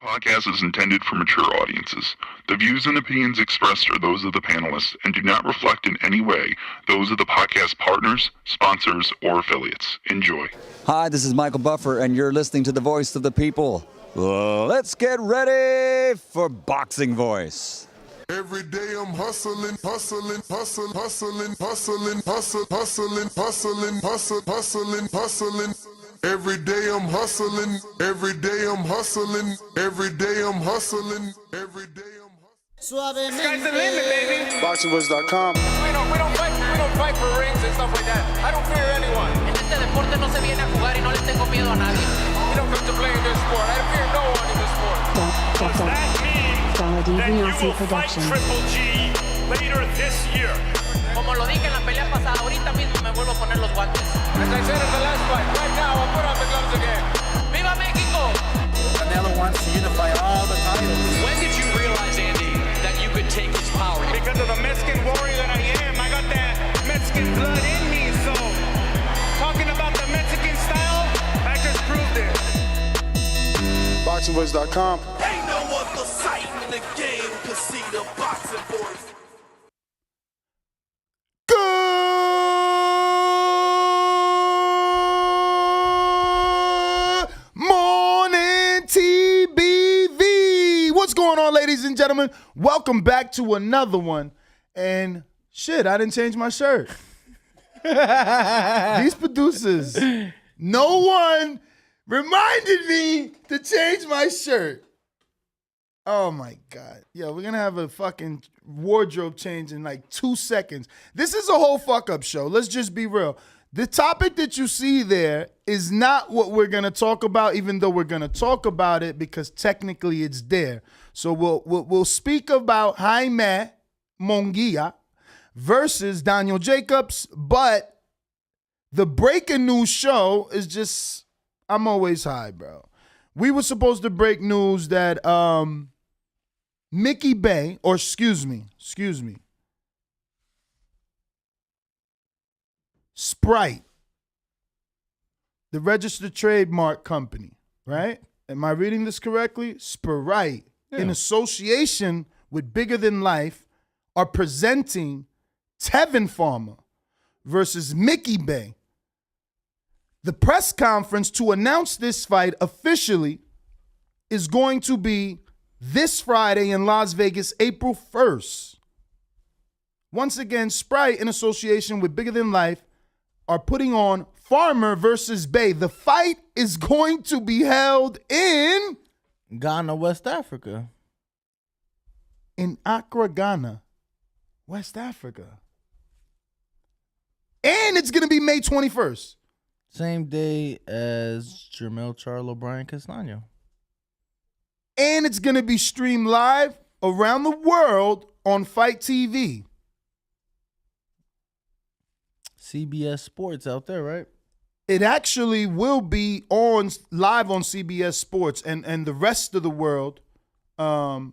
Podcast is intended for mature audiences. The views and opinions expressed are those of the panelists and do not reflect in any way those of the podcast partners, sponsors, or affiliates. Enjoy. Hi, this is Michael Buffer, and you're listening to the Voice of the People. Let's get ready for Boxing Voice. Every day I'm hustling, hustling, hustling, hustling, hustling, hustling, hustling, hustling, hustling, hustling. Every day I'm hustling, every day I'm hustling, every day I'm hustling, every day I'm hustling. Sky's the limit, baby. BoxingVoice.com. We don't fight for rings and stuff like that. I don't fear anyone. En este deporte no se viene a jugar y no le tengo miedo a nadie. We don't come to play in this sport. I fear no one in this sport. Does that mean that you will fight Triple G later this year? Como lo dije en la pelea pasada, ahorita mismo me vuelvo a poner los guantes. As I said in the last fight, right now I'll put on the gloves again. ¡Viva México! Canelo wants to unify all the titles. When did you realize, Andy, that you could take his power? Because of the Mexican warrior that I am, I got that Mexican blood in me, so talking about the Mexican style, I just proved it. BoxingVoice.com. Ain't no other sight in the game to see the Boxing Voice. Good morning, TBV. What's going on, ladies and gentlemen? Welcome back to another one. And shit, I didn't change my shirt. These producers, no one reminded me to change my shirt. Oh my God. Yo, we're gonna have a fucking wardrobe change in like 2 seconds. This is a whole fuck up show. Let's just be real. The topic that you see there is not what we're gonna talk about, even though we're gonna talk about it because technically it's there. So we'll speak about Jaime Munguia versus Daniel Jacobs, but the breaking news show is just, I'm always high, bro. We were supposed to break news that Mickey Bay, or excuse me, Sprite, the registered trademark company, right? Am I reading this correctly? Sprite, in association with Bigger Than Life, are presenting Tevin Farmer versus Mickey Bay. The press conference to announce this fight officially is going to be this Friday in Las Vegas, April 1st. Once again, Sprite, in association with Bigger Than Life, are putting on Farmer versus Bay. The fight is going to be held in Ghana, West Africa. In Accra, Ghana, West Africa. And it's going to be May 21st. Same day as Jermell Charlo, Brian Castano. And it's going to be streamed live around the world on Fight TV. CBS Sports out there, right? It actually will be on live on CBS Sports, and the rest of the world will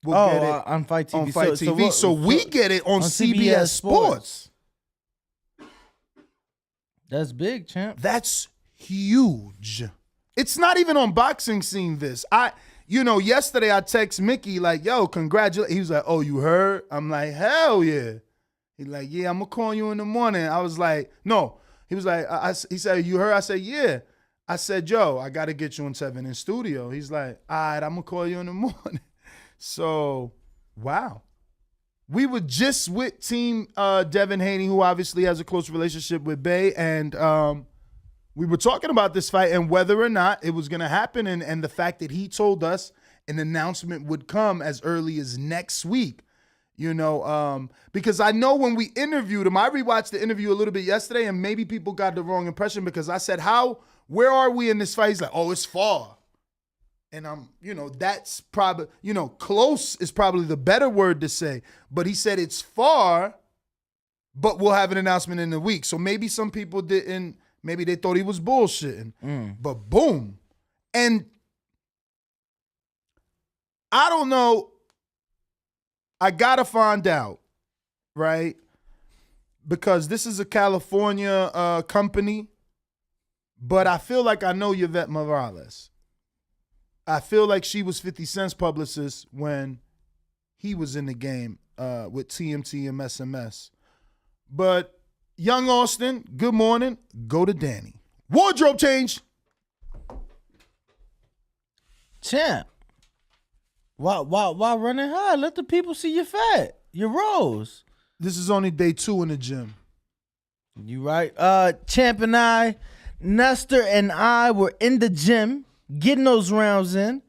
get it on Fight TV. On Fight TV. So we get it on CBS Sports. That's big, champ. That's huge. It's not even on Boxing Scene this. Yesterday I text Mickey like, yo, congratulations. He was like, oh, you heard? I'm like, hell yeah. He's like, yeah, I'm going to call you in the morning. I was like, no. He was like, he said, you heard? I said, yeah. I said, yo, I got to get you and Tevin in studio. He's like, all right, I'm going to call you in the morning. So, wow. We were just with Team Devin Haney, who obviously has a close relationship with Bay, and we were talking about this fight and whether or not it was going to happen, and the fact that he told us an announcement would come as early as next week. Because I know when we interviewed him, I rewatched the interview a little bit yesterday, and maybe people got the wrong impression because I said, where are we in this fight? He's like, oh, it's far. And that's probably, close is probably the better word to say. But he said it's far, but we'll have an announcement in a week. So maybe some people didn't, maybe they thought he was bullshitting. But boom. And I don't know. I got to find out, right? Because this is a California company, but I feel like I know Yvette Morales. I feel like she was 50 Cent's publicist when he was in the game with TMT and SMS. But young Austin, good morning. Go to Danny. Wardrobe change. Champ. Why running high? Let the people see your fat, your rolls. This is only day 2 in the gym. You right. Champ and I, Nestor and I were in the gym getting those rounds in.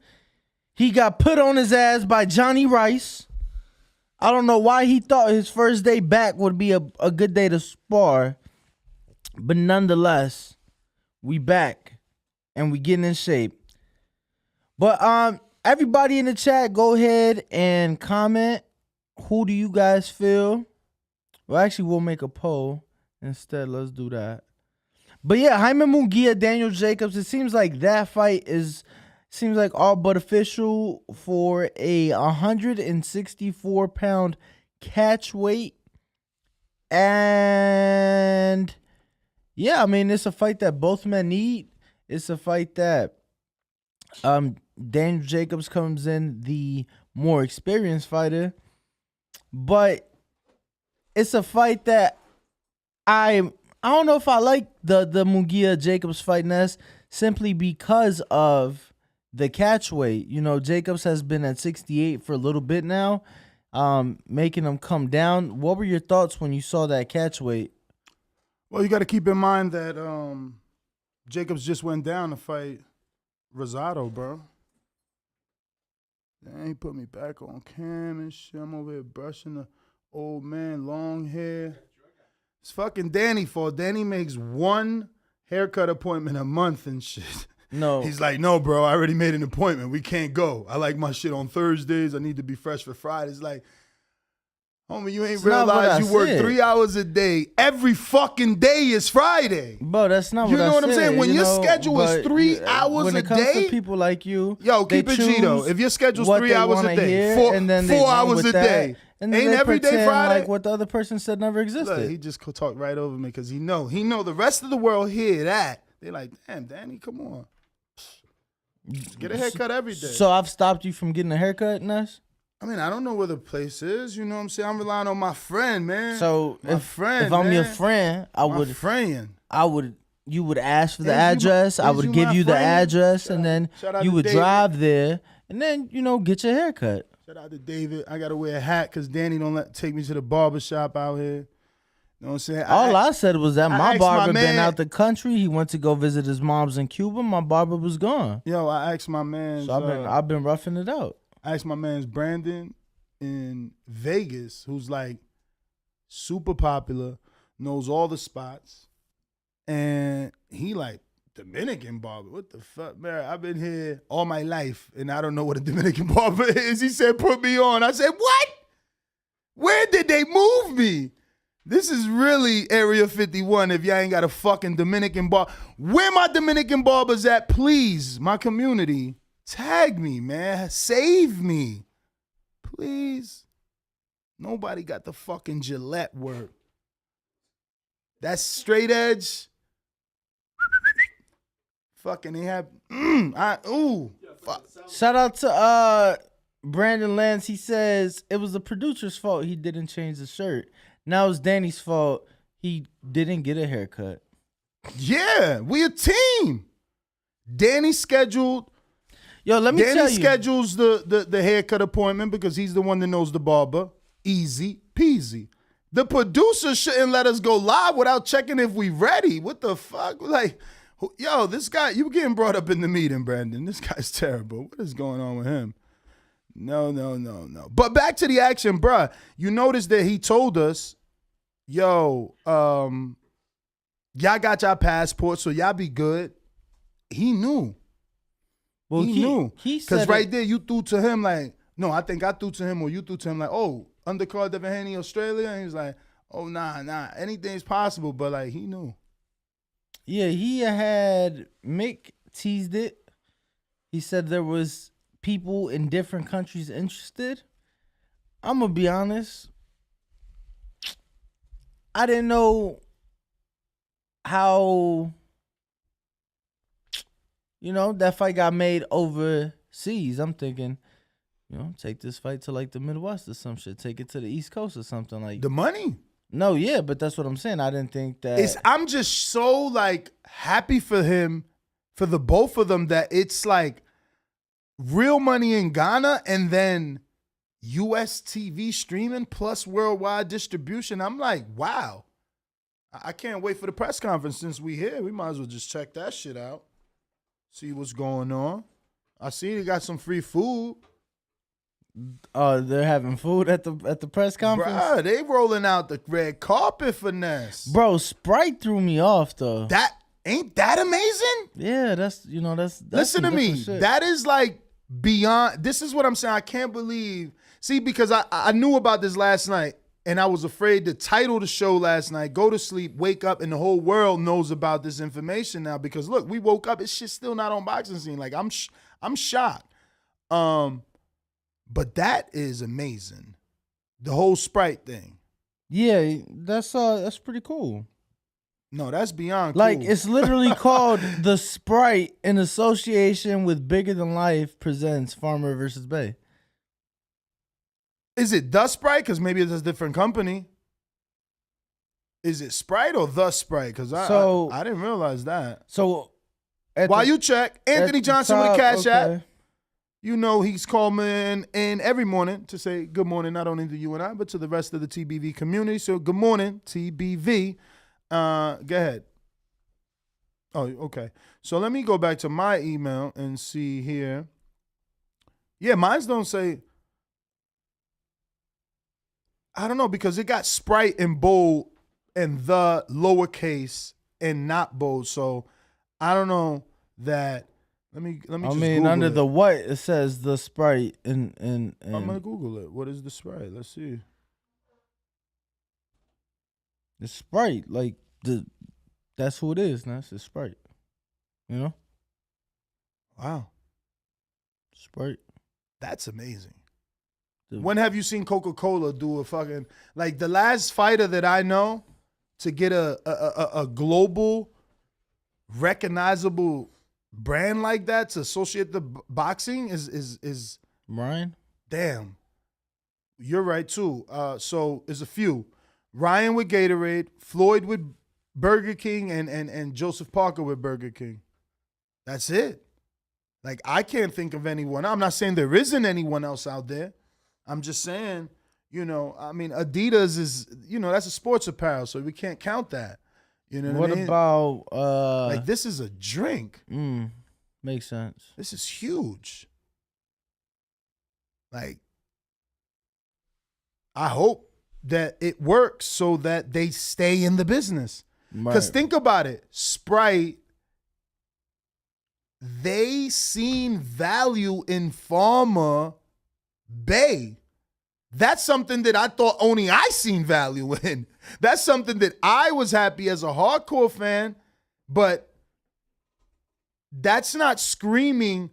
He got put on his ass by Johnny Rice. I don't know why he thought his first day back would be a good day to spar. But nonetheless, we back and we getting in shape. But everybody in the chat, go ahead and comment. Who do you guys feel? Well, actually, we'll make a poll instead. Let's do that. But yeah, Jaime Munguia, Daniel Jacobs. It seems like that fight seems like all but official for a 164-pound catch weight. And yeah, I mean, it's a fight that both men need. It's a fight that Daniel Jacobs comes in the more experienced fighter, but it's a fight that I don't know if I like the Munguia Jacobs fight, Ness, simply because of the catch weight. You know, Jacobs has been at 68 for a little bit now, making him come down. What were your thoughts when you saw that catch weight? Well, you got to keep in mind that Jacobs just went down to fight Rosado, bro. He put me back on cam and shit. I'm over here brushing the old man, long hair. It's fucking Danny's fault. Danny makes one haircut appointment a month and shit. No. He's like, no, bro, I already made an appointment. We can't go. I like my shit on Thursdays. I need to be fresh for Fridays. Like, homie, you ain't realized you work 3 hours a day. Every fucking day is Friday. Bro, that's not what I said. You know what I'm saying? When your schedule is 3 hours a day. When it comes to people like you. Yo, keep it G, though. If your schedule's 3 hours a day, 4 hours a day. And ain't every day Friday? Like what the other person said never existed. Look, he just talked right over me because he know the rest of the world hear that. They're like, damn, Danny, come on. Get a haircut every day. So I've stopped you from getting a haircut, Ness? I mean, I don't know where the place is. You know what I'm saying? I'm relying on my friend, man. So if I'm your friend, you would ask for the address. I would give you the address, and then you would drive there, and then, get your haircut. Shout out to David. I got to wear a hat because Danny don't take me to the barber shop out here. You know what I'm saying? All I said was that my barber been out the country. He went to go visit his mom's in Cuba. My barber was gone. Yo, I asked my man. So I've been roughing it out. I asked my man's Brandon in Vegas, who's like super popular, knows all the spots, and he like, Dominican barber? What the fuck, man? I've been here all my life, and I don't know what a Dominican barber is. He said, put me on. I said, what? Where did they move me? This is really Area 51 if y'all ain't got a fucking Dominican barber. Where my Dominican barbers at, please? My community. Tag me, man. Save me. Please. Nobody got the fucking Gillette work. That's straight edge. Fucking they have fuck. Shout out to Brandon Lance. He says it was the producer's fault he didn't change the shirt. Now it's Danny's fault he didn't get a haircut. Yeah, we a team. Danny scheduled. Yo, let me tell you. Danny schedules the haircut appointment because he's the one that knows the barber. Easy peasy. The producer shouldn't let us go live without checking if we ready. What the fuck? Like, yo, this guy, you getting brought up in the meeting, Brandon. This guy's terrible. What is going on with him? No. But back to the action, bruh. You notice that he told us, yo, y'all got y'all passports, so y'all be good. He knew. Well, he knew. Because right there, you threw to him like, no, I think I threw to him or you threw to him like, oh, undercard Devin Haney, Australia? And he was like, oh, nah. Anything's possible, but like he knew. Yeah, he had Mick teased it. He said there was people in different countries interested. I'm going to be honest. I didn't know how, that fight got made over seas. I'm thinking, take this fight to like the Midwest or some shit. Take it to the East Coast or something like. The money. No, yeah, but that's what I'm saying. I didn't think that. I'm just so like happy for him, for the both of them, that it's like real money in Ghana and then US TV streaming plus worldwide distribution. I'm like, wow. I can't wait for the press conference since we here. We might as well just check that shit out. See what's going on. I see they got some free food. They're having food at the press conference? Bruh, they rolling out the red carpet finesse. Bro, Sprite threw me off though. Ain't that amazing? Yeah, that's Listen to me. Shit. That is like beyond. This is what I'm saying. I can't believe. See, because I knew about this last night and I was afraid to title the show last night, go to sleep, wake up, and the whole world knows about this information now. Because look, we woke up, it's shit still not on Boxing Scene. Like I'm shocked. But that is amazing. The whole Sprite thing. Yeah, that's pretty cool. No, that's beyond cool. Like, it's literally called The Sprite in association with Bigger Than Life presents Farmer versus Bay. Is it The Sprite? Because maybe it's a different company. Is it Sprite or The Sprite? Because I didn't realize that. So, while you check, Anthony Johnson with a Cash App. You know he's calling in every morning to say good morning, not only to you and I, but to the rest of the TBV community. So good morning, TBV. Go ahead. Oh, okay. So let me go back to my email and see here. Yeah, mines don't say. I don't know, because it got Sprite in bold and the lowercase and not bold. So I don't know that. Let me just Google under it. the what it says The Sprite and I'm gonna Google it. What is the Sprite? Let's see. The Sprite, like that's who it is. Now it's the Sprite. You know? Wow. Sprite. That's amazing. When have you seen Coca-Cola do a fucking, like, the last fighter that I know to get a global recognizable brand like that to associate the boxing is Ryan? Damn. You're right too. So there's a few. Ryan with Gatorade, Floyd with Burger King, and Joseph Parker with Burger King. That's it. Like, I can't think of anyone. I'm not saying there isn't anyone else out there. I'm just saying, I mean, Adidas is, that's a sports apparel, so we can't count that. You know what I mean? About like, this is a drink. Makes sense. This is huge. Like, I hope that it works so that they stay in the business. Because think about it. Sprite, they seen value in Farmer Bay. That's something that I thought only I seen value in. That's something that I was happy as a hardcore fan, but that's not screaming,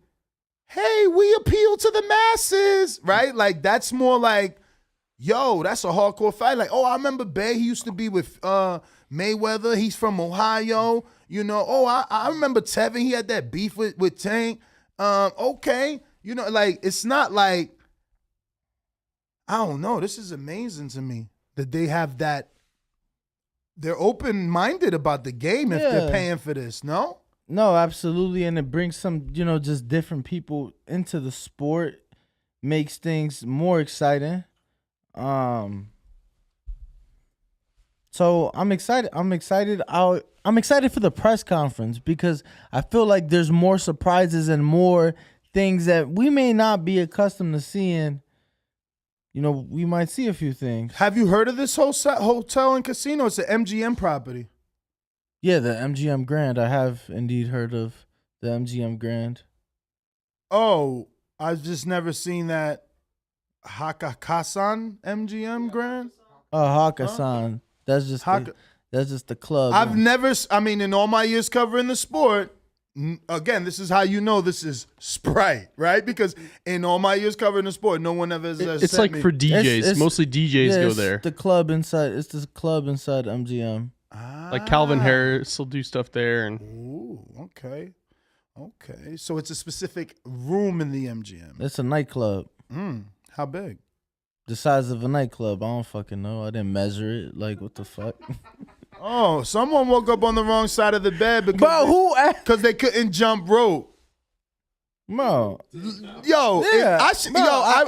hey, we appeal to the masses, right? Like, that's more like, yo, that's a hardcore fight. Like, oh, I remember Bay, he used to be with Mayweather. He's from Ohio. I remember Tevin, he had that beef with Tank. Okay. Like, it's not like, I don't know. This is amazing to me that they have that. They're open-minded about the game if they're paying for this, no? No, absolutely. And it brings some, just different people into the sport, makes things more exciting. So I'm excited. I'm excited for the press conference because I feel like there's more surprises and more things that we may not be accustomed to seeing. We might see a few things. Have you heard of this hotel and casino? It's an MGM property. Yeah, the MGM Grand. I have indeed heard of the MGM Grand. Oh, I've just never seen that Hakkasan MGM Grand. Hakkasan. That's just the club. I've never. I mean, in all my years covering the sport, again, this is how you know this is Sprite, right? Because in all my years covering the sport, no one ever has It's like for DJs. It's mostly DJs go there. The club inside. It's the club inside MGM. Like Calvin Harris will do stuff there, and ooh, okay. Okay, so it's a specific room in the MGM. It's a nightclub. How big? The size of a nightclub. I don't fucking know. I didn't measure it. Like, what the fuck? Oh, someone woke up on the wrong side of the bed because they couldn't jump rope. Bro. Yo, Yeah.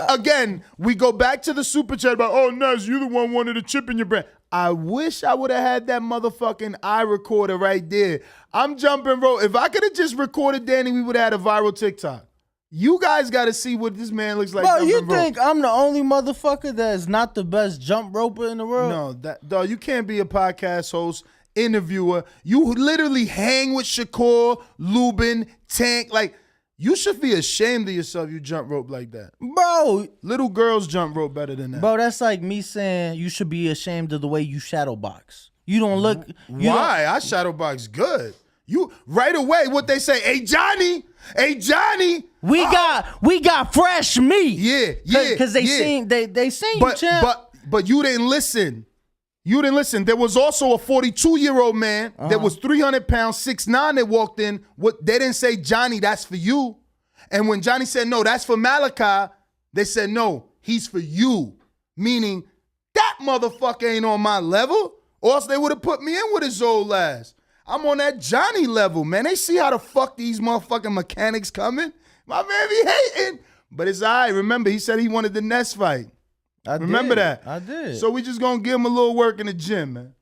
Again, we go back to the super chat about, oh, Nez, you the one wanted a chip in your brain. I wish I would have had that motherfucking iRecorder right there. I'm jumping rope. If I could have just recorded Danny, we would have had a viral TikTok. You guys got to see what this man looks like. Bro, you think I'm the only motherfucker that is not the best jump roper in the world? No, dog, you can't be a podcast host, interviewer. You literally hang with Shakur, Lubin, Tank. Like, you should be ashamed of yourself. You jump rope like that, bro. Little girls jump rope better than that, bro. That's like me saying you should be ashamed of the way you shadow box. You don't look. Why? I shadow box good. You right away. What they say? Hey Johnny. We got fresh meat. Yeah. Because they seen you, champ. But you didn't listen. There was also a 42-year-old man that was 300 pounds, 6'9", that walked in. They didn't say, Johnny, that's for you. And when Johnny said, no, that's for Malachi, they said, no, he's for you. Meaning, that motherfucker ain't on my level, or else they would have put me in with his old ass. I'm on that Johnny level, man. They see how the fuck these motherfucking mechanics coming. My man be hating. But it's all right. Remember, he said he wanted the Ness fight. Remember that? I did. So we just going to give him a little work in the gym, man.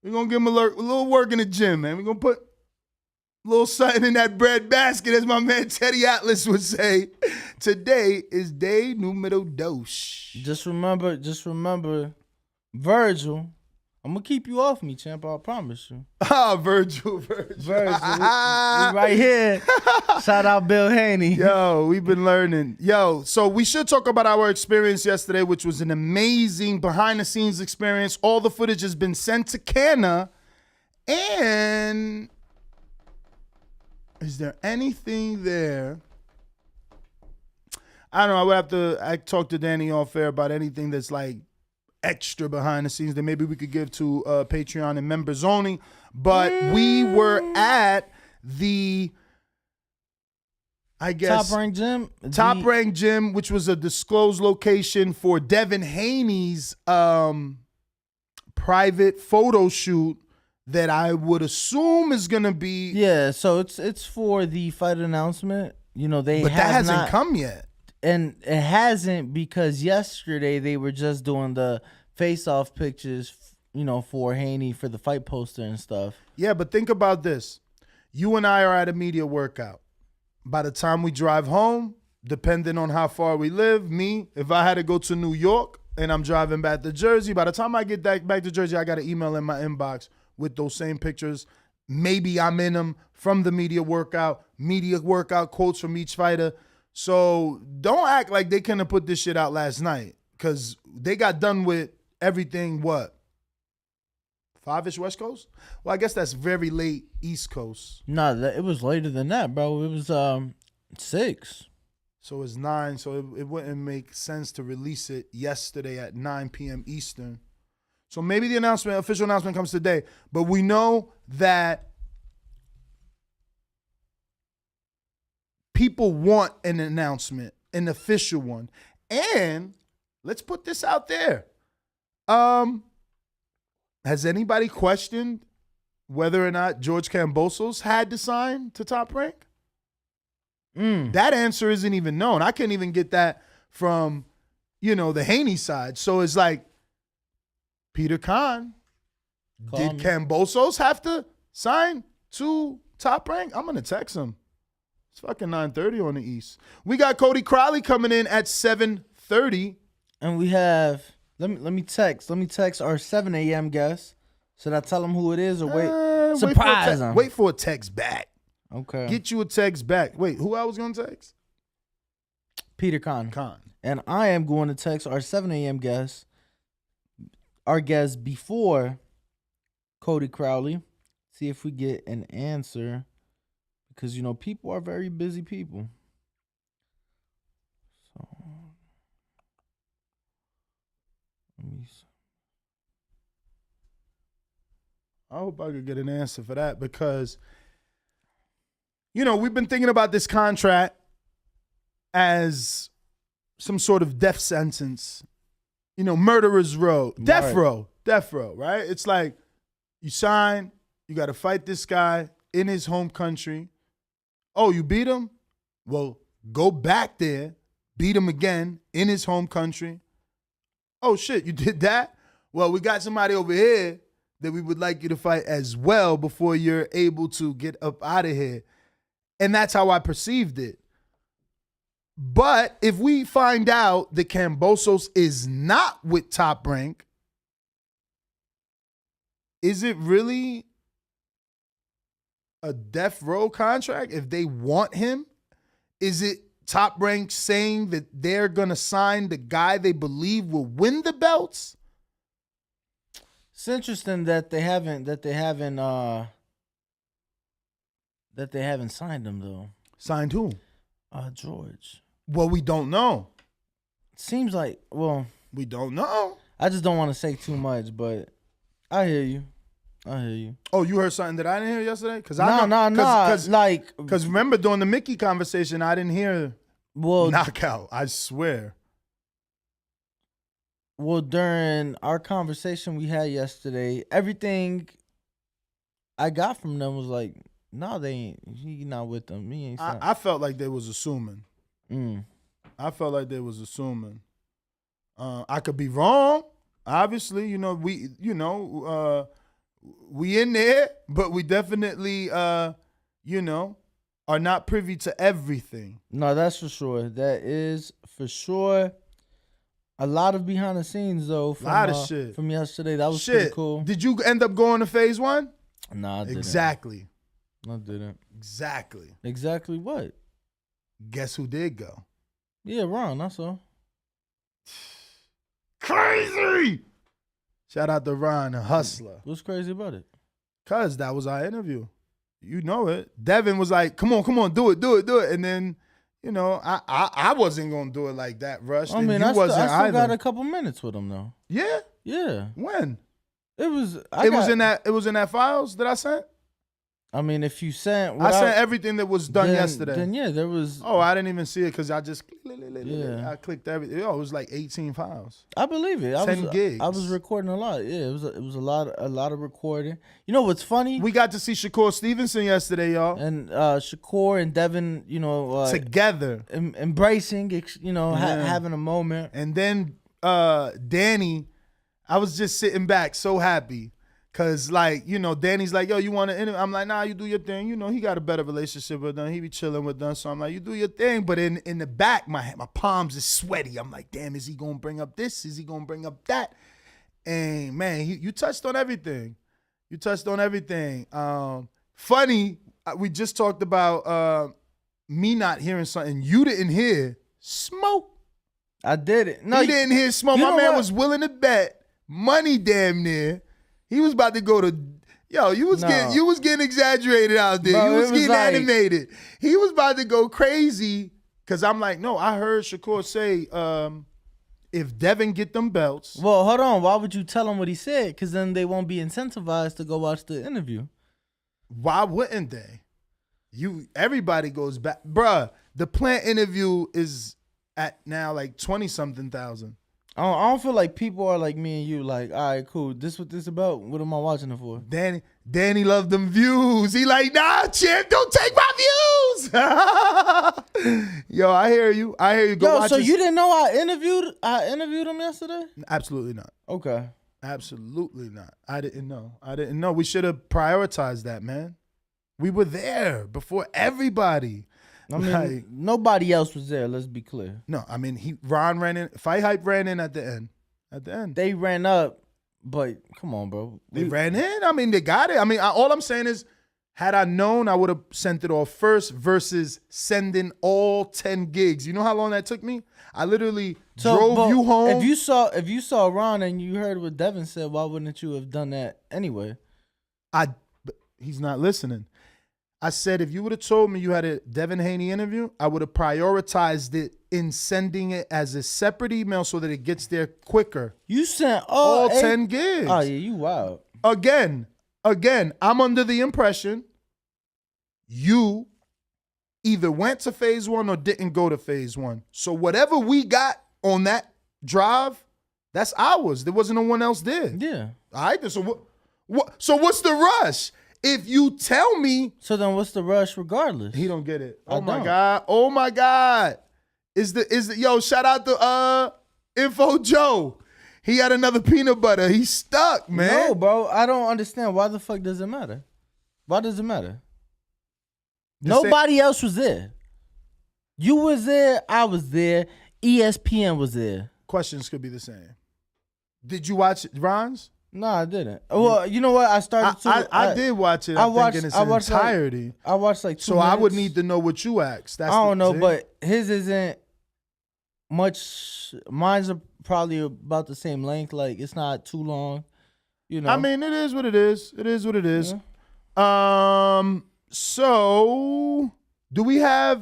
We're going to give him a little work in the gym, man. We're going to put a little something in that bread basket, as my man Teddy Atlas would say. Today is day numero dos. Just remember, Virgil. I'm going to keep you off me, champ. I promise you. Virgil. We right here. Shout out Bill Haney. Yo, we've been learning. Yo, so we should talk about our experience yesterday, which was an amazing behind-the-scenes experience. All the footage has been sent to Canna. And is there anything there? I don't know. I would have to talk to Danny off air about anything that's like extra behind the scenes that maybe we could give to Patreon and members only. But we were at the, I guess, Top Rank Gym, which was a disclosed location for Devin Haney's private photo shoot that I would assume is gonna be. Yeah, so it's for the fight announcement. You know, that hasn't come yet. And it hasn't, because yesterday they were just doing the face-off pictures, you know, for Haney for the fight poster and stuff. Yeah, but think about this. You and I are at a media workout. By the time we drive home, depending on how far we live, if I had to go to New York and I'm driving back to Jersey, by the time I get back to Jersey, I got an email in my inbox with those same pictures. Maybe I'm in them from the media workout quotes from each fighter. So don't act like they couldn't have put this shit out last night, because they got done with everything, what? 5-ish West Coast? Well, I guess that's very late East Coast. No, it was later than that, bro. It was 6. So it's 9. So it wouldn't make sense to release it yesterday at 9 p.m. Eastern. So maybe the official announcement comes today. But we know that people want an announcement, an official one. And let's put this out there. Has anybody questioned whether or not George Kambosos had to sign to Top Rank? That answer isn't even known. I couldn't even get that from, the Haney side. So it's like, Peter Khan, did Kambosos have to sign to Top Rank? I'm going to text him. It's fucking 9:30 on the East. We got Cody Crowley coming in at 7:30. And we have, let me text our 7 a.m. guest. Should I tell him who it is or wait? Surprise him. Wait for a text back. Okay. Get you a text back. Wait, who I was going to text? Peter Khan. And I am going to text our 7 a.m. guest, our guest before Cody Crowley, see if we get an answer. Because, people are very busy people. So, let me see. I hope I could get an answer for that, because you know, we've been thinking about this contract as some sort of death sentence. You know, murderer's row. Death row, right? It's like you sign, you got to fight this guy in his home country. Oh, you beat him? Well, go back there, beat him again in his home country. Oh, shit, you did that? Well, we got somebody over here that we would like you to fight as well before you're able to get up out of here. And that's how I perceived it. But if we find out that Kambosos is not with Top Rank, is it really a death row contract if they want him? Is it Top Rank saying that they're going to sign the guy they believe will win the belts? It's interesting that they haven't signed him though. Signed who? George. Well, we don't know. Seems like, well, we don't know. I just don't want to say too much, but I hear you. Oh, you heard something that I didn't hear yesterday? Because remember during the Mickey conversation, I didn't hear knockout. I swear. Well, during our conversation we had yesterday, everything I got from them was like, no, they ain't. He not with them. He ain't. I felt like they was assuming. I felt like they was assuming. I could be wrong. Obviously, we in there, but we definitely, are not privy to everything. No, that's for sure. That is for sure. A lot of behind the scenes though. From, a lot of shit from yesterday. That was pretty cool. Did you end up going to phase 1? Nah, I didn't. Exactly. I didn't. Exactly. Exactly what? Guess who did go? Yeah, Ron, that's all. Crazy! Shout out to Ron, a hustler. What's crazy about it? Cause that was our interview. You know it. Devin was like, come on, do it. And then, I wasn't gonna do it like that, Rush. I mean, I still got a couple minutes with him though. Yeah? Yeah. When? It was in that files that I sent? I mean, if you sent... I sent everything that was done yesterday. Then, yeah, there was... Oh, I didn't even see it because I just... Yeah. I clicked everything. Oh, it was like 18 files. I believe it. 10 gigs. I was recording a lot. Yeah, it was a lot of recording. You know what's funny? We got to see Shakur Stevenson yesterday, y'all. And Shakur and Devin, together. Embracing, having a moment. And then Danny, I was just sitting back so happy. Cause Danny's like, yo, you want to interview? I'm like, nah, you do your thing. He got a better relationship with them. He be chilling with them. So I'm like, you do your thing. But in the back, my palms is sweaty. I'm like, damn, is he gonna bring up this? Is he gonna bring up that? And man, you touched on everything. Funny, we just talked about me not hearing something you didn't hear. Smoke. I did it. No, you didn't hear smoke. My man was willing to bet money damn near. He was about to go to, you was getting exaggerated out there. You was getting animated. He was about to go crazy because I'm like, no, I heard Shakur say, if Devin get them belts. Well, hold on. Why would you tell him what he said? Because then they won't be incentivized to go watch the interview. Why wouldn't they? Everybody goes back. Bruh, the Plant interview is at now like 20-something thousand. I don't feel like people are like me and you, like, all right, cool. This what this about? What am I watching it for? Danny loved them views. He like, nah, champ, don't take my views. Yo, I hear you. Go watch you didn't know I interviewed him yesterday? Absolutely not. Okay. Absolutely not. I didn't know. We should have prioritized that, man. We were there before everybody. I mean, nobody else was there. Let's be clear. No, I mean, Ron ran in. Fight Hype ran in at the end. They ran up, but come on, bro. They ran in. I mean, they got it. I mean, all I'm saying is, had I known, I would have sent it off first versus sending all 10 gigs. You know how long that took me? I literally drove you home. If you saw Ron and you heard what Devin said, why wouldn't you have done that anyway? But he's not listening. I said, if you would have told me you had a Devin Haney interview, I would have prioritized it in sending it as a separate email so that it gets there quicker. You sent all 10 gigs. Oh, yeah, you wild. Again, I'm under the impression you either went to phase 1 or didn't go to phase 1. So whatever we got on that drive, that's ours. There wasn't no one else there. Yeah. All right. So so what's the rush? If you tell me, so then what's the rush regardless? He don't get it. I Oh my don't. God. Oh my God. Is the yo, shout out to Info Joe. He had another peanut butter. He's stuck, man. No, bro. I don't understand. Why the fuck does it matter? Why does it matter? Nobody else was there. You was there. I was there. ESPN was there. Questions could be the same. Did you watch Ron's? No, I didn't. Well, you know what? I started to. I did watch it. I think in its entirety. I watched like 2 So minutes. I would need to know what you asked. I don't know, but his isn't much. Mine's are probably about the same length. Like it's not too long. You know. I mean, it is what it is. It is what it is. Yeah. So do we have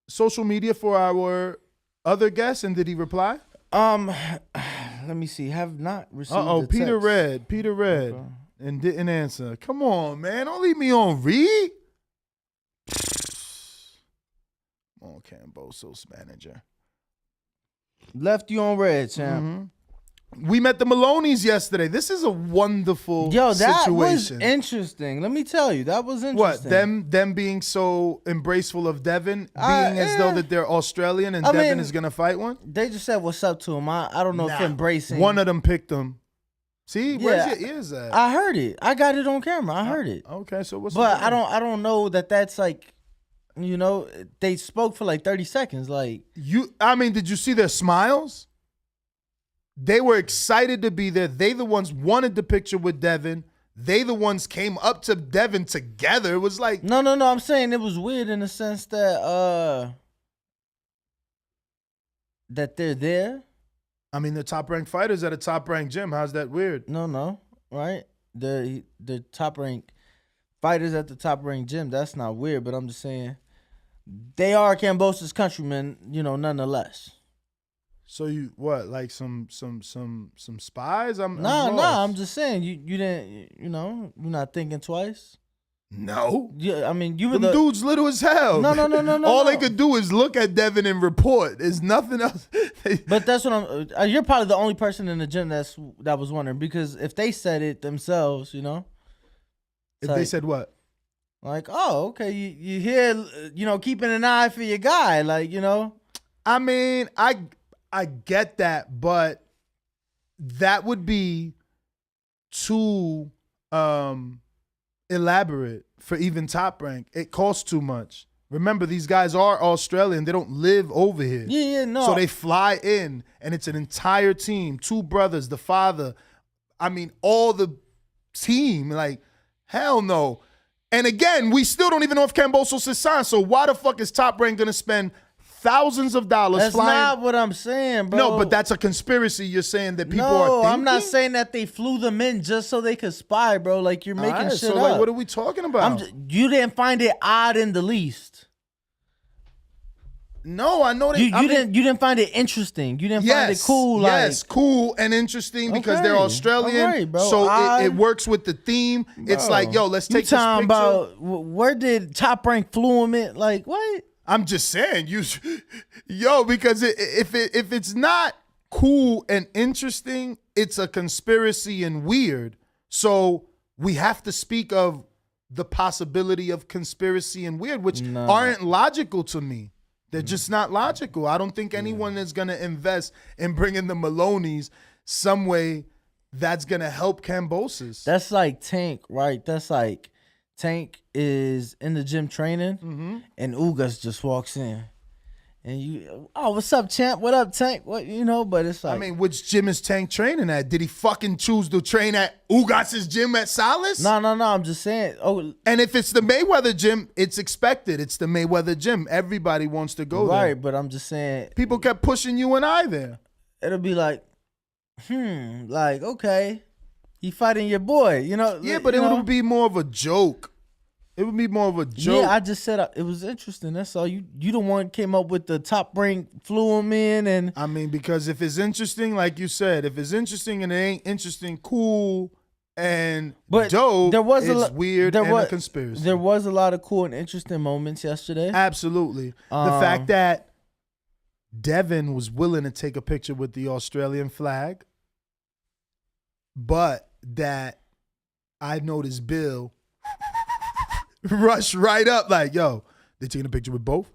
social media for our other guest? And did he reply? Let me see. Have not received. Peter read Okay. and didn't answer. Come on, man. Don't leave me on read. Come on, Camboso's manager. Left you on red, champ. Mm-hmm. We met the Maloneys yesterday. This is a wonderful Yo, that situation. was interesting. Let me tell you, that was What, interesting. them being so embraceful of Devin, being as though that they're Australian and Devin is gonna fight one? They just said what's up to him. I don't know if embracing. One of them picked him. See, where's Yeah, your ears at? I heard it. I got it on camera. I heard it. Okay, so what's But the I don't know that's like, you know, they spoke for like 30 seconds. Like did you see their smiles? They were excited to be there. They the ones wanted the picture with Devin. They the ones came up to Devin together. It was like No. I'm saying it was weird in the sense that that they're there. I mean, they're top-ranked fighters at a top-ranked gym. How's that weird? No, right? The top-ranked fighters at the top-ranked gym. That's not weird, but I'm just saying they are Cambosa's countrymen, you know, nonetheless. So you what? Like some spies? I'm No, lost. I'm just saying you didn't, you know, you're not thinking twice. No. Yeah, I mean, you were Them dudes little as hell. No. All they could do is look at Devin and report. There's nothing else. But that's what I'm. You're probably the only person in the gym that was wondering, because if they said it themselves, you know. If they said what? Like, oh, okay, you here, you know, keeping an eye for your guy, like, you know. I mean, I get that, but that would be too elaborate for even Top Rank. It costs too much. Remember, these guys are Australian. They don't live over here. Yeah, no. So they fly in, and it's an entire team, 2 brothers, the father. I mean, all the team. Like, hell no. And again, we still don't even know if Cambosos is signed. So why the fuck is Top Rank going to spend thousands of dollars That's flying? not what I'm saying, bro. No, but that's a conspiracy. You're saying that people are thinking? I'm not saying that they flew them in just so they could spy, bro. Like, you're making shit so up. like, what are we talking about? You didn't find it odd in the least. No, I know that you didn't find it interesting. You didn't find it cool. Yes, cool and interesting because they're Australian. All right, bro. So it works with the theme. Bro, it's like, yo, let's take this picture. About where did Top Rank flew him in? Like, what? I'm just saying, because if it's not cool and interesting, it's a conspiracy and weird. So we have to speak of the possibility of conspiracy and weird, which aren't logical to me. They're just not logical. I don't think anyone is going to invest in bringing the Maloneys some way that's going to help Cambosos. That's like Tank, right? That's like Tank is in the gym training, and Ugas just walks in. And you, oh, what's up, champ? What up, Tank? What, you know, but it's like, I mean, which gym is Tank training at? Did he fucking choose to train at Ugas' gym at Salas? No, I'm just saying. Oh, and if it's the Mayweather gym, it's expected. It's the Mayweather gym. Everybody wants to go there. Right, but I'm just saying. People kept pushing you and I there. It'll be like, like, okay, he fighting your boy, you know? Yeah, but it would be more of a joke. It would be more of a joke. Yeah, I just said it was interesting. That's all. You the one came up with the Top Rank, flew him in, and I mean, because if it's interesting, like you said, if it's interesting and it ain't interesting, cool. And But dope there was is weird and a conspiracy. There was a lot of cool and interesting moments yesterday. Absolutely. The fact that Devin was willing to take a picture with the Australian flag, but that I noticed Bill rush right up like, yo, they taking a picture with both?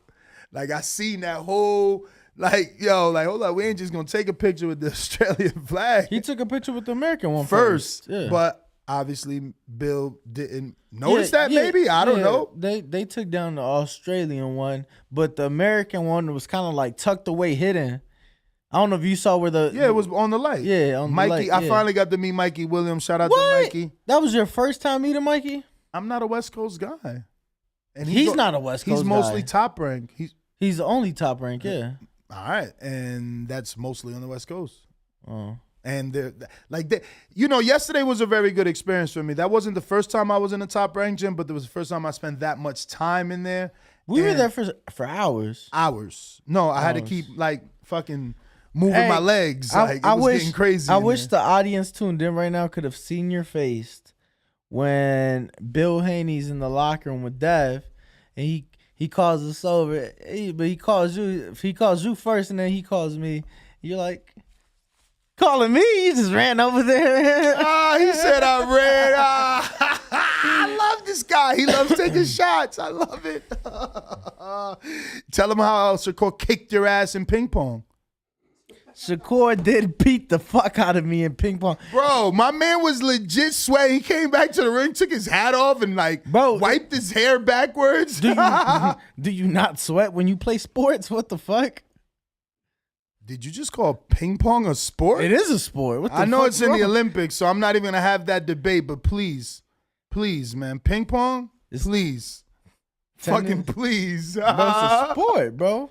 Like, I seen that whole, like, yo, like, hold on, we ain't just going to take a picture with the Australian flag. He took a picture with the American one first. Yeah. But obviously Bill didn't notice that maybe. I don't know. They took down the Australian one, but the American one was kind of like tucked away, hidden. I don't know if you saw where the... Yeah, it was on the light. Yeah, on Mikey, the light. I finally got to meet Mikey Williams. Shout out to Mikey. That was your first time meeting Mikey? I'm not a West Coast guy. And he's not a West Coast guy. He's mostly top rank. He's the only top rank, yeah. All right. And that's mostly on the West Coast. Oh. And yesterday was a very good experience for me. That wasn't the first time I was in a top ranked gym, but it was the first time I spent that much time in there. We were there for hours. Hours. No, I had to keep like fucking moving my legs. Like, it was getting crazy. I wish the audience tuned in right now could have seen your face when Bill Haney's in the locker room with Dev, and he calls us over. But he calls you first, and then he calls me. You're like, calling me? You just ran over there. He said I ran. I love this guy. He loves taking shots. I love it. Tell him how Shakur kicked your ass in ping pong. Shakur did beat the fuck out of me in ping pong. Bro, my man was legit sweating. He came back to the ring, took his hat off, and wiped his hair backwards. Do you not sweat when you play sports? What the fuck? Did you just call ping pong a sport? It is a sport. What the I know fuck it's in wrong? the Olympics, so I'm not even going to have that debate, but please, man, ping pong, please. Fucking please. Bro, it's a sport, bro.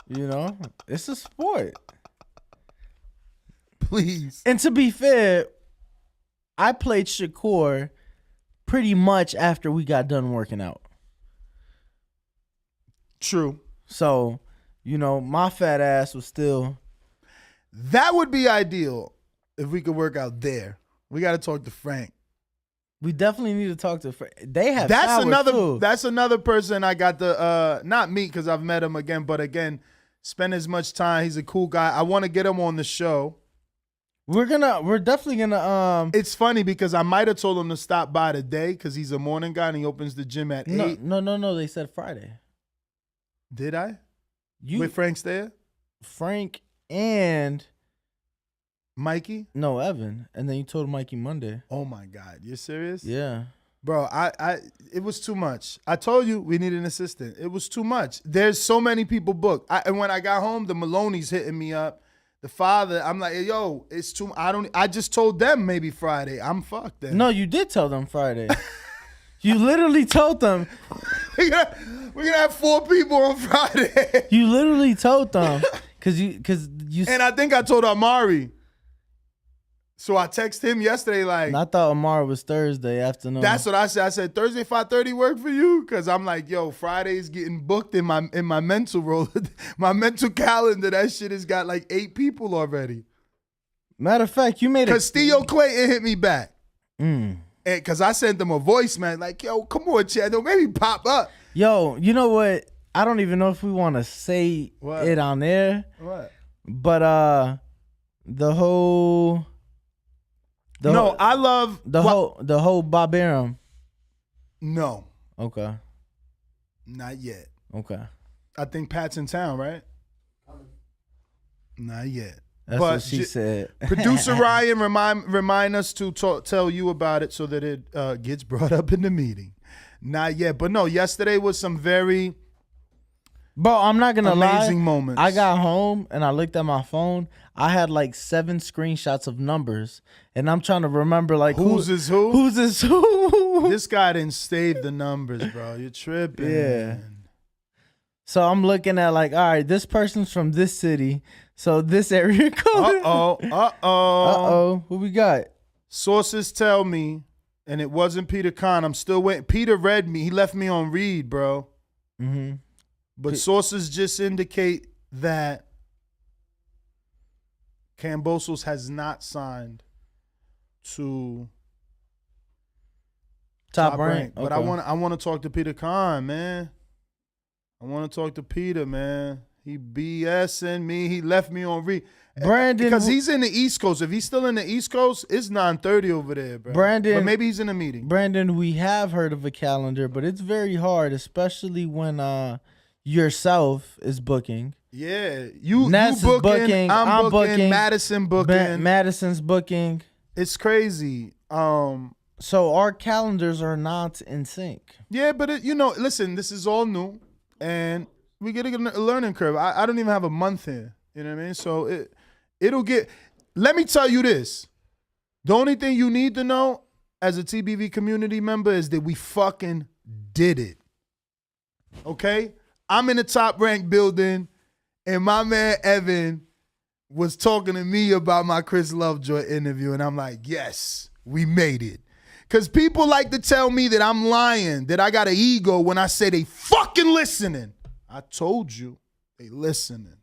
You know, it's a sport. Please. And to be fair, I played Shakur pretty much after we got done working out. True. So, my fat ass was still... That would be ideal if we could work out there. We got to talk to Frank. We definitely need to talk to Frank. They have showers too. That's another person I got to, not meet because I've met him again, but again, spend as much time. He's a cool guy. I want to get him on the show. We're definitely gonna. It's funny because I might have told him to stop by today because he's a morning guy and he opens the gym at 8. No. They said Friday. Did I? With Frank's there? Frank and Mikey? No, Evan. And then you told Mikey Monday. Oh my God. You're serious? Yeah. Bro, it was too much. I told you we need an assistant. It was too much. There's so many people booked. And when I got home, the Maloney's hitting me up. The father, I'm like, yo, it's too. I just told them maybe Friday. I'm fucked then. No, you did tell them Friday. You literally told them. We're gonna have 4 people on Friday. You literally told them because you. And I think I told Amari. So I texted him yesterday like. I thought Amari was Thursday afternoon. That's what I said. I said Thursday 5:30 work for you because I'm like, yo, Friday's getting booked in my mental role, my mental calendar. That shit has got like 8 people already. Matter of fact, you made Castillo Clayton hit me back. Because I sent them a voice, man. Like, yo, come on, Chad. Don't maybe pop up. Yo, you know what? I don't even know if we want to say it on there. What? But I love the whole Barbarian. No. Okay. Not yet. Okay. I think Pat's in town, right? Not yet. That's what she said. Producer Ryan, remind us to tell you about it so that it gets brought up in the meeting. Not yet, but no. Yesterday was some very, bro. I'm not gonna lie. Amazing moments. I got home and I looked at my phone. I had like 7 screenshots of numbers, and I'm trying to remember like who's who. Who's is who? This guy didn't save the numbers, bro. You're tripping. Yeah. Man. So I'm looking at like, all right, this person's from this city, so this area code. Who we got? Sources tell me, and it wasn't Peter Kahn. I'm still waiting. Peter read me. He left me on read, bro. Mm-hmm. But sources just indicate that Kambosos has not signed to Top rank. But I want to talk to Peter Khan, man. I want to talk to Peter, man. He BSing me. He left me on read. Brandon, because he's in the East Coast. If he's still in the East Coast, it's 9:30 over there, bro. Brandon, but maybe he's in a meeting. Brandon, we have heard of a calendar, but it's very hard, especially when yourself is booking. Yeah, you booking. I'm booking. Madison booking. Madison's booking. It's crazy. So our calendars are not in sync. Yeah, but listen, this is all new, and we get a learning curve. I don't even have a month here. You know what I mean? So it'll get. Let me tell you this: the only thing you need to know as a TBV community member is that we fucking did it. Okay, I'm in the Top Rank building, and my man Evan was talking to me about my Chris Lovejoy interview, and I'm like, yes, we made it. Because people like to tell me that I'm lying, that I got an ego when I say they fucking listening. I told you, they listening.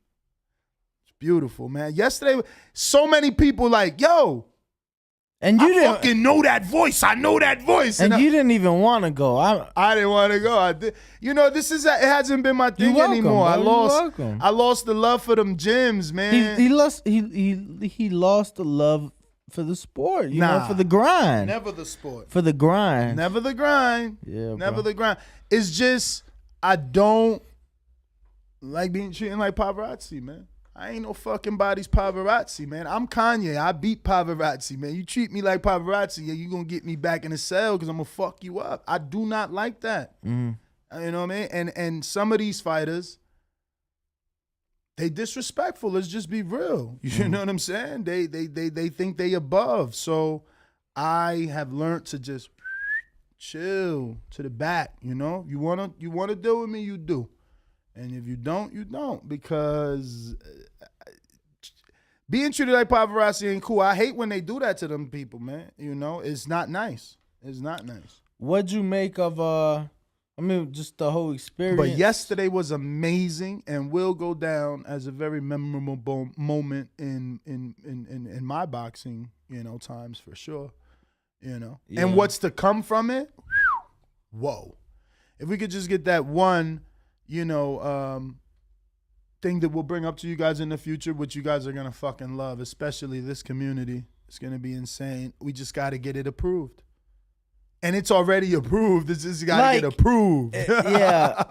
It's beautiful, man. Yesterday, so many people like, yo, and you I fucking know that voice. I know that voice. And you didn't even want to go. I didn't want to go. I did. It hasn't been my thing anymore. I lost the love for them gyms, man. He lost the love for the sport, you know, for the grind. Never the sport. For the grind. Never the grind. Yeah, never the grind. It's just I don't like being treated like paparazzi, man. I ain't no fucking body's paparazzi, man. I'm Kanye. I beat paparazzi, man. You treat me like paparazzi, you gonna get me back in the cell because I'm gonna fuck you up. I do not like that. Mm. You know what I mean? And some of these fighters, they disrespectful. Let's just be real. You know what I'm saying? They think they above. So I have learned to just chill to the back. You know, you wanna deal with me, you do, and if you don't, you don't. Because being treated like paparazzi ain't cool. I hate when they do that to them people, man. You know, it's not nice. It's not nice. What'd you make of just the whole experience? But yesterday was amazing and will go down as a very memorable moment in my boxing, times for sure. Yeah. And what's to come from it? Whoa. If we could just get that one, thing that we'll bring up to you guys in the future, which you guys are gonna fucking love, especially this community. It's gonna be insane. We just gotta get it approved. And it's already approved. It's just gotta get approved. Yeah,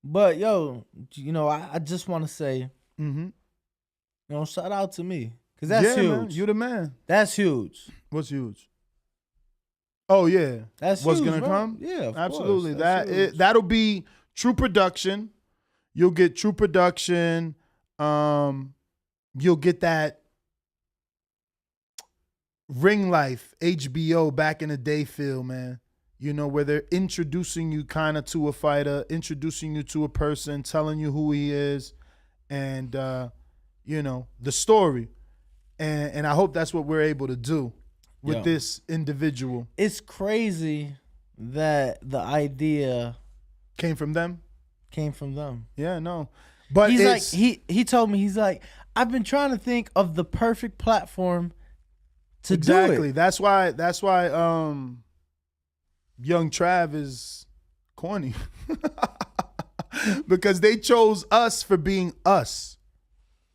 but I just want to say, shout out to me because that's huge. Man, you the man. That's huge. What's huge? Oh yeah, that's what's huge, gonna bro. come. Yeah, absolutely. Course. That'll be true production. You'll get true production. You'll get that Ring Life, HBO back in the day feel, man. Where they're introducing you kind of to a fighter, introducing you to a person, telling you who he is, and, the story. And I hope that's what we're able to do with this individual. It's crazy that the idea came from them. Yeah, no. But he told me, he's like, I've been trying to think of the perfect platform to do it. Exactly. That's why Young Trav is corny. Because they chose us for being us.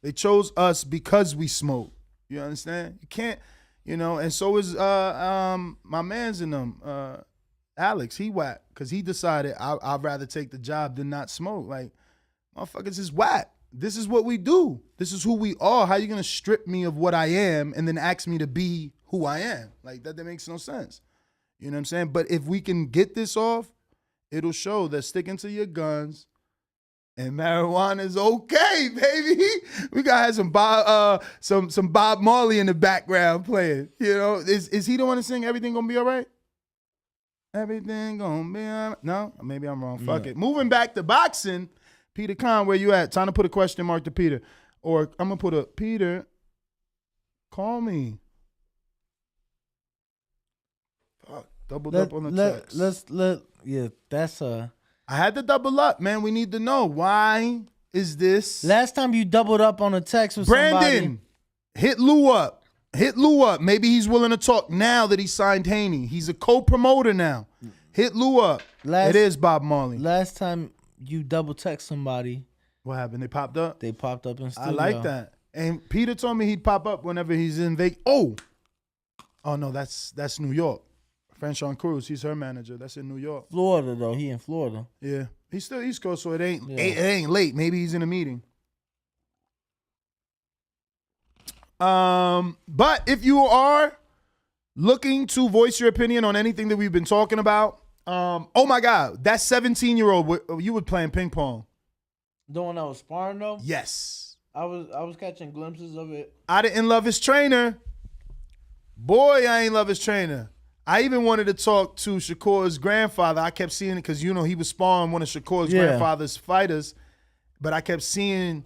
They chose us because we smoke. You understand? You can't, and so is my man's in them. Alex, he whack because he decided I'd rather take the job than not smoke. Like, motherfuckers is whack. This is what we do. This is who we are. How you gonna strip me of what I am and then ask me to be who I am? Like that makes no sense. You know what I'm saying? But if we can get this off, it'll show that sticking to your guns and marijuana is okay, baby. We gotta have some Bob Marley in the background playing. Is he the one to sing "Everything Gonna Be Alright"? Everything gonna be alright. No, maybe I'm wrong. Fuck it. Moving back to boxing, Peter Khan, where you at? Time to put a question mark to Peter, or I'm gonna put a Peter. Call me. Fuck, doubled up on the text. That's a. I had to double up, man. We need to know why is this. Last time you doubled up on a text with Brandon, somebody. hit Lou up. Hit Lou up. Maybe he's willing to talk now that he signed Haney. He's a co-promoter now. Hit Lou up. It is Bob Marley. Last time you double text somebody. What happened? They popped up? They popped up in studio. I like that. And Peter told me he'd pop up whenever he's in Vegas. Oh no, that's New York. Franchon Cruz, he's her manager. That's in New York. Florida though, he in Florida. Yeah, he's still East Coast, so it ain't late. Maybe he's in a meeting. But if you are looking to voice your opinion on anything that we've been talking about, oh my God, that 17-year-old, you were playing ping pong. The one that was sparring though? Yes. I was catching glimpses of it. I didn't love his trainer. Boy, I ain't love his trainer. I even wanted to talk to Shakur's grandfather. I kept seeing it because, you know, he was sparring one of Shakur's grandfather's fighters. But I kept seeing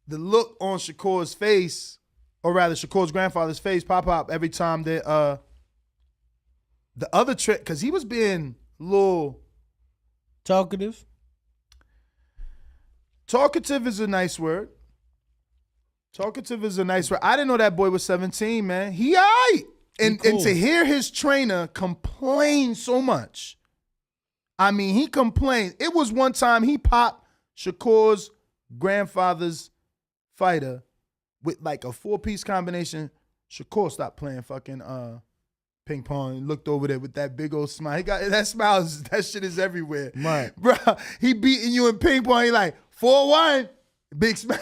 the look on Shakur's face, or rather Shakur's grandfather's face, pop up every time that the other trick, because he was being a little talkative. Talkative is a nice word. Talkative is a nice word. I didn't know that boy was 17, man. He all right. And to hear his trainer complain so much. I mean, he complained. It was one time he popped Shakur's grandfather's fighter with like a 4-piece combination. Shakur stopped playing fucking ping pong and looked over there with that big old smile. He got that smile. That shit is everywhere. Right. Bro, he beating you in ping pong. He like 4-1. Big smile.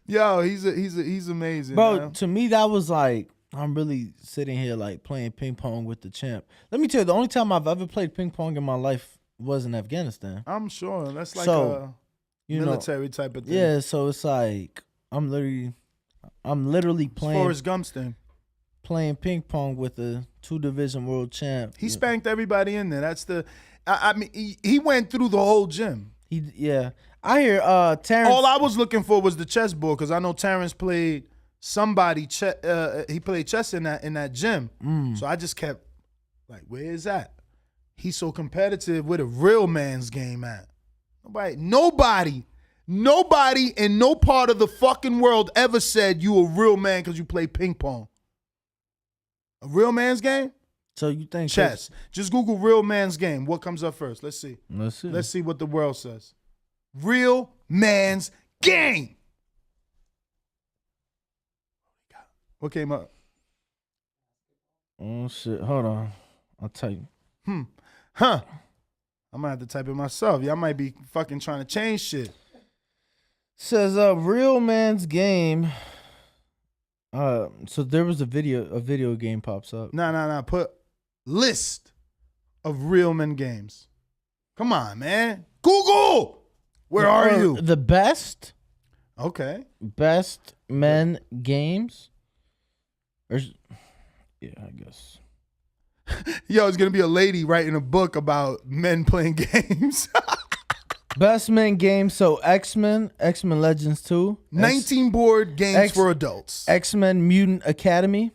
Yo, he's amazing. Bro, man. To me, that was like, I'm really sitting here like playing ping pong with the champ. Let me tell you, the only time I've ever played ping pong in my life was in Afghanistan. I'm sure. That's like a military type of thing. Yeah, so it's like I'm literally playing Forrest Gump's thing. Playing ping pong with a 2-division world champ. He spanked everybody in there. That's I mean, he went through the whole gym. I hear Terrence. All I was looking for was the chessboard because I know Terrence played somebody. He played chess in that gym. So I just kept like, where is that? He's so competitive. Where the real man's game at? Nobody in no part of the fucking world ever said you a real man because you play ping pong. A real man's game? So you think chess? Just Google real man's game. What comes up first? Let's see. Let's see what the world says. Real man's game. What came up? Oh shit! Hold on, I'll tell you. I'm gonna have to type it myself. Y'all might be fucking trying to change shit. Says real man's game. So there was a video game pops up. Nah. Put list of real men games. Come on, man. Google. Where are you? The best. Okay. Best men games. Yeah, I guess. Yo, it's gonna be a lady writing a book about men playing games. Best men games. So X-Men Legends 2. 19 board games for adults. X-Men Mutant Academy.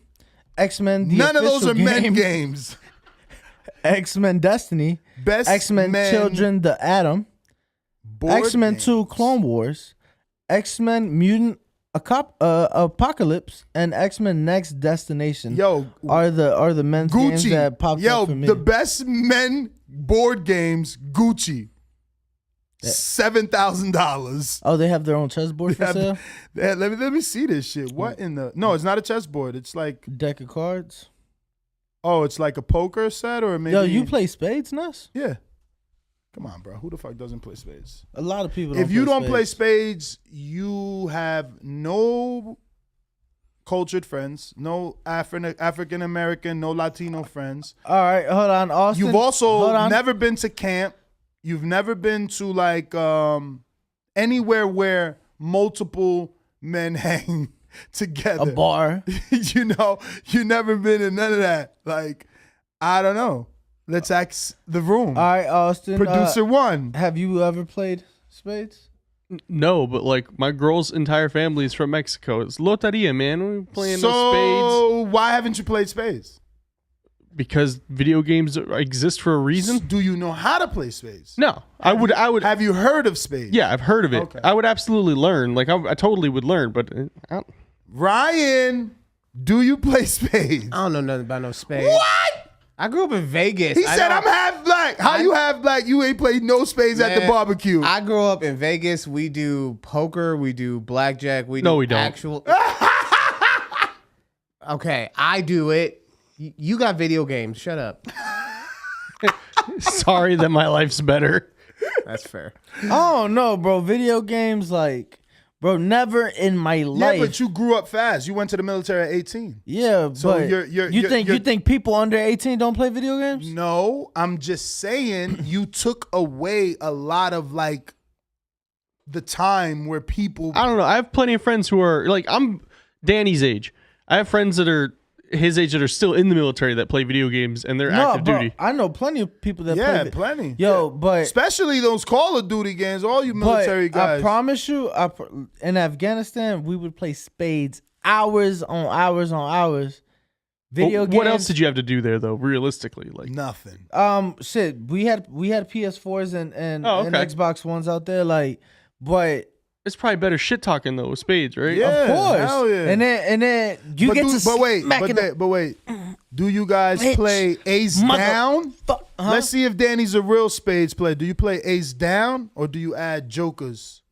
X-Men the None of those are game. men games. X-Men Destiny. Best X-Men men Children the Atom. X-Men 2 Clone Wars. X-Men Mutant Apocalypse and X-Men Next Destination. Yo, are the men's games that popped up for me. The best men board games, Gucci. $7,000. Oh, they have their own chessboard for sale? Let me see this shit. What in the... No, it's not a chessboard. It's like... Deck of cards? Oh, it's like a poker set or maybe... Yo, you play spades, Nuss? Yeah. Come on, bro. Who the fuck doesn't play spades? A lot of people If you don't play spades, you have no cultured friends, no African American, no Latino friends. All right, hold on, Austin. You've also never been to camp. You've never been to like anywhere where multiple men hang together. A bar. You never been in none of that. Like, I don't know. Let's ask the room. All right, Austin. Producer one. Have you ever played spades? No, but like my girl's entire family is from Mexico. It's loteria, man. We're playing those spades. So why haven't you played spades? Because video games exist for a reason. Do you know how to play spades? No, I would. Have you heard of spades? Yeah, I've heard of it. Okay. I would absolutely learn. Like I totally would learn, but Ryan. Do you play spades? I don't know nothing about no spades. What? I grew up in Vegas. He said I'm half black. How you half black? You ain't played no spades at the barbecue. I grew up in Vegas. We do poker. We do blackjack. We don't. Actual. Okay, I do it. You got video games. Shut up. Sorry that my life's better. That's fair. Oh no, bro. Video games, like, bro, never in my life. Yeah, but you grew up fast. You went to the military at 18. Yeah, So but you think people under 18 don't play video games? No, I'm just saying you took away a lot of like the time where people. I don't know. I have plenty of friends who are like, I'm Danny's age. I have friends that are his age that are still in the military that play video games and they're active duty. I know plenty of people that play. Yeah, plenty. Yo, but especially those Call of Duty games. All you military guys. I promise you, in Afghanistan, we would play spades hours on hours on hours. Video games. What else did you have to do there though? Realistically, like nothing. Shit. We had PS4s and Xbox Ones out there, like, but. It's probably better shit talking though with spades, right? Yeah, of course. Hell yeah. And then you get to but wait. Do you guys play ace down? Let's see if Danny's a real spades player. Do you play ace down or do you add jokers?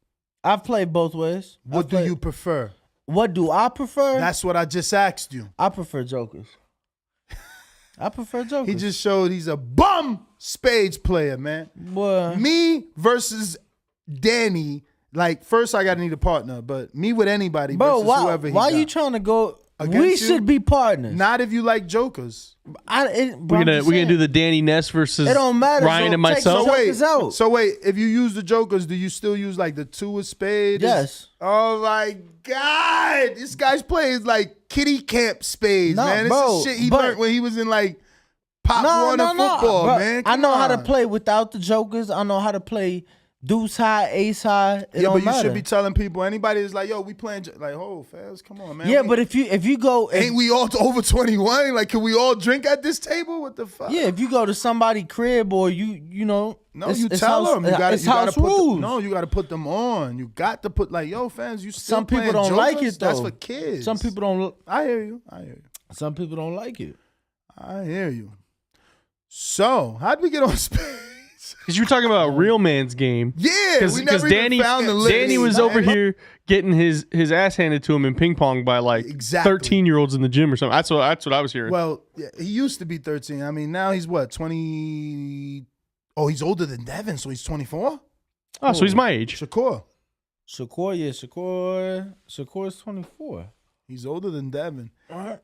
I've played both ways. What do you prefer? What do I prefer? That's what I just asked you. I prefer jokers. I prefer jokers. He just showed he's a bum spades player, man. Boy. Me versus Danny. Like, first I gotta need a partner, but me with anybody versus whoever he why got. are you trying to go? Against we you? should be partners. Not if you like jokers. We're gonna do the Danny Ness versus it don't matter. Ryan and myself. So wait, if you use the jokers, do you still use like the two of spades? Yes. Oh my God, this guy's playing like kitty camp spades, man. This is shit he learned when he was in like Pop Warner football, bro. man. I know how to play without the jokers. I know how to play deuce high, ace high. It don't matter. You should be telling people. Anybody that's like, yo, we playing like, oh, fast, come on, man. Yeah, but if you go, ain't we all over 21? Like, can we all drink at this table? What the fuck? Yeah, if you go to somebody's crib or you know, no, you tell them. You gotta put rules. No, you gotta put them on. You got to put like, yo, fans, you still some people playing don't like jokers? it though. That's for kids. Some people don't. I hear you. Some people don't like it. I hear you. So, how'd we get on space? Because you were talking about a real man's game. Yeah, because Danny was over here getting his ass handed to him in ping pong by like 13-year-olds in the gym or something. That's what I was hearing. Well, yeah, he used to be 13. I mean, now he's what, 20? Oh, he's older than Devin, so he's 24? Oh, so he's my age. Shakur, Shakur's 24. He's older than Devin.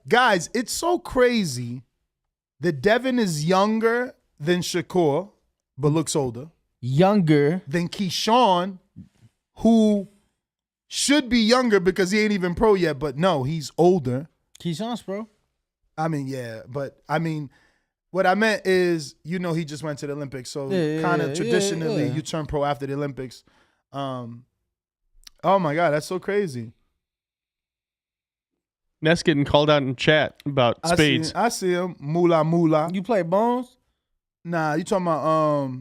Guys, it's so crazy that Devin is younger than Shakur, but looks older. Younger than Keyshawn, who should be younger because he ain't even pro yet, but no, he's older. Keyshawn's pro. I mean, yeah, but I mean, what I meant is, you know, he just went to the Olympics, so kind of traditionally you turn pro after the Olympics. Oh my God, that's so crazy. Ness getting called out in chat about spades. I see him. Moolah. You play bones? Nah, you talking about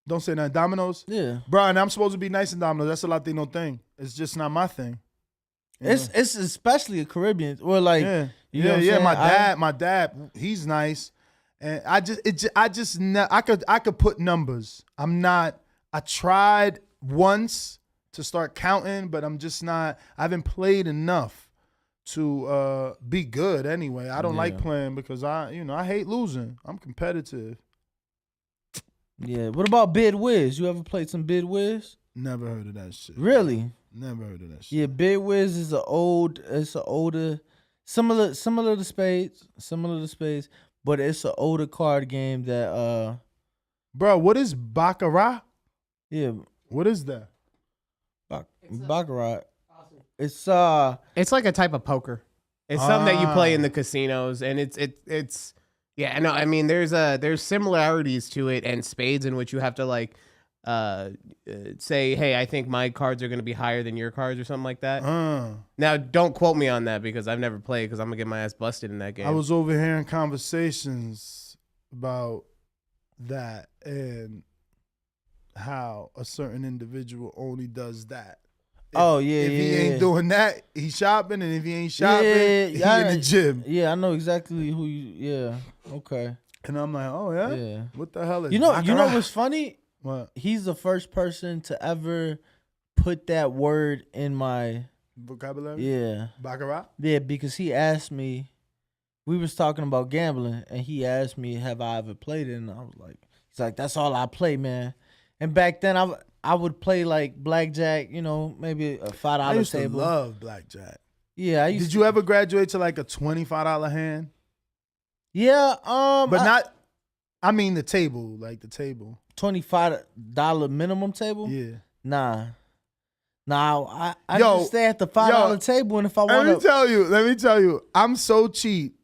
don't say nothing. Dominoes? Yeah. Brian, I'm supposed to be nice in dominoes. That's a Latino thing. It's just not my thing. It's especially a Caribbean. Or like My dad, he's nice. And I could put numbers. I tried once to start counting, but I'm just not. I haven't played enough to be good anyway. I don't like playing because I hate losing. I'm competitive. Yeah. What about Bid Wiz? You ever played some Bid Wiz? Never heard of that shit. Really? Never heard of that shit. Yeah, Bid Wiz is older, similar to Spades, but it's an older card game that Bro, what is Baccarat? Yeah. What is that? Baccarat. It's like a type of poker. It's something that you play in the casinos, and it's yeah. No, I mean there's similarities to it and spades in which you have to like say, hey, I think my cards are going to be higher than your cards or something like that. Now, don't quote me on that because I've never played because I'm gonna get my ass busted in that game. I was overhearing conversations about that and how a certain individual only does that. If he ain't doing that, he's shopping, and if he ain't shopping, he in the gym. Yeah, I know exactly who you. Yeah, okay. And I'm like, oh yeah, what the hell is? You know Baccarat? what's funny? What? He's the first person to ever put that word in my vocabulary. Yeah, Baccarat. Yeah, because he asked me. We was talking about gambling, and he asked me, "Have I ever played it?" And I was like, "He's like, that's all I play, man." And back then, I would play like blackjack, maybe a $5 I used table. to love blackjack. Yeah, Did you ever graduate to like a $25 hand? Yeah, but not. I mean the table, like the table. $25 minimum table. Yeah. Nah, I just stay at the $5 table, and if I want to, let me tell you, I'm so cheap.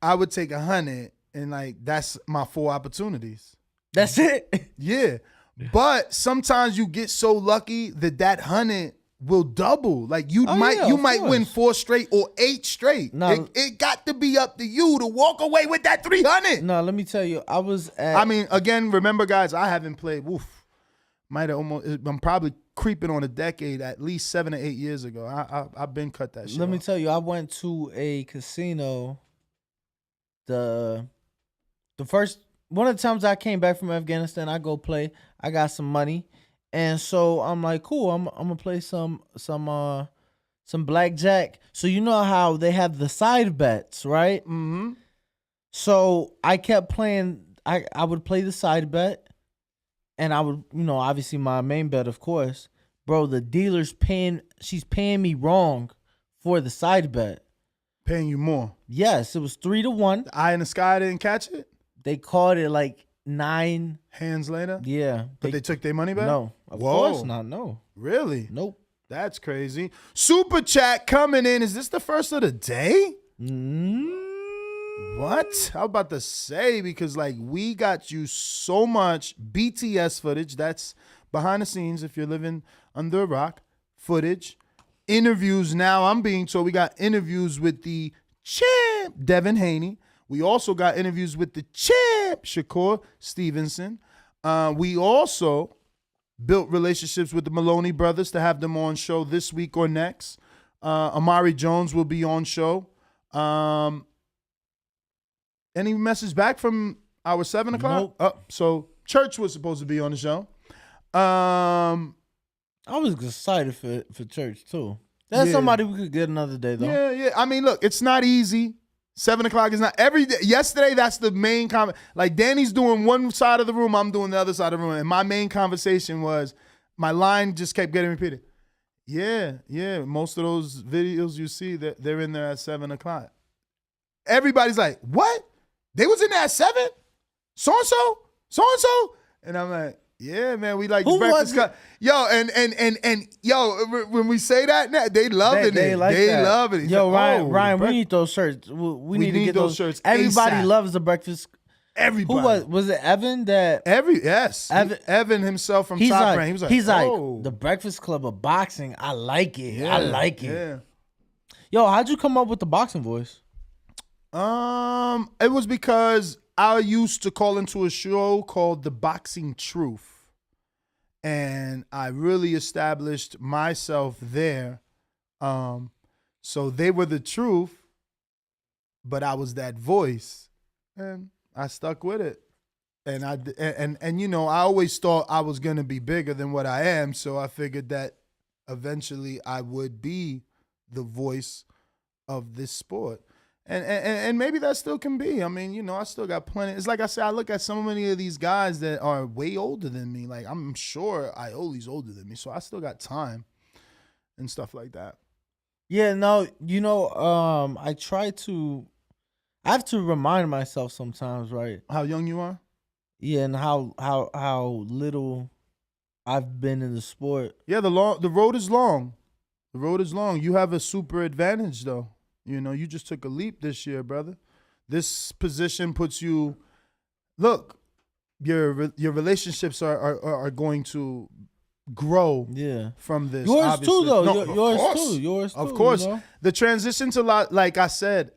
I would take 100, and like that's my 4 opportunities. That's it. Yeah. But sometimes you get so lucky that 100 will double. Like you might win 4 straight or 8 straight. No, it got to be up to you to walk away with that 300. No, let me tell you, I was at. I mean, again, remember, guys, I haven't played. I'm probably creeping on a decade. At least 7 or 8 years ago, I've been cut that shit. Let me tell you, I went to a casino. The first. One of the times I came back from Afghanistan, I go play. I got some money, and so I'm like, cool. I'm gonna play some blackjack. So you know how they have the side bets, right? Mm-hmm. So I kept playing. I would play the side bet, and I would, obviously my main bet, of course. Bro, the dealer's she's paying me wrong for the side bet. Paying you more? Yes, it was 3-1. The eye in the sky didn't catch it? They called it like 9 hands later. Yeah, but they took their money back. No, of course not. No, really? Nope. That's crazy. Super chat coming in. Is this the first of the day? What? I was about to say, because like we got you so much BTS footage. That's behind the scenes. If you're living under a rock, footage, interviews. Now I'm being told we got interviews with the champ Devin Haney. We also got interviews with the champ, Shakur Stevenson. We also built relationships with the Maloney brothers to have them on show this week or next. Amari Jones will be on show. Any message back from our 7 o'clock? Nope. So Church was supposed to be on the show. I was excited for Church too. That's somebody we could get another day though. Yeah. I mean, look, it's not easy. 7 o'clock is not every day. Yesterday, that's the main comment. Like Danny's doing one side of the room, I'm doing the other side of the room. And my main conversation was, my line just kept getting repeated. Yeah. Most of those videos you see, they're in there at 7 o'clock. Everybody's like, what? They was in there at 7? So-and-so? So-and-so? And I'm like, yeah, man, we like the Breakfast Club. Yo, and when we say that, they loving it. They loving it. Yo, Ryan, we need those shirts. We need to get those shirts. Everybody loves the Breakfast. Everybody. Who was it? Evan Yes. Evan himself from Top Rank. He's like, the Breakfast Club of boxing. I like it. Yeah, I like it. Yeah. Yo, how'd you come up with the boxing voice? It was because I used to call into a show called The Boxing Truth, and I really established myself there. So they were the truth, but I was that voice, and I stuck with it. And I always thought I was gonna be bigger than what I am, so I figured that eventually I would be the voice of this sport. And maybe that still can be. I mean, I still got plenty. It's like I said, I look at so many of these guys that are way older than me. Like, I'm sure Ioli's older than me, so I still got time and stuff like that. Yeah, no, I have to remind myself sometimes, right? How young you are? Yeah, and how little I've been in the sport. Yeah, the road is long. The road is long. You have a super advantage, though. You just took a leap this year, brother. This position puts you. Look, your relationships are going to grow. Yeah. From this. Yours obviously. too, though. No, Yours too. Of course. The transition to like I said,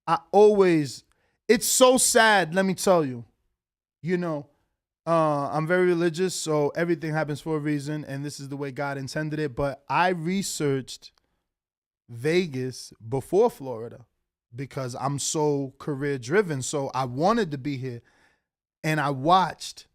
it's so sad. Let me tell you. I'm very religious, so everything happens for a reason, and this is the way God intended it. But I researched Vegas before Florida because I'm so career driven. So I wanted to be here, and I watched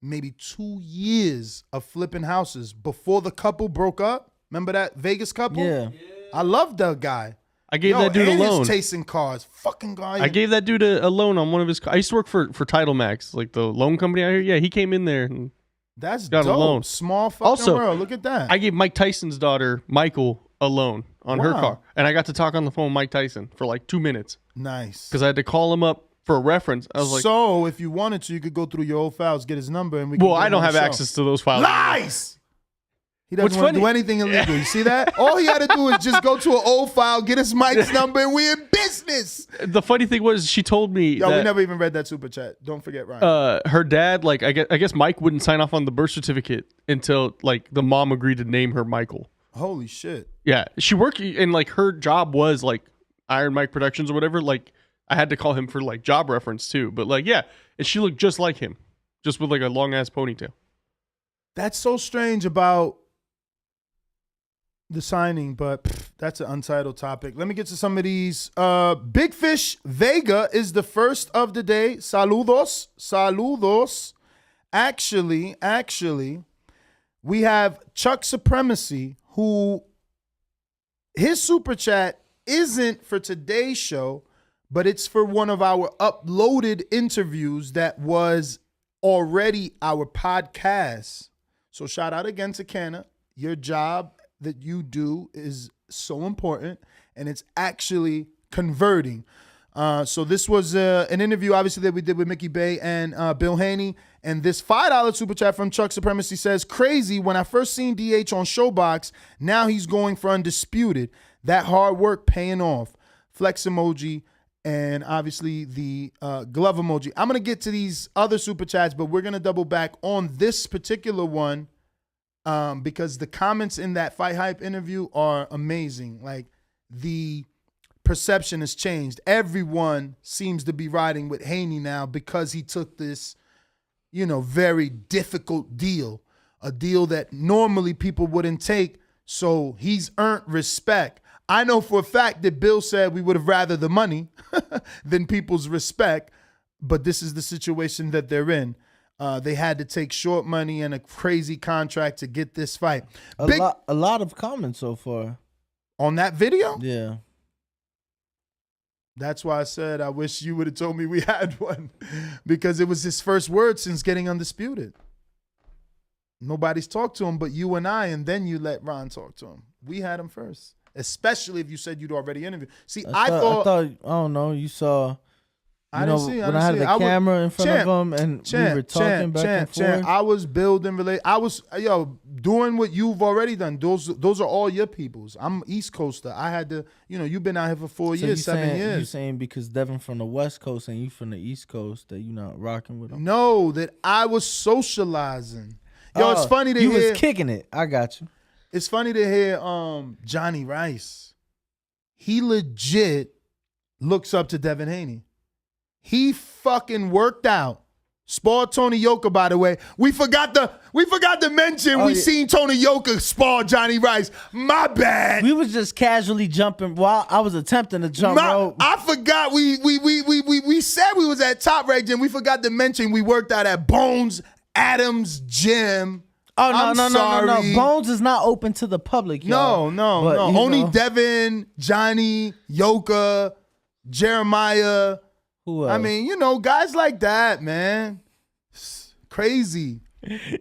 maybe 2 years of flipping houses before the couple broke up. Remember that Vegas couple? Yeah. I love that guy. I gave that dude a and loan. He's tasting cars. Fucking guy. I gave that dude a loan on one of his. I used to work for Title Max, like the loan company out here. Yeah, he came in there and That's got dope. a loan. Small fucking Also, world. Look at that. I gave Mike Tyson's daughter Michael a loan on her Wow. car, and I got to talk on the phone with Mike Tyson for like 2 minutes Nice. because I had to call him up for a reference. I was like, so if you wanted to, you could go through your old files, get his number, and we. well, can get I him don't on the have show. access to those files. Lies. He doesn't What's want to do funny- anything illegal. You see that? All he had to do is just go to an old file, get his Mike's number, and we're in business. The funny thing was, she told me Yo, that we never even read that super chat. Don't forget, Ryan. her dad, like I guess Mike wouldn't sign off on the birth certificate until like the mom agreed to name her Michael. Holy shit. Yeah, she worked and like her job was like Iron Mike Productions or whatever. Like I had to call him for like job reference too. But like yeah, and she looked just like him, just with like a long ass ponytail. That's so strange about the signing, but that's an untitled topic. Let me get to some of these. Big Fish Vega is the first of the day. Saludos. Saludos. Actually, we have Chuck Supremacy, who his super chat isn't for today's show, but it's for one of our uploaded interviews that was already our podcast. So shout out again to Canna. Your job that you do is so important, and it's actually converting. So this was an interview, obviously, that we did with Mickey Bay and Bill Haney. And this $5 super chat from Chuck Supremacy says, crazy, when I first seen DH on Showbox, now he's going for Undisputed. That hard work paying off. Flex emoji, and obviously the glove emoji. I'm going to get to these other super chats, but we're going to double back on this particular one because the comments in that Fight Hype interview are amazing. Like, the perception has changed. Everyone seems to be riding with Haney now because he took this, very difficult deal, a deal that normally people wouldn't take. So he's earned respect. I know for a fact that Bill said we would have rather the money than people's respect, but this is the situation that they're in. They had to take short money and a crazy contract to get this fight. A lot of comments so far on that video. Yeah. That's why I said I wish you would have told me we had one, because it was his first word since getting Undisputed. Nobody's talked to him but you and I, and then you let Ron talk to him. We had him first, especially if you said you'd already interviewed. See, I thought I don't know. You saw. I had the camera in front of him and we were talking back and forth. I was building I was doing what you've already done. Those are all your peoples. I'm East Coaster. I had to, you've been out here for 4 years, 7 years. You saying because Devin from the West Coast and you from the East Coast that you not rocking with him? No, that I was socializing. It's funny to hear. You was kicking it. I got you. It's funny to hear Johnny Rice. He legit looks up to Devin Haney. He fucking worked out. Spar Tony Yoka, by the way. We forgot to mention seen Tony Yoka spar Johnny Rice. My bad. We was just casually jumping while I was attempting to jump rope. I forgot we said we was at Top Rank Gym. We forgot to mention we worked out at Bones Adams Gym. Oh no. Bones is not open to the public, y'all. No. Only Devin, Johnny, Yoka, Jeremiah. Who else? I mean, guys like that, man. Crazy.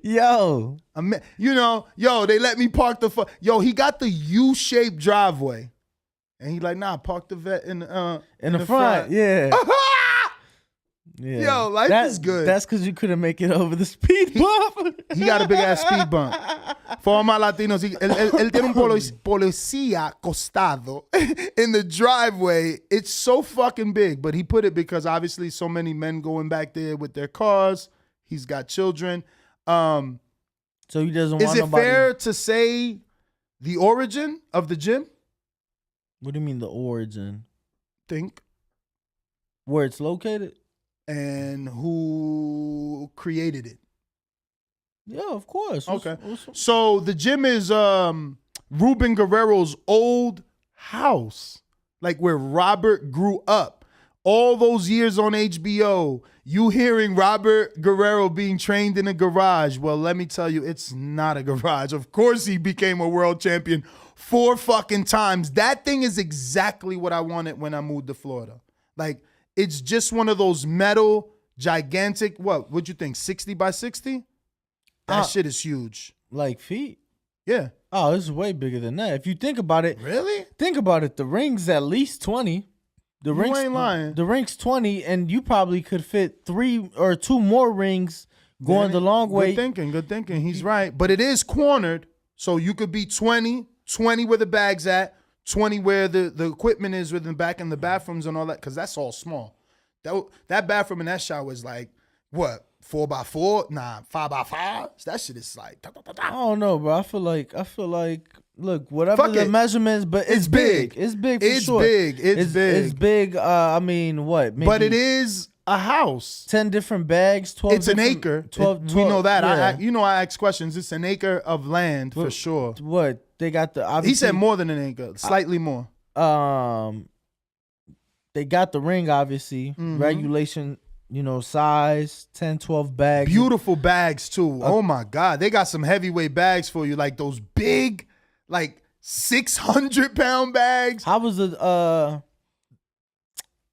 Yo. They let me park he got the U-shaped driveway. And he like, nah, park the vet in the front. Yeah. Yeah. Yo, life is good. That's because you couldn't make it over the speed bump. He got a big ass speed bump. For all my Latinos, él tiene un policía acostado in the driveway. It's so fucking big, but he put it because obviously so many men going back there with their cars. He's got children. So he doesn't want nobody. Is it nobody... fair to say the origin of the gym? What do you mean the origin? Think. Where it's located? And who created it? Yeah, of course. Okay. So the gym is Ruben Guerrero's old house, like where Robert grew up. All those years on HBO, you hearing Robert Guerrero being trained in a garage. Well, let me tell you, it's not a garage. Of course he became a world champion 4 fucking times. That thing is exactly what I wanted when I moved to Florida. Like, it's just one of those metal, gigantic, what'd you think, 60 by 60? That shit is huge. Like feet? Yeah. Oh, it's way bigger than that. If you think about it. Really? Think about it. The ring's at least 20. The You ain't lying. The ring's 20, and you probably could fit 3 or 2 more rings going the long way. Good thinking. He's right. But it is cornered, so you could be 20 where the bag's at, 20 where the equipment is with the back in the bathrooms and all that, because that's all small. That bathroom and that shower is like, what, 4x4? Nah, 5x5? That shit is like, I don't know, bro. I feel like, look, whatever the measurements, but it's big. It's big for sure. It's big. It's big. I mean, what? Maybe but it is a house. 10 different bags, 12 It's an acre. 12, we know that. Yeah. I ask questions. It's an acre of land for sure. What? They got the, he said more than an acre, slightly more. They got the ring, obviously. Regulation, size, 10, 12 bags. Beautiful bags, too. Oh, my God. They got some heavyweight bags for you, like those big, like 600-pound bags. How was the,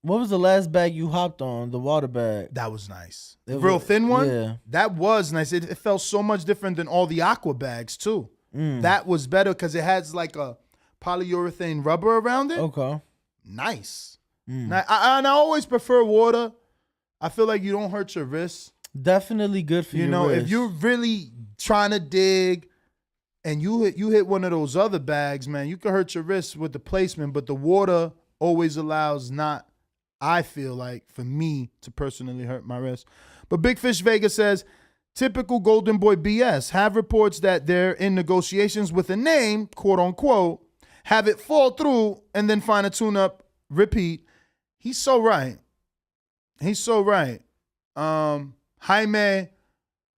what was the last bag you hopped on? The water bag. That was nice. The real thin one? Yeah. That was nice. It felt so much different than all the aqua bags, too. That was better because it has like a polyurethane rubber around it. Okay. Nice. Now, and I always prefer water. I feel like you don't hurt your wrists. Definitely good for your wrist. If you're really trying to dig and you hit one of those other bags, man, you can hurt your wrists with the placement, but the water always allows I feel like, for me to personally hurt my wrist. But Big Fish Vega says, typical Golden Boy BS. Have reports that they're in negotiations with a name, quote unquote, have it fall through, and then find a tune-up, repeat. He's so right. Jaime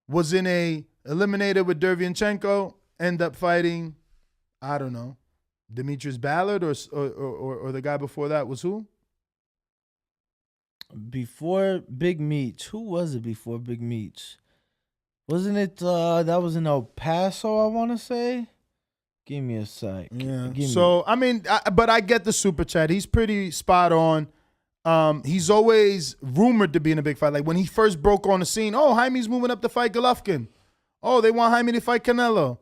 was in a eliminator with Derevyanchenko, end up fighting, I don't know, Demetrius Ballard or the guy before that was who? Before Big Meech. Who was it before Big Meech? Wasn't it that was in El Paso, I want to say? Give me a sec. Yeah. But I get the super chat. He's pretty spot on. He's always rumored to be in a big fight. Like when he first broke on the scene, Jaime's moving up to fight Golovkin. They want Jaime to fight Canelo.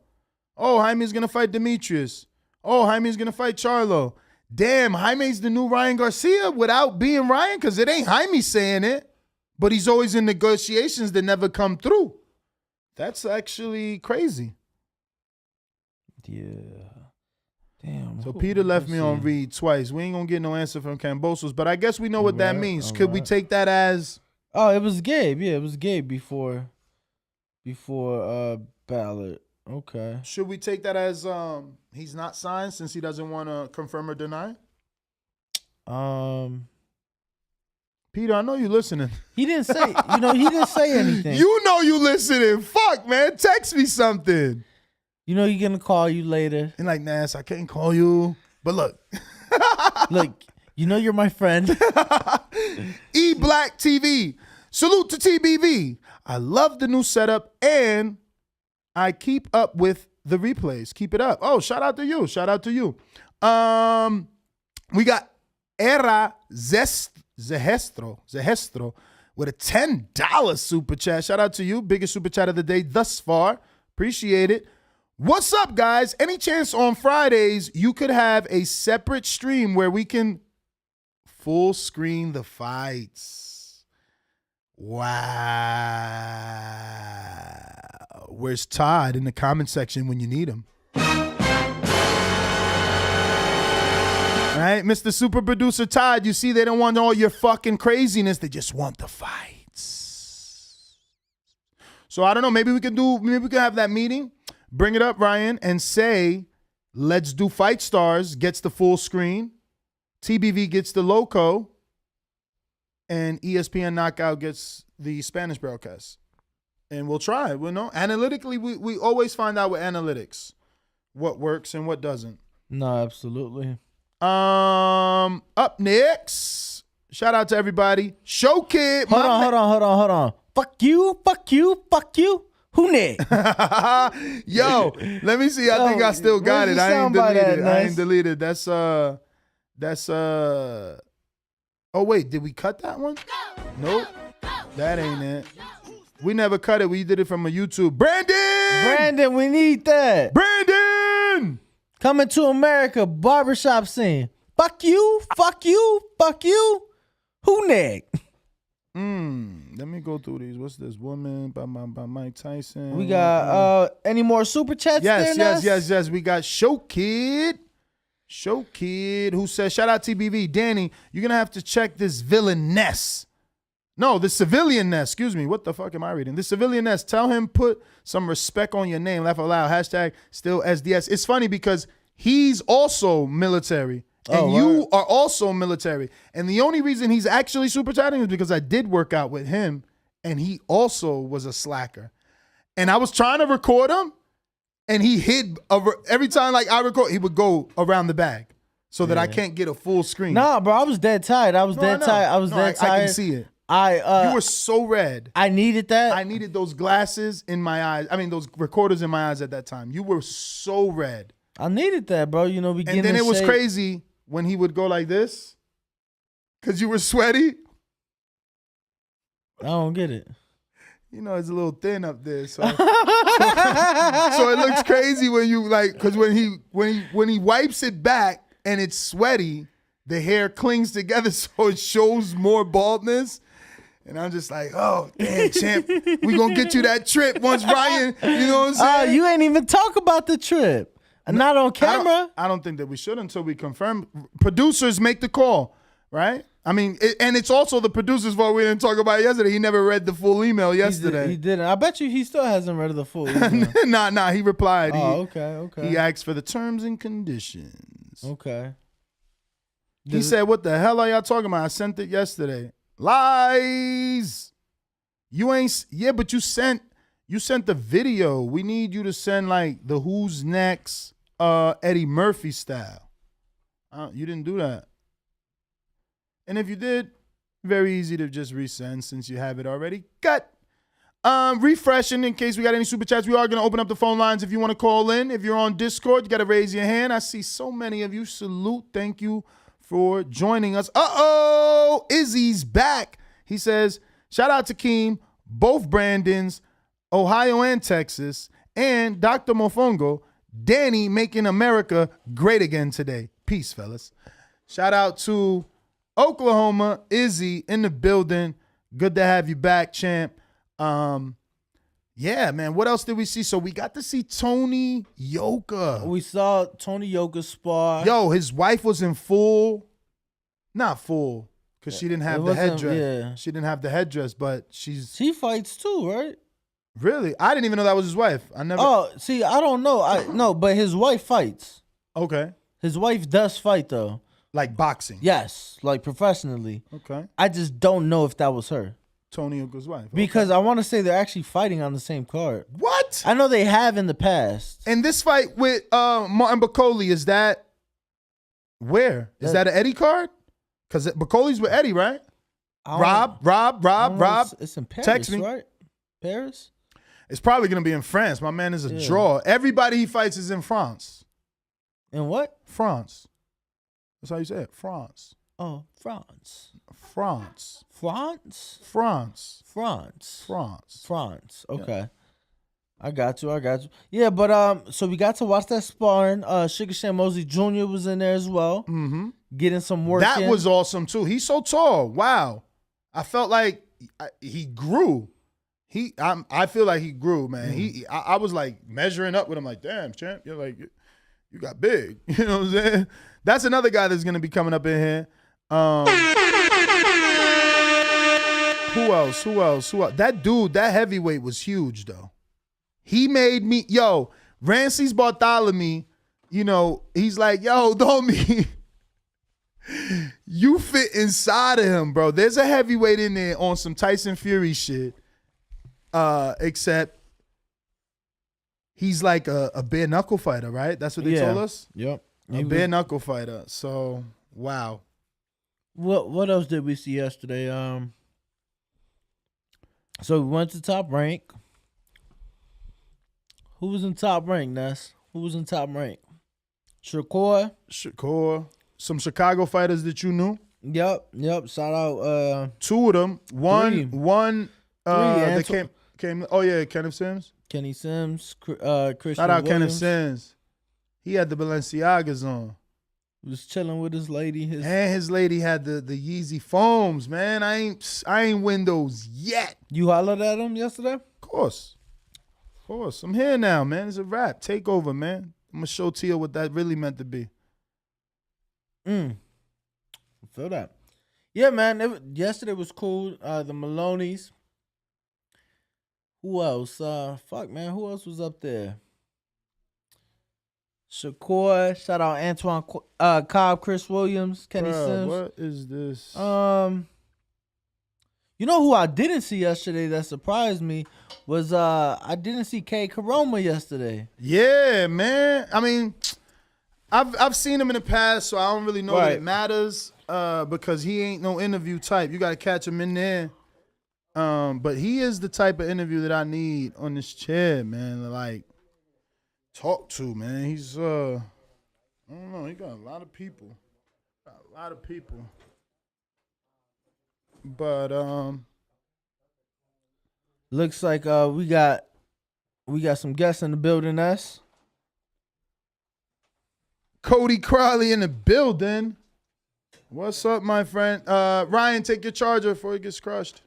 Jaime's going to fight Demetrius. Jaime's going to fight Charlo. Damn, Jaime's the new Ryan Garcia without being Ryan, because it ain't Jaime saying it, but he's always in negotiations that never come through. That's actually crazy. Yeah. Damn. So Peter left me on read twice. We ain't going to get no answer from Cambosos, but I guess we know what that means. Could we take that as... Oh, it was Gabe. Yeah, it was Gabe before Ballard. Okay. Should we take that as he's not signed since he doesn't want to confirm or deny? Peter, I know you listening. He didn't say, he didn't say anything. You know you listening. Fuck, man. Text me something. He's going to call you later. And like, Nas, I can't call you. But look. Look, you're my friend. E-Black TV. Salute to TBV. I love the new setup and I keep up with the replays. Keep it up. Oh, shout out to you. We got Era Zehestro with a $10 super chat. Shout out to you. Biggest super chat of the day thus far. Appreciate it. What's up, guys? Any chance on Fridays you could have a separate stream where we can full screen the fights? Wow. Where's Todd in the comment section when you need him? All right, Mr. Super Producer Todd, you see they don't want all your fucking craziness. They just want the fights. So I don't know. Maybe we can have that meeting. Bring it up, Ryan, and say, let's do Fight Stars, gets the full screen. TBV gets the loco. And ESPN Knockout gets the Spanish broadcast. and we'll try it. We'll know. Analytically, we always find out with analytics what works and what doesn't. No, absolutely. Up next, shout out to everybody. Show Kid. Hold on. Fuck you. Who next? Yo, let me see. I think I still got it. I ain't deleted. That's oh wait, did we cut that one? Nope. That ain't it. We never cut it. We did it from a YouTube. Brandon, we need that. Brandon! Coming to America, barbershop scene. Fuck you. Who next? Let me go through these. What's this? Woman by Mike Tyson. We got any more super chats there? Yes. We got Show Kid, who says, shout out TBV. Danny, you're going to have to check this villainess. No, the civilianness. Excuse me. What the fuck am I reading? The civilianness. Tell him put some respect on your name. Laugh out loud. Hashtag still SDS. It's funny because he's also military. And you are also military. And the only reason he's actually super chatting is because I did work out with him and he also was a slacker. And I was trying to record him and he hid every time like I record, he would go around the bag so that I can't get a full screen. Nah, bro, I was dead tired. I was dead tired. I can see it. You were so red. I needed that. I needed those glasses in my eyes. I mean, those recorders in my eyes at that time. You were so red. I needed that, bro. You know, we and then it was crazy when he would go like this because you were sweaty. I don't get it. You know, it's a little thin up there, so it looks crazy when you like because when he wipes it back and it's sweaty, the hair clings together so it shows more baldness. And I'm just like, oh, damn, champ, we gonna get you that trip once Ryan, you know what I'm saying? You ain't even talk about the trip. Not on camera. I don't think that we should until we confirm. Producers make the call, right? I mean, and it's also the producer's fault we didn't talk about it yesterday. He never read the full email yesterday. He didn't. I bet you he still hasn't read the full email. Nah, he replied. Oh, okay. He asked for the terms and conditions. Okay. He said, what the hell are y'all talking about? I sent it yesterday. Lies. You ain't, but you sent the video. We need you to send like the Who's Next Eddie Murphy style. You didn't do that. And if you did, very easy to just resend since you have it already. Cut. Refreshing in case we got any super chats. We are going to open up the phone lines if you want to call in. If you're on Discord, you got to raise your hand. I see so many of you. Salute. Thank you for joining us. Izzy's back. He says, shout out to Keem, both Brandons, Ohio and Texas, and Dr. Mofongo, Danny making America great again today. Peace, fellas. Shout out to Oklahoma, Izzy in the building. Good to have you back, champ. Yeah, man. What else did we see? So we got to see Tony Yoka. We saw Tony Yoka spar. Yo, his wife was in full, not full, because she didn't have the headdress. Yeah. She didn't have the headdress, but she fights too, right? Really? I didn't even know that was his wife. I never. Oh, see, I don't know. No, but his wife fights. Okay. His wife does fight though. Like boxing. Yes, like professionally. Okay. I just don't know if that was her. Tony Yoka's wife. Because I want to say they're actually fighting on the same card. What? I know they have in the past. And this fight with Martin Bacoli, is that where? Is that an Eddie card? Because Bacoli's with Eddie, right? Rob. It's in Paris, Text me. right? Paris? It's probably going to be in France. My man is a draw. Everybody he fights is in France. In what? France. That's how you say it. France. Oh, France. France. France? France. France. France. France. Okay. Yeah. I got you. Yeah, but so we got to watch that sparring. Sugar Shane Mosley Jr. was in there as well. Mm-hmm. Getting some work That was awesome too. He's so tall. Wow. I felt like he grew. I feel like he grew, man. I was like measuring up with him like, damn, champ, you're like, you got big. You know what I'm saying? That's another guy that's going to be coming up in here. Who else? That dude, that heavyweight was huge, though. He made me, Rances Bartholomew, he's like, Domi, you fit inside of him, bro. There's a heavyweight in there on some Tyson Fury shit. except he's like a bare knuckle fighter, right? That's what they told us? Yep. A bare knuckle fighter. So, wow. What else did we see yesterday? So we went to Top Rank. Who was in Top Rank, Ness? Who was in Top Rank? Shakur. Some Chicago fighters that you knew. Yep. Shout out. 2 of them. One. Three. Came. Oh yeah, Kenneth Sims. Kenny Sims. Christian. Shout out Williams. Kenneth Sims. He had the Balenciagas on. Was chilling with his lady. His lady had the Yeezy foams, man. I ain't win those yet. You hollered at him yesterday? Of course. I'm here now, man. It's a wrap. Take over, man. I'm gonna show Tia what that really meant to be. I feel that. Yeah, man. Yesterday was cool. The Maloney's. Who else? Fuck, man. Who else was up there? Shakur. Shout out Antoine Cobb, Chris Williams, Kenny Sims. What is this? You know who I didn't see yesterday that surprised me was I didn't see K Karoma yesterday. Yeah, man. I mean, I've seen him in the past, so I don't really know that it matters because he ain't no interview type. You got to catch him in there. But he is the type of interview that I need on this chair, man. Like, talk to, man. He's I don't know. He got a lot of people. But looks like we got some guests in the building. Us. Cody Crowley in the building. What's up, my friend? Ryan, take your charger before it gets crushed.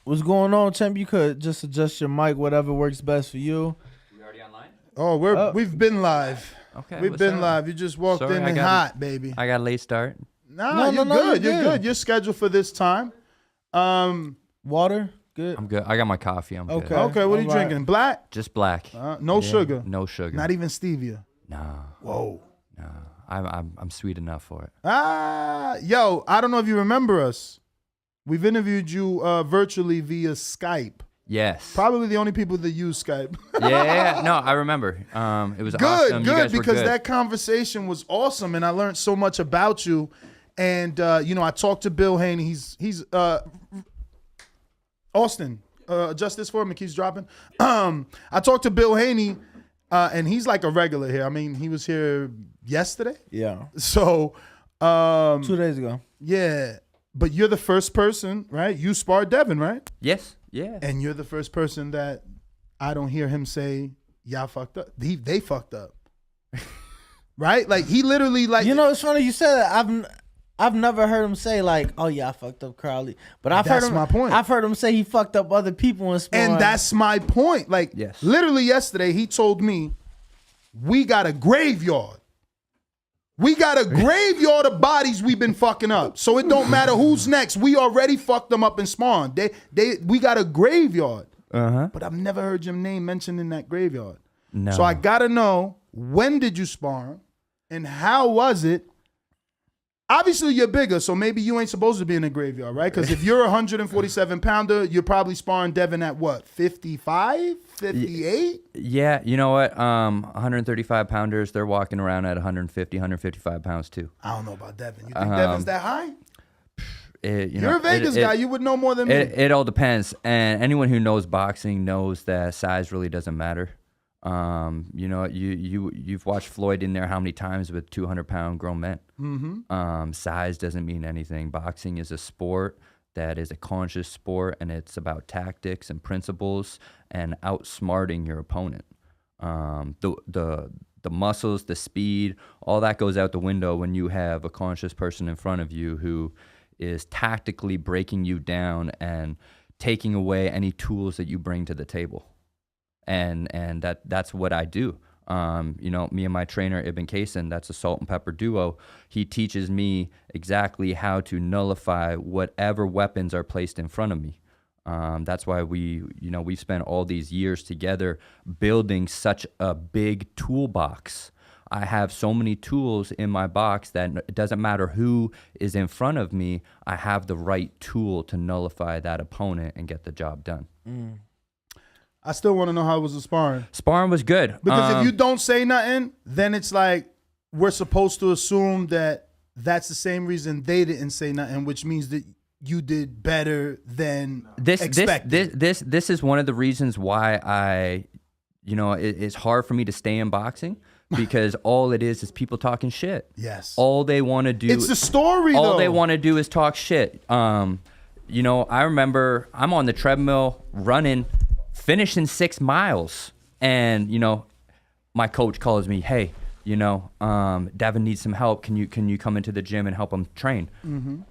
What's going on, champ? You could just adjust your mic, whatever works best for you. We already online? Oh, we've been live. Okay. We've been live. You just walked in and hot, baby. I got a late start. No, you're good. You're good. You're scheduled for this time. Water? Good. I'm good. I got my coffee. I'm good. Okay, what are you drinking? Black? Just black. No sugar? No sugar. Not even stevia? No. Whoa. No. I'm sweet enough for it. Yo, I don't know if you remember us. We've interviewed you virtually via Skype. Yes. Probably the only people that use Skype. Yeah. No, I remember. It was awesome. Good, because that conversation was awesome, and I learned so much about you. And I talked to Bill Haney. He's Austin. Justice for him. Keeps dropping. I talked to Bill Haney, and he's like a regular here. I mean, he was here yesterday. Yeah. So 2 days ago. Yeah. But you're the first person, right? You sparred Devin, right? Yes. Yeah. And you're the first person that I don't hear him say, y'all fucked up. They fucked up. Right? Like, he literally, like... You know, it's funny you said that. I've never heard him say, like, oh, yeah, I fucked up Crowley. But That's my point. I've heard him say he fucked up other people in sparring. And that's my point. Like, literally yesterday, he told me, we got a graveyard. We got a graveyard of bodies we've been fucking up. So it don't matter who's next. We already fucked them up and spawned. We got a graveyard. But I've never heard your name mentioned in that graveyard. No. So I got to know, when did you spar and how was it? Obviously, you're bigger, so maybe you ain't supposed to be in the graveyard, right? Because if you're a 147-pounder, you're probably sparring Devin at what, 55, 58? Yeah, you know what? 135-pounders, they're walking around at 150, 155 pounds too. I don't know about Devin. You think Devin's that high? You're a Vegas guy. You would know more than me. It all depends. And anyone who knows boxing knows that size really doesn't matter. You've watched Floyd in there how many times with 200-pound grown men. Size doesn't mean anything. Boxing is a sport that is a conscious sport, and it's about tactics and principles and outsmarting your opponent. The muscles, the speed, all that goes out the window when you have a conscious person in front of you who is tactically breaking you down and taking away any tools that you bring to the table. And that's what I do. Me and my trainer, Ibn Kaysen, that's a salt and pepper duo. He teaches me exactly how to nullify whatever weapons are placed in front of me. That's why we've spent all these years together building such a big toolbox I have so many tools in my box that it doesn't matter who is in front of me. I have the right tool to nullify that opponent and get the job done. I still want to know how it was the sparring. Sparring was good. Because if you don't say nothing, then it's like we're supposed to assume that that's the same reason they didn't say nothing, which means that you did better than expected. This is one of the reasons why it's hard for me to stay in boxing because all it is people talking shit. Yes. All they want to do. It's the story, all though. they want to do is talk shit. I remember I'm on the treadmill running, finishing 6 miles, and my coach calls me, hey, Devin needs some help. Can you come into the gym and help him train?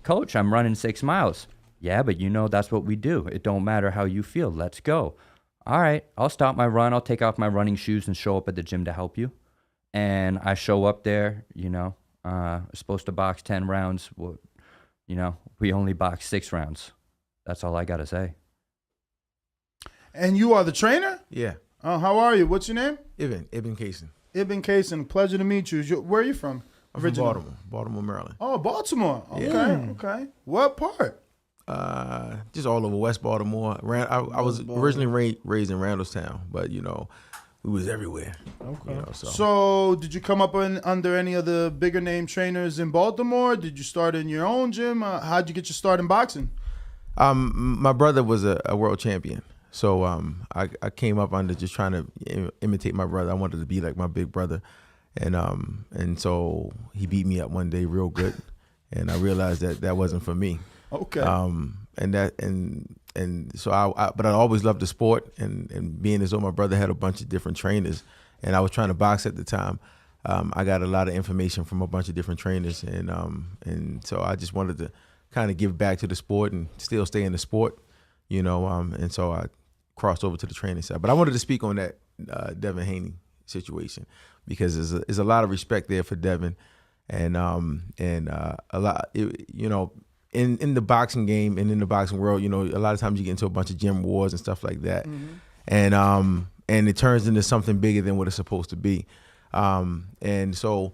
Coach, I'm running 6 miles. Yeah, but that's what we do. It don't matter how you feel. Let's go. All right, I'll stop my run. I'll take off my running shoes and show up at the gym to help you. And I show up there, supposed to box 10 rounds. Well, we only boxed 6 rounds. That's all I got to say. And you are the trainer? Yeah. Oh, how are you? What's your name? Ibn Kaysen. Ibn Kaysen. Pleasure to meet you. Where are you from? I'm from Baltimore, Maryland. Oh, Baltimore. Okay, Yeah. okay. What part? Just all over West Baltimore. I was originally raised in Randallstown, but we was everywhere. Okay. So did you come up under any of the bigger name trainers in Baltimore? Did you start in your own gym? How'd you get your start in boxing? My brother was a world champion. So I came up under just trying to imitate my brother. I wanted to be like my big brother. And so he beat me up one day real good. And I realized that wasn't for me. Okay. So I always loved the sport and being as though my brother had a bunch of different trainers and I was trying to box at the time. I got a lot of information from a bunch of different trainers and so I just wanted to kind of give back to the sport and still stay in the sport, and so I crossed over to the training side. But I wanted to speak on that Devin Haney situation because there's a lot of respect there for Devin and a lot, in the boxing game and in the boxing world, a lot of times you get into a bunch of gym wars and stuff like that. Mm-hmm. And it turns into something bigger than what it's supposed to be. And so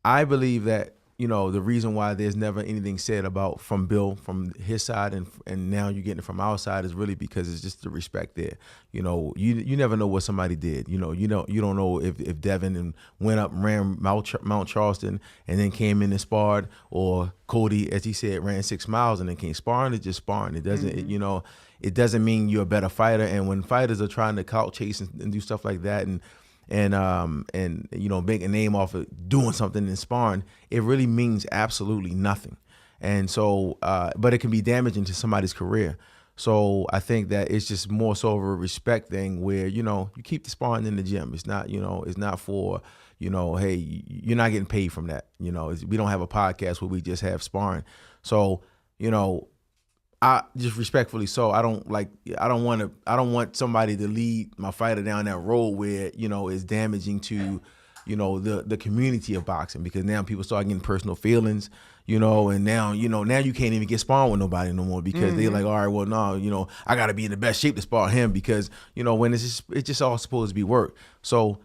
I believe that, the reason why there's never anything said about from Bill, from his side, and now you're getting it from our side is really because it's just the respect there. You never know what somebody did. You don't know if Devin went up and ran Mount Charleston and then came in and sparred, or Cody, as he said, ran 6 miles and then came sparring. It's just sparring. It doesn't, it doesn't mean you're a better fighter. And when fighters are trying to clout chase and do stuff like that and make a name off of doing something in sparring, it really means absolutely nothing. And so, but it can be damaging to somebody's career. So I think that it's just more so of a respect thing where, you keep the sparring in the gym. It's not, it's not for, hey, you're not getting paid from that. We don't have a podcast where we just have sparring. So, I just respectfully so I don't want somebody to lead my fighter down that road where is damaging to the community of boxing, because now people start getting personal feelings, and now you can't even get sparring with nobody no more because they're like, all right, well, no, I got to be in the best shape to spar him because when it's just all supposed to be work. So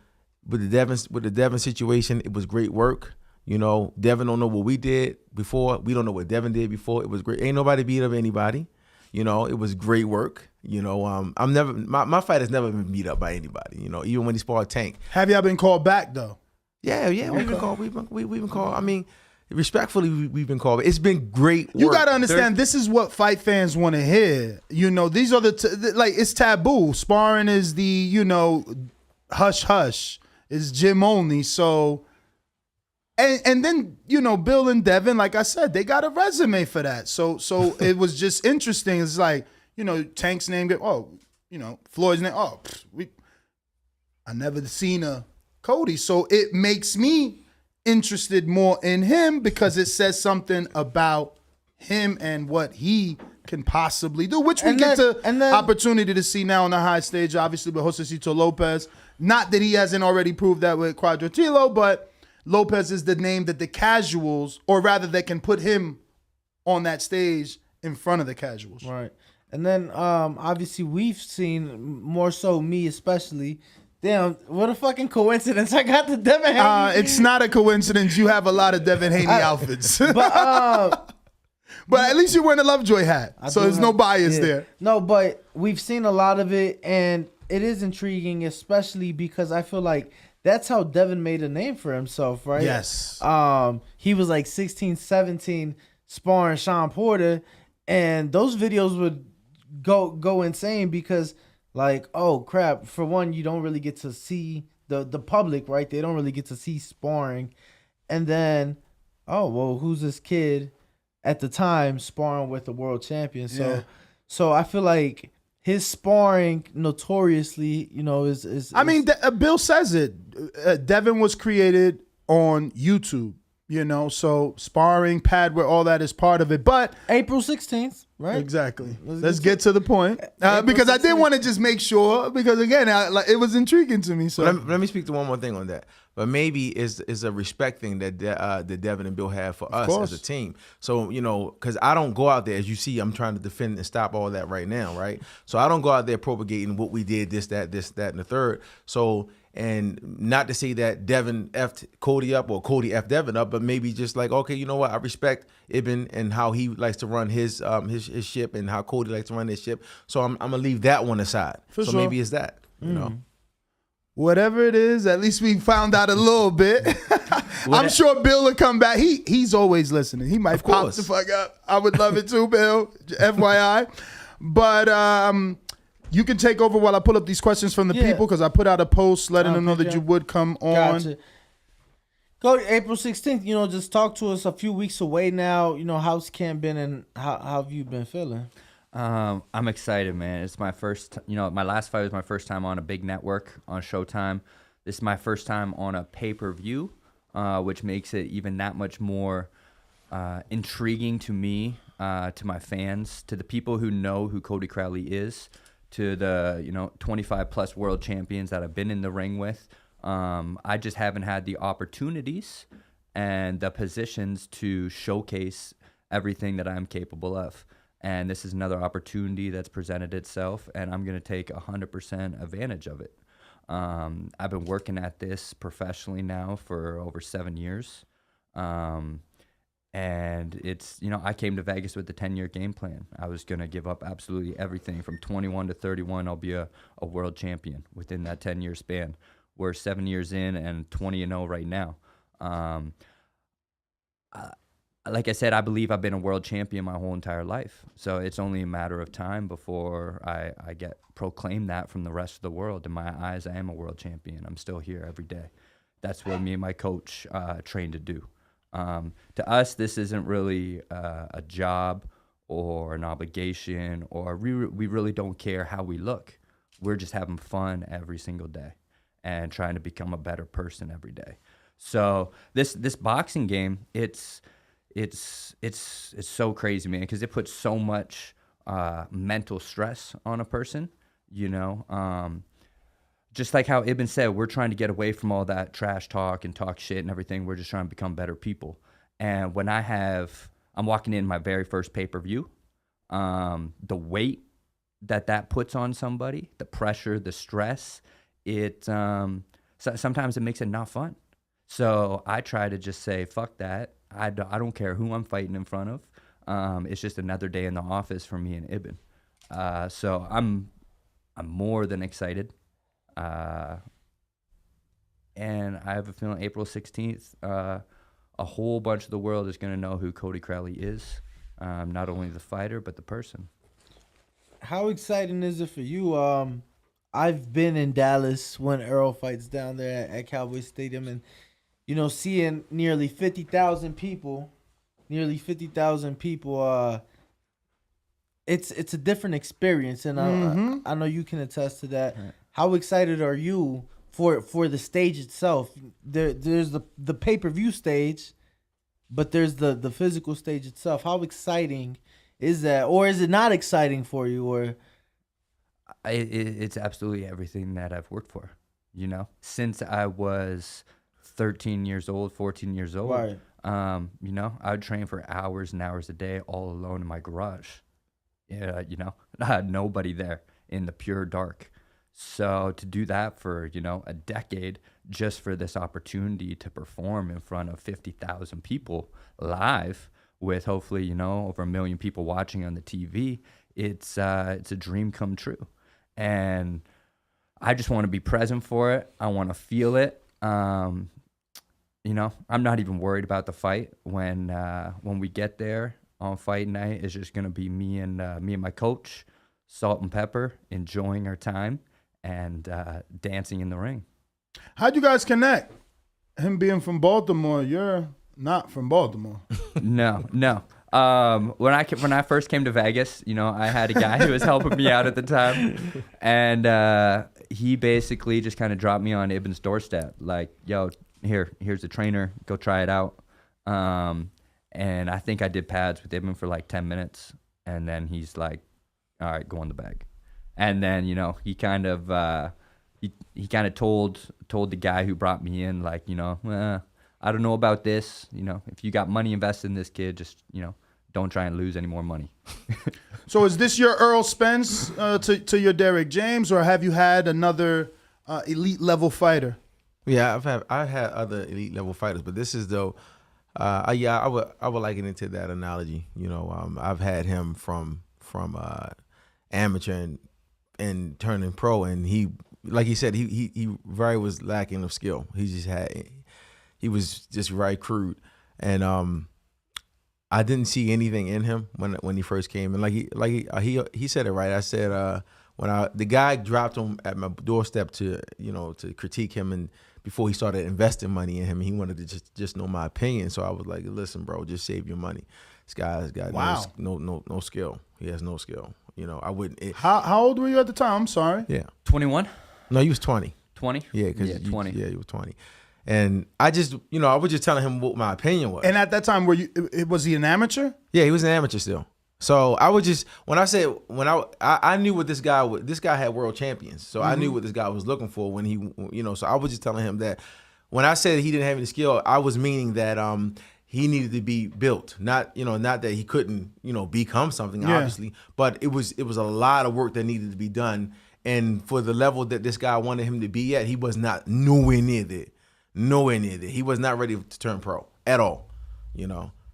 with the Devin situation, it was great work. Devin don't know what we did before. We don't know what Devin did before. It was great. Ain't nobody beat up anybody. It was great work. My fight has never been beat up by anybody. Even when he sparred Tank. Have y'all been called back though? Yeah. Okay. We've been called. I mean, respectfully, we've been called. It's been great work. You got to understand, this is what fight fans want to hear. These are it's taboo. Sparring is the hush hush. It's gym only. So. And then, Bill and Devin, like I said, they got a resume for that. So it was just interesting. It's like, Tank's name, Floyd's name, I never seen a Cody. So it makes me interested more in him because it says something about him and what he can possibly do, which we get opportunity to see now on the high stage, obviously with Josecito Lopez. Not that he hasn't already proved that with Quadratilo, but Lopez is the name that the casuals, or rather that can put him on that stage in front of the casuals. Right. And then obviously we've seen, more so me especially, Damn, what a fucking coincidence. I got the Devin Haney. It's not a coincidence. You have a lot of Devin Haney outfits. But at least you're wearing a Lovejoy hat. So there's no bias there. No, but we've seen a lot of it, and it is intriguing, especially because I feel like that's how Devin made a name for himself, right? Yes. He was like 16, 17 sparring Sean Porter, and those videos would go insane because like, oh crap, for one, you don't really get to see the public, right? They don't really get to see sparring. And then, oh, well, who's this kid at the time sparring with the world champion? So I feel like his sparring notoriously, is I mean, Bill says it. Devin was created on YouTube, so sparring, pad, where all that is part of it. But April 16th, right? Exactly. Let's get to the point. Because I did want to just make sure, because again, it was intriguing to me. So let me speak to one more thing on that. But maybe is a respect thing that Devin and Bill have for us as a team. So, because I don't go out there, as you see, I'm trying to defend and stop all that right now, right? So I don't go out there propagating what we did, this, that, and the third. So, and not to say that Devin effed Cody up or Cody effed Devin up, but maybe just like, okay, you know what? I respect Ibn and how he likes to run his ship and how Cody likes to run his ship. So I'm going to leave that one aside. So sure. Maybe it's that, you know. Whatever it is, at least we found out a little bit. I'm sure Bill will come back. He's always listening. He might pop the fuck up. I would love it too, Bill. FYI. But you can take over while I pull up these questions from the people, because I put out a post letting them know that you would come on. Gotcha. Go to April 16th. Just talk to us a few weeks away now. How's camp been and how have you been feeling? I'm excited, man. It's my first, my last fight was my first time on a big network on Showtime. This is my first time on a pay-per-view, which makes it even that much more intriguing to me, to my fans, to the people who know who Cody Crowley is, to the 25 plus world champions that I've been in the ring with. I just haven't had the opportunities and the positions to showcase everything that I'm capable of. And this is another opportunity that's presented itself, and I'm going to take 100% advantage of it. I've been working at this professionally now for over 7 years. And it's, I came to Vegas with the 10-year game plan. I was going to give up absolutely everything. From 21 to 31, I'll be a world champion within that 10-year span. We're 7 years in and 20-0 right now. Like I said, I believe I've been a world champion my whole entire life. So it's only a matter of time before I get proclaimed that from the rest of the world. In my eyes, I am a world champion. I'm still here every day. That's what me and my coach train to do. To us, this isn't really a job or an obligation, or we really don't care how we look. We're just having fun every single day and trying to become a better person every day. So this boxing game, it's so crazy, man, because it puts so much mental stress on a person, just like how Ibn said, we're trying to get away from all that trash talk and talk shit and everything. We're just trying to become better people. And when I'm walking in my very first pay-per-view, the weight that puts on somebody, the pressure, the stress, sometimes it makes it not fun. So I try to just say, fuck that. I don't care who I'm fighting in front of. It's just another day in the office for me and Ibn. So I'm more than excited. And I have a feeling April 16th, a whole bunch of the world is going to know who Cody Crowley is. Not only the fighter, but the person. How exciting is it for you? I've been in Dallas when Earl fights down there at Cowboy Stadium, and seeing nearly 50,000 people, it's a different experience, and I know you can attest to that. Right. How excited are you for the stage itself? There's the pay-per-view stage, but there's the physical stage itself. How exciting is that, or is it not exciting for you? Or it's absolutely everything that I've worked for. Since I was 13 years old, 14 years old, right. I would train for hours and hours a day all alone in my garage. I had nobody there in the pure dark. So to do that for, a decade just for this opportunity to perform in front of 50,000 people live with hopefully, over 1 million people watching on the TV, it's a dream come true. And I just want to be present for it. I want to feel it. I'm not even worried about the fight. When we get there on fight night, it's just going to be me and my coach, salt and pepper, enjoying our time and dancing in the ring. How'd you guys connect? Him being from Baltimore, you're not from Baltimore. No. When I first came to Vegas, I had a guy who was helping me out at the time, and he basically just kind of dropped me on Ibn's doorstep, like, "Yo, here's the trainer, go try it out." And I think I did pads with Ibn for like 10 minutes, and then he's like, "All right, go in the bag." And then he kind of he kind of told the guy who brought me in, like, I don't know about this. If you got money invested in this kid, just don't try and lose any more money. So is this your Earl Spence to your Derek James, or have you had another elite level fighter? Yeah, I've had other elite level fighters, but this is though, I would liken it to that analogy. I've had him from amateur and turning pro, and he, like he said, he very was lacking of skill. He was just very crude, and I didn't see anything in him when he first came, and he said it right. I said when the guy dropped him at my doorstep to critique him, and before he started investing money in him, he wanted to just know my opinion. So I was like, listen, bro, just save your money. This guy's got no skill. He has no skill. I wouldn't. How old were you at the time? I'm sorry. Yeah, 21. No, he was 20. 20. Yeah, 20. Yeah, he was 20. And I just, I was just telling him what my opinion was. And at that time, was he an amateur? Yeah, he was an amateur still. So I would just, I knew what this guy had world champions. So I knew what this guy was looking for when he, so I was just telling him that when I said he didn't have any skill, I was meaning that he needed to be built. Not that he couldn't, become something, obviously, but it was a lot of work that needed to be done. And for the level that this guy wanted him to be at, he was not nowhere near there. He was not ready to turn pro at all,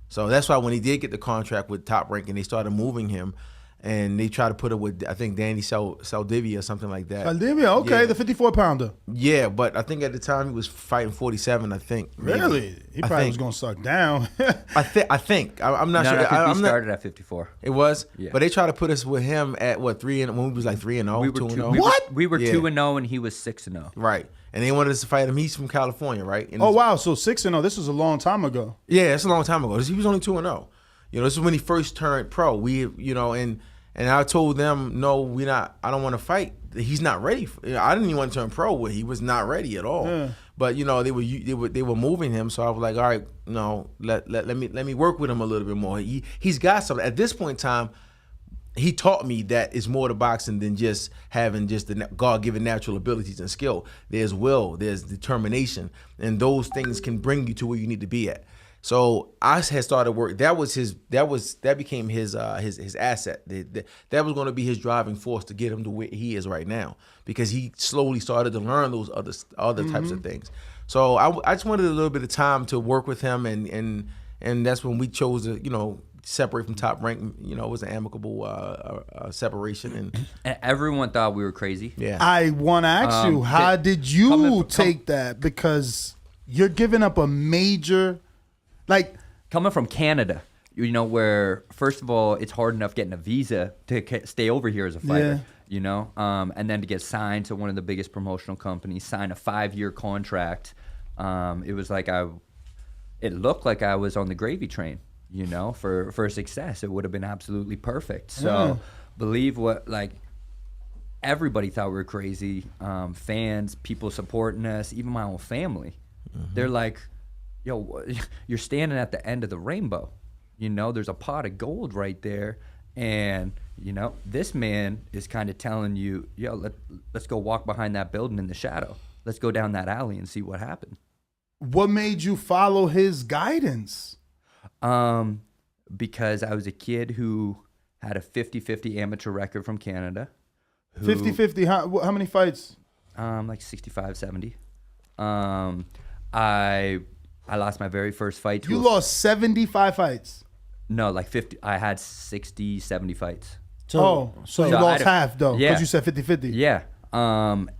So that's why when he did get the contract with Top Rank and they started moving him, and they tried to put it with, I think, Danny Saldivia or something like that. Saldivia, okay, yeah. The 54-pounder. Yeah, but I think at the time he was fighting 47, I think. Maybe. Really? He probably was going to suck down. I think. I'm not sure. I think he started at 54. It was? Yeah. But they tried to put us with him at, what, 3-0, when we was like 3-0, we were 2-0. What? We were 2-0 and he was 6-0. Right. And they wanted us to fight him. He's from California, right? And wow. So 6-0. This was a long time ago. Yeah, it's a long time ago. He was only 2-0. This is when he first turned pro. And I told them, no, I don't want to fight. He's not ready. I didn't even want to turn pro. He was not ready at all. Yeah. But they were moving him, so I was like, all right, no, let me work with him a little bit more. He's got something. At this point in time, he taught me that it's more to boxing than just having just the God-given natural abilities and skill. There's will, there's determination, and those things can bring you to where you need to be at. So I had started work. That became his asset. That was going to be his driving force to get him to where he is right now, because he slowly started to learn those other types of things. So I just wanted a little bit of time to work with him, and that's when we chose to separate from Top Rank. It was an amicable separation, and everyone thought we were crazy. Yeah, I want to ask you, how did you take that? Because you're giving up a major. Like coming from Canada, where first of all it's hard enough getting a visa to stay over here as a fighter, and then to get signed to one of the biggest promotional companies, sign a 5-year contract. It was like it looked like I was on the gravy train, for success. It would have been absolutely perfect. So believe what, like, everybody thought we were crazy. Fans, people supporting us, even my own family. They're like, yo, you're standing at the end of the rainbow. There's a pot of gold right there. And, this man is kind of telling you, yo, let's go walk behind that building in the shadow. Let's go down that alley and see what happened. What made you follow his guidance? Because I was a kid who had a 50-50 amateur record from Canada, who- 50-50. How many fights? Like 65, 70. I lost my very first fight to You lost 75 fights. No, like 50. I had 60, 70 fights. So you lost half though, because you said 50-50. Yeah.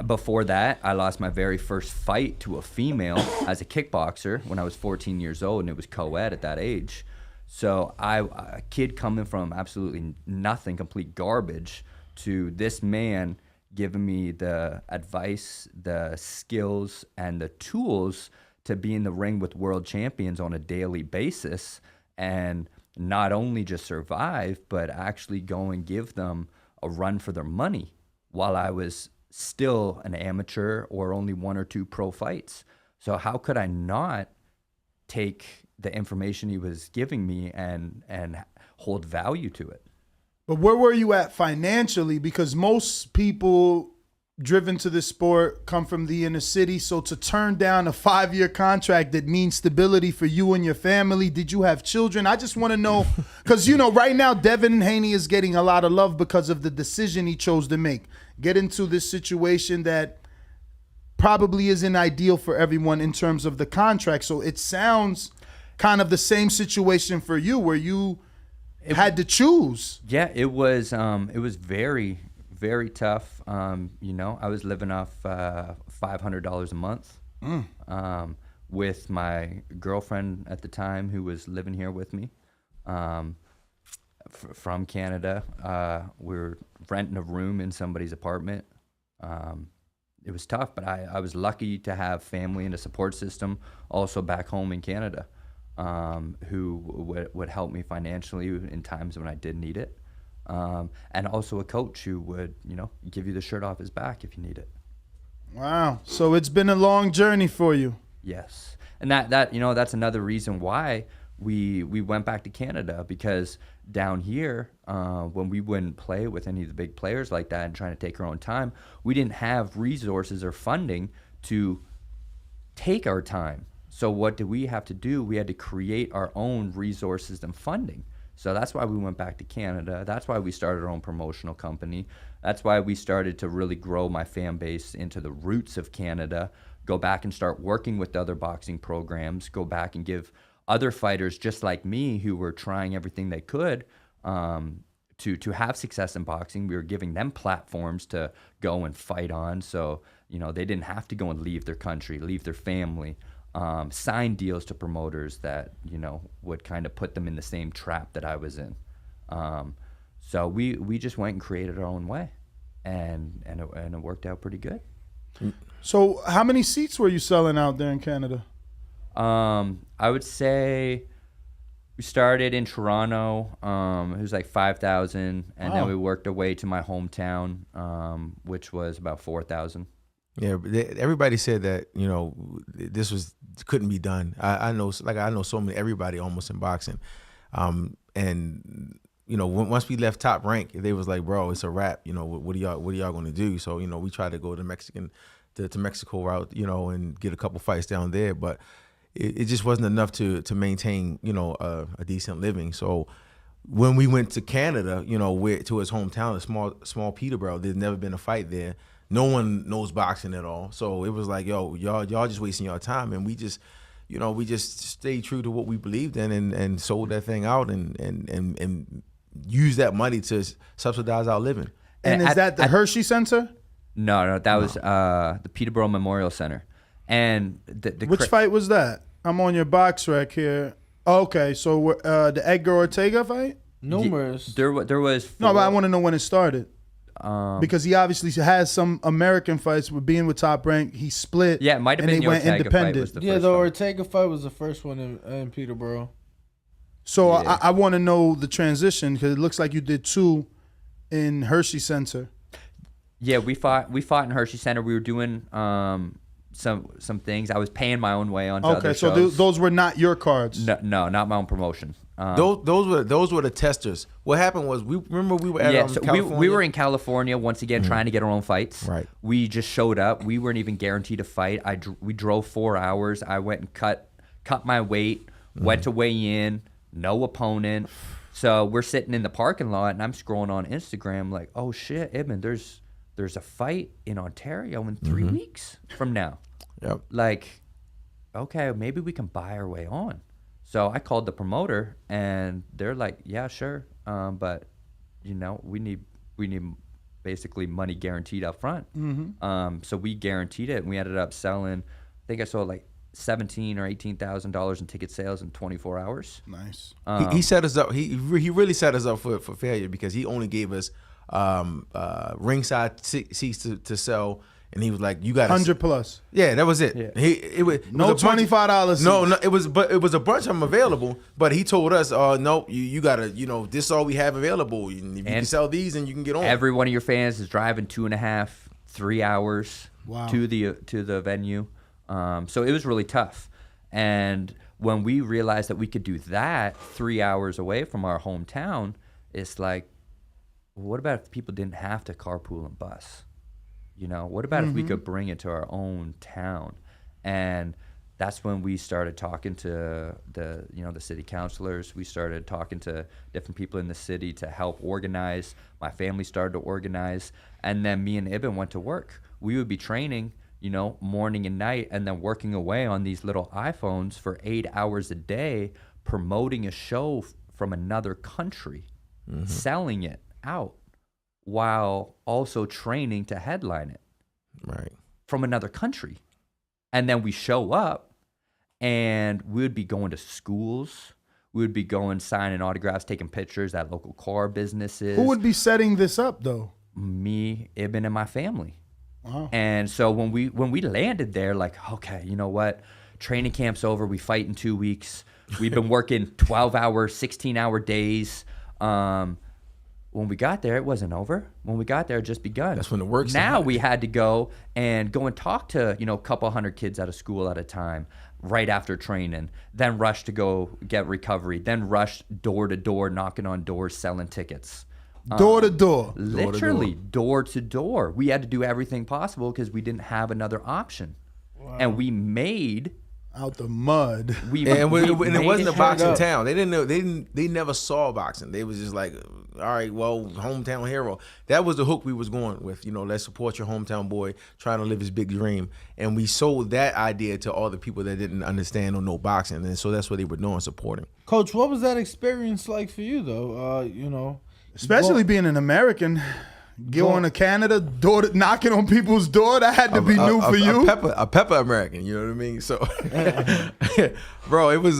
Before that, I lost my very first fight to a female as a kickboxer when I was 14 years old, and it was co-ed at that age. So a kid coming from absolutely nothing, complete garbage, to this man giving me the advice, the skills, and the tools to be in the ring with world champions on a daily basis, and not only just survive, but actually go and give them a run for their money while I was still an amateur or only 1 or 2 pro fights. So how could I not take the information he was giving me and hold value to it? But where were you at financially? Because most people driven to this sport come from the inner city. So to turn down a 5-year contract that means stability for you and your family, did you have children? I just want to know, because, you know, right now, Devin Haney is getting a lot of love because of the decision he chose to make. Get into this situation that probably isn't ideal for everyone in terms of the contract. So it sounds kind of the same situation for you where you had to choose. Yeah, it was very, very tough. You know, I was living off $500 a month with my girlfriend at the time who was living here with me from Canada. We were renting a room in somebody's apartment. It was tough, but I was lucky to have family and a support system also back home in Canada who would help me financially in times when I did need it. And also a coach who would, you know, give you the shirt off his back if you need it. Wow. So it's been a long journey for you. Yes. And that you know, that's another reason why we went back to Canada, because down here, when we wouldn't play with any of the big players like that and trying to take our own time, we didn't have resources or funding to take our time. So what did we have to do? We had to create our own resources and funding. So that's why we went back to Canada. That's why we started our own promotional company. That's why we started to really grow my fan base into the roots of Canada, go back and start working with other boxing programs, go back and give other fighters just like me who were trying everything they could to have success in boxing. We were giving them platforms to go and fight on. So, you know, they didn't have to go and leave their country, leave their family. Sign deals to promoters that, you know, would kind of put them in the same trap that I was in. So we just went and created our own way, and it worked out pretty good. So how many seats were you selling out there in Canada? I would say we started in Toronto. It was like 5,000, and then we worked our way to my hometown, which was about 4,000. Yeah, everybody said that, you know, this couldn't be done. I know everybody almost in boxing, and you know, once we left Top Rank, they was like, bro, it's a wrap. You know, what are y'all going to do? So, you know, we tried to go to Mexico route, you know, and get a couple fights down there, but it just wasn't enough to maintain, you know, a decent living. So when we went to Canada, you know, to his hometown, a small Peterborough, there's never been a fight there. No one knows boxing at all. So it was like, yo, y'all just wasting your time. And we just, you know, stayed true to what we believed in and sold that thing out and used that money to subsidize our living. And is that the Hershey Center? No, that was the Peterborough Memorial Center. And which fight was that? I'm on your box rack here. Okay, so the Edgar Ortega fight? Numerous. There was 4. No, but I want to know when it started. Because he obviously has some American fights with being with Top Rank. He split. Yeah, it might have been the Ortega fight was the first the one. Ortega fight was the first one in Peterborough. So yeah. I want to know the transition, because it looks like you did 2 in Hershey Center. Yeah, we fought in Hershey Center. We were doing some things. I was paying my own way onto other shows. So those were not your cards. No, not my own promotion. Those were the testers. What happened was we were at California. We were in California once again trying to get our own fights. Right. We just showed up. We weren't even guaranteed a fight. We drove 4 hours. I went and cut my weight. Went to weigh in. No opponent. So we're sitting in the parking lot, and I'm scrolling on Instagram like, oh shit, Ibn, there's there's a fight in Ontario in 3 weeks from now. Yep. Like, okay, maybe we can buy our way on. So I called the promoter, and they're like, yeah, sure, but we need basically money guaranteed up front. So we guaranteed it, and we ended up selling. I think I sold like $17,000 or $18,000 in ticket sales in 24 hours. Nice. He set us up. He really set us up for failure because he only gave us ringside seats to sell, and he was like, "You got 100 plus." Yeah, that was it. Yeah. It was No $25. No, it was a bunch of them available, but he told us, "No, you gotta, this is all we have available. If you can sell these, and you can get on." Every one of your fans is driving 2.5, 3 hours to the venue. So it was really tough. And when we realized that we could do that 3 hours away from our hometown, it's like, what about if people didn't have to carpool and bus? What about if we could bring it to our own town? And that's when we started talking to the city councilors. We started talking to different people in the city to help organize. My family started to organize. And then me and Ibn went to work. We would be training, morning and night, and then working away on these little iPhones for 8 hours a day, promoting a show from another country, selling it out, while also training to headline it from another country. And then we show up, and we would be going to schools. We would be going signing autographs, taking pictures at local car businesses. Who would be setting this up, though? Me, Ibn, and my family. Wow. And so when we landed there, like, okay, you know what? Training camp's over. We fight in 2 weeks. We've been working 12-hour, 16-hour days. When we got there, it wasn't over. When we got there, it just begun. That's when the work Now started. we had to go and talk to, a couple hundred kids out of school at a time right after training, then rush to go get recovery, then rush door to door, knocking on doors, selling tickets. Door to door. Literally door to door. We had to do everything possible because we didn't have another option. Wow. And we made out the mud. And it wasn't a boxing town. They didn't know. They never saw boxing. They was just like, all right, well, hometown hero. That was the hook we was going with. Let's support your hometown boy trying to live his big dream. And we sold that idea to all the people that didn't understand or know boxing. And so that's what they were doing, supporting. Coach, what was that experience like for you, though? Especially being an American. Going to Canada, knocking on people's door, that had to be new for you. A pepper American, you know what I mean? So, bro, it was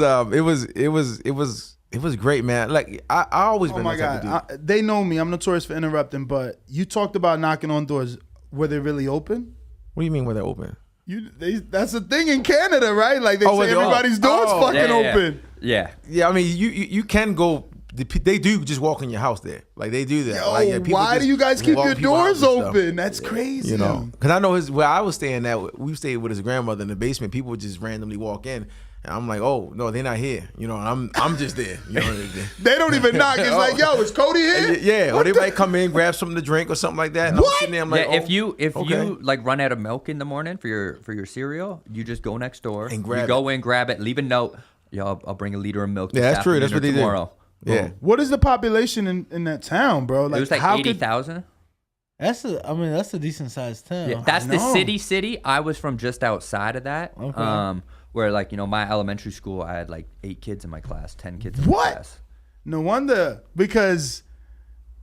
great, man. Like I always been. Oh my God, they know me. I'm notorious for interrupting, but you talked about knocking on doors. Were they really open? What do you mean? Were they open? That's a thing in Canada, right? Like they say everybody's door's fucking open. Yeah. I mean, you can go. They do just walk in your house there, like they do that. Why do you guys keep your doors open? That's crazy. Because I know where I was staying at. We stayed with his grandmother in the basement. People would just randomly walk in, and I'm like, oh no, they're not here. I'm just there. They don't even knock. It's like, yo, is Cody here? Yeah, or they might come in, grab something to drink or something like that. And I'm sitting there, I'm like, if you like run out of milk in the morning for your cereal, you just go next door and go in, grab it, leave a note. Yo, I'll bring a liter of milk. Yeah, that's true. That's what they tomorrow. do. Yeah. What is the population in that town, bro? Like, it was like 80,000. That's a decent sized town. Yeah, that's the city. I was from just outside of that. Okay. Where my elementary school, I had like 8 kids in my class, 10 kids in my class. No wonder, because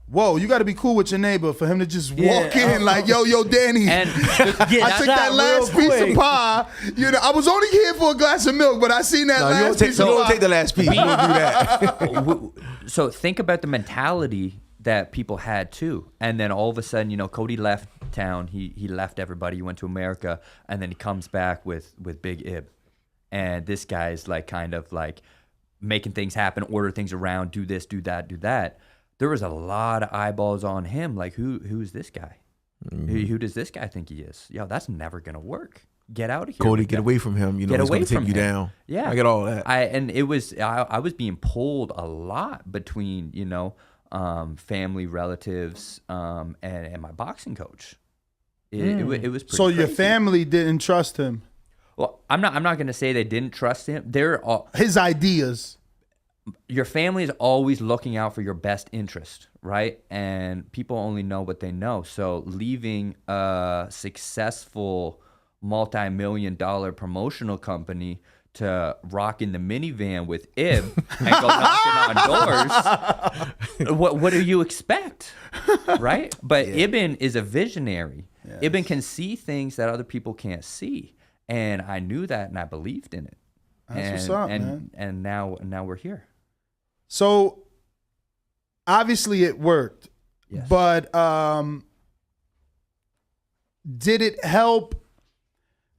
whoa, you got to be cool with your neighbor for him to just walk in like, yo, Danny. And I took that last piece of pie. I was only here for a glass of milk, but I seen that last piece of pie. You don't take the last piece. You don't do that. So think about the mentality that people had too. And then all of a sudden, Cody left town. He left everybody. He went to America, and then he comes back with Big Ib. And this guy's like kind of like making things happen, order things around, do this, do that, do that. There was a lot of eyeballs on him. Like, who's this guy? Mm-hmm. Who does this guy think he is? Yo, that's never gonna work. Get out of here, Cody. Get away from him. He's gonna take you down. Yeah, I get all that. I was being pulled a lot between family, relatives, and my boxing coach. It was pretty so crazy. Your family didn't trust him. Well, I'm not gonna say they didn't trust him. They're all his ideas. your family is always looking out for your best interest, right? And people only know what they know. So leaving a successful multi-million-dollar promotional company to rock in the minivan with Ib and go knocking on doors, what do you expect, right? But Ibn is a visionary. Yes. Ibn can see things that other people can't see, and I knew that, and I believed in it. That's what's up, man. And now we're here. So obviously it worked, yes. But did it help,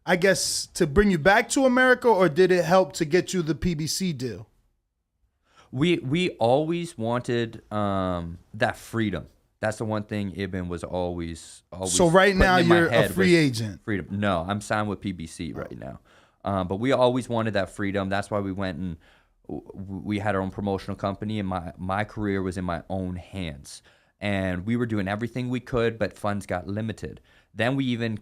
I guess, to bring you back to America, or did it help to get you the PBC deal? We always wanted that freedom. That's the one thing Ibn was always So right now you're a free agent. Freedom. No, I'm signed with PBC right now. But we always wanted that freedom. That's why we went and we had our own promotional company, and my career was in my own hands. And we were doing everything we could, but funds got limited. Then we even,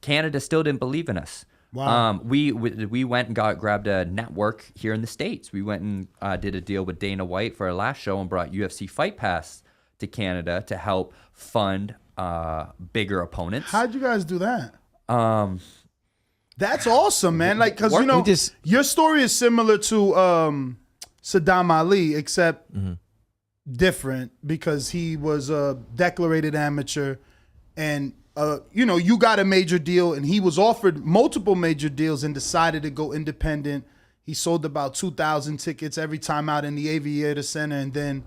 Canada still didn't believe in us. Wow. We went and grabbed a network here in the States. We went and did a deal with Dana White for our last show and brought UFC Fight Pass to Canada to help fund bigger opponents. How'd you guys do that? That's awesome, man. Like, because, your story is similar to Saddam Ali, except different, because he was a declarated amateur, and you got a major deal, and he was offered multiple major deals and decided to go independent. He sold about 2,000 tickets every time out in the Aviator Center, and then,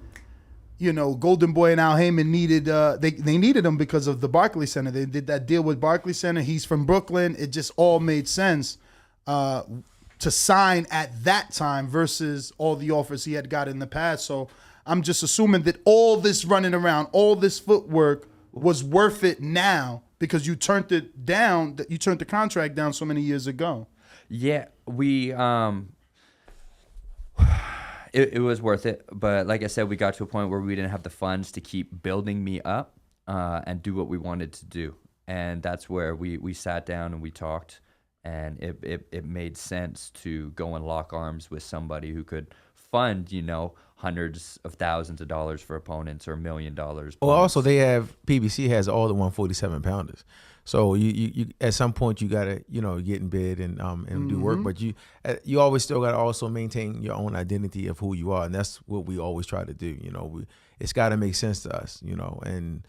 Golden Boy and Al Heyman needed they needed him because of the Barclays Center. They did that deal with Barclays Center. He's from Brooklyn. It just all made sense to sign at that time versus all the offers he had got in the past. So I'm just assuming that all this running around, all this footwork was worth it now because you turned it down. You turned the contract down so many years ago. Yeah, we. It was worth it, but like I said, we got to a point where we didn't have the funds to keep building me up and do what we wanted to do, and that's where we sat down and we talked, and it made sense to go and lock arms with somebody who could fund, hundreds of thousands of dollars for opponents or $1 million. Well, also PBC has all the 147 pounders. So you at some point you gotta get in bed and do work, but you always still gotta also maintain your own identity of who you are, and that's what we always try to do. It's gotta make sense to us, and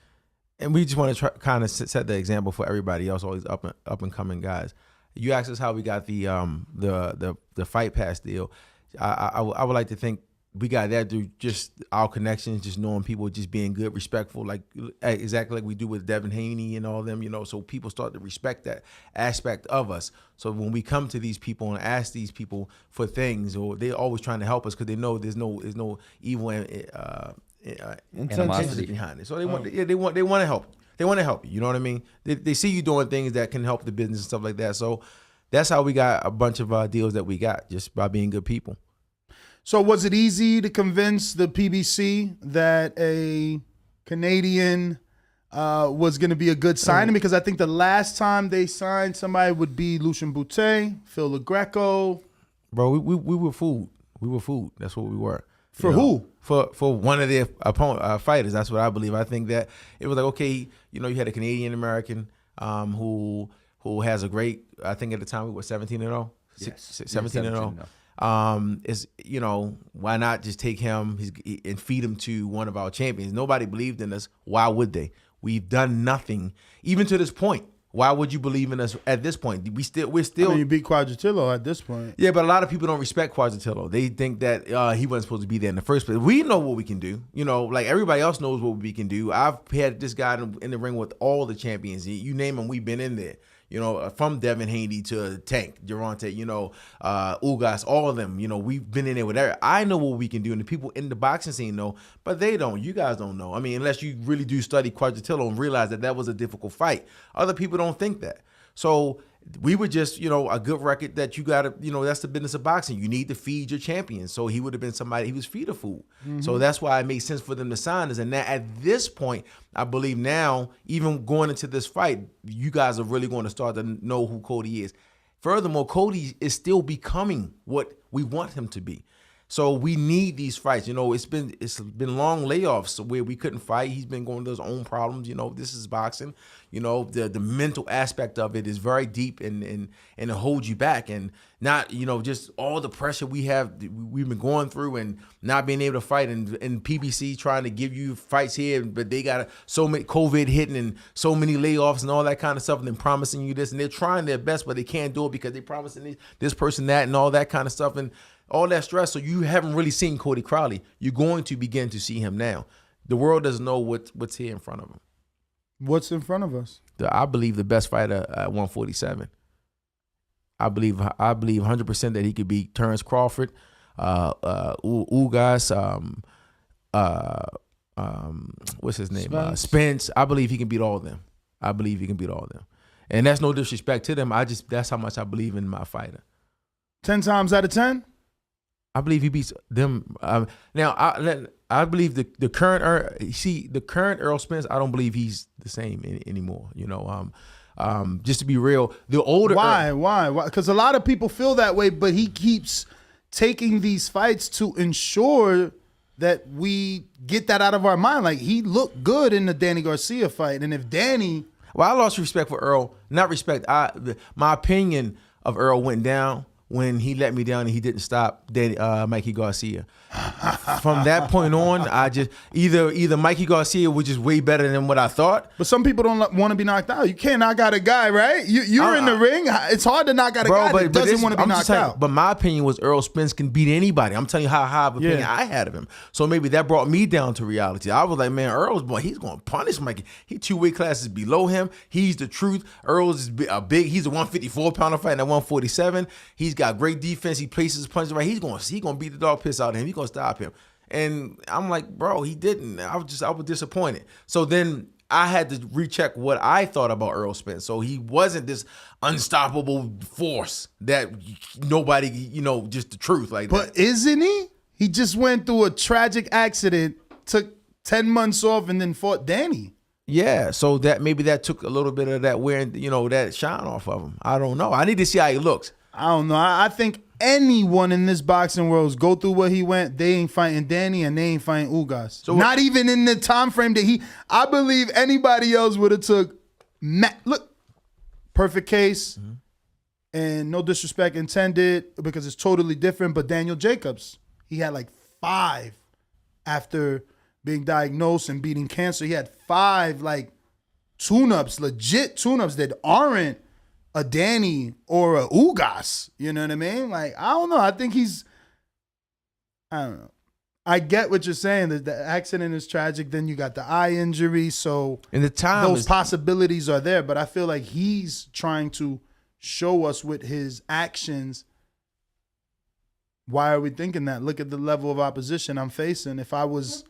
we just want to kind of set the example for everybody else, all these up and coming guys. You asked us how we got the Fight Pass deal. I would like to think we got that through just our connections, just knowing people, just being good, respectful, like exactly like we do with Devin Haney and all them, so people start to respect that aspect of us. So when we come to these people and ask these people for things, or they're always trying to help us because they know there's no evil intentions behind it. So they want to help. They want to help you. You know what I mean? They see you doing things that can help the business and stuff like that. So that's how we got a bunch of deals that we got, just by being good people. So was it easy to convince the PBC that a Canadian was going to be a good signing? Because I think the last time they signed somebody would be Lucian Boutte, Phil LaGreco. Bro, we were fooled. We were fooled. That's what we were. For who? For one of their opponent fighters. That's what I believe. I think that it was like, okay, you had a Canadian American who has a great, I think at the time we were 17-0. Yes. 17-0. Is why not just take him and feed him to one of our champions? Nobody believed in us. Why would they? We've done nothing, even to this point. Why would you believe in us at this point? We're still. I mean, you beat Quadritillo at this point. Yeah, but a lot of people don't respect Quadritillo. They think that he wasn't supposed to be there in the first place. We know what we can do. Like everybody else knows what we can do. I've had this guy in the ring with all the champions. You name them, we've been in there. From Devin Haney to Tank, Durante, Ugas, all of them, we've been in there with everything. I know what we can do, and the people in the boxing scene know, but they don't. You guys don't know. I mean, unless you really do study Quadritillo and realize that was a difficult fight. Other people don't think that. So we were just, a good record that you got to, that's the business of boxing. You need to feed your champion. So he would have been somebody, he was feeder food. Mm-hmm. So that's why it made sense for them to sign us. And now at this point, I believe now, even going into this fight, you guys are really going to start to know who Cody is. Furthermore, Cody is still becoming what we want him to be. So we need these fights. You know, it's been long layoffs where we couldn't fight. He's been going through his own problems. You know, this is boxing. You know, the mental aspect of it is very deep and it holds you back. And not, you know, just all the pressure we've been going through and not being able to fight and PBC trying to give you fights here, but they got so many COVID hitting and so many layoffs and all that kind of stuff, and then promising you this, and they're trying their best, but they can't do it because they're promising this person that and all that kind of stuff and all that stress. So you haven't really seen Cody Crowley. You're going to begin to see him now. The world doesn't know what's here in front of him. What's in front of us? I believe the best fighter at 147. I believe 100% that he could beat Terrence Crawford, Ugas, what's his name? Spence. I believe he can beat all of them. And that's no disrespect to them. That's how much I believe in my fighter. 10 times out of 10? I believe he beats them. Now, I believe the current Errol Spence, I don't believe he's the same anymore. You know, just to be real, the older Why? Because a lot of people feel that way, but he keeps taking these fights to ensure that we get that out of our mind. Like, he looked good in the Danny Garcia fight, and if Danny, I lost respect for Earl. Not respect. My opinion of Earl went down when he let me down and he didn't stop Mikey Garcia. From that point on, I just either Mikey Garcia was just way better than what I thought. But some people don't want to be knocked out. You can't knock out a guy, right? You're in the ring. It's hard to knock out a guy that doesn't want to be knocked out. But my opinion was Earl Spence can beat anybody. I'm telling you how high of an opinion I had of him. So maybe that brought me down to reality. I was like, man, he's going to punish Mikey. He 2 weight classes below him. He's the truth. Earl's is he's a 154-pounder fighting at 147. He's got great defense. He places his punches right. He's going to beat the dog piss out of him. He's going to stop him. And I'm like, bro, he didn't. I was disappointed. So then I had to recheck what I thought about Earl Spence. So he wasn't this unstoppable force that nobody, you know, just the truth like that. But isn't he? He just went through a tragic accident, took 10 months off, and then fought Danny. Yeah, so that maybe that took a little bit of that wearing, you know, that shine off of him. I don't know. I need to see how he looks. I don't know. I think anyone in this boxing world go through what he went, they ain't fighting Danny and they ain't fighting Ugas. So not even in the time frame that I believe anybody else would have took. Look, perfect case, and no disrespect intended because it's totally different. But Daniel Jacobs, he had like 5 after being diagnosed and beating cancer. He had 5 like tune-ups, legit tune-ups that aren't a Danny or a Ugas, you know what I mean? Like, I don't know. I think I don't know. I get what you're saying. That the accident is tragic. Then you got the eye injury. So and the time those possibilities are there. But I feel like he's trying to show us with his actions. Why are we thinking that? Look at the level of opposition I'm facing. If I was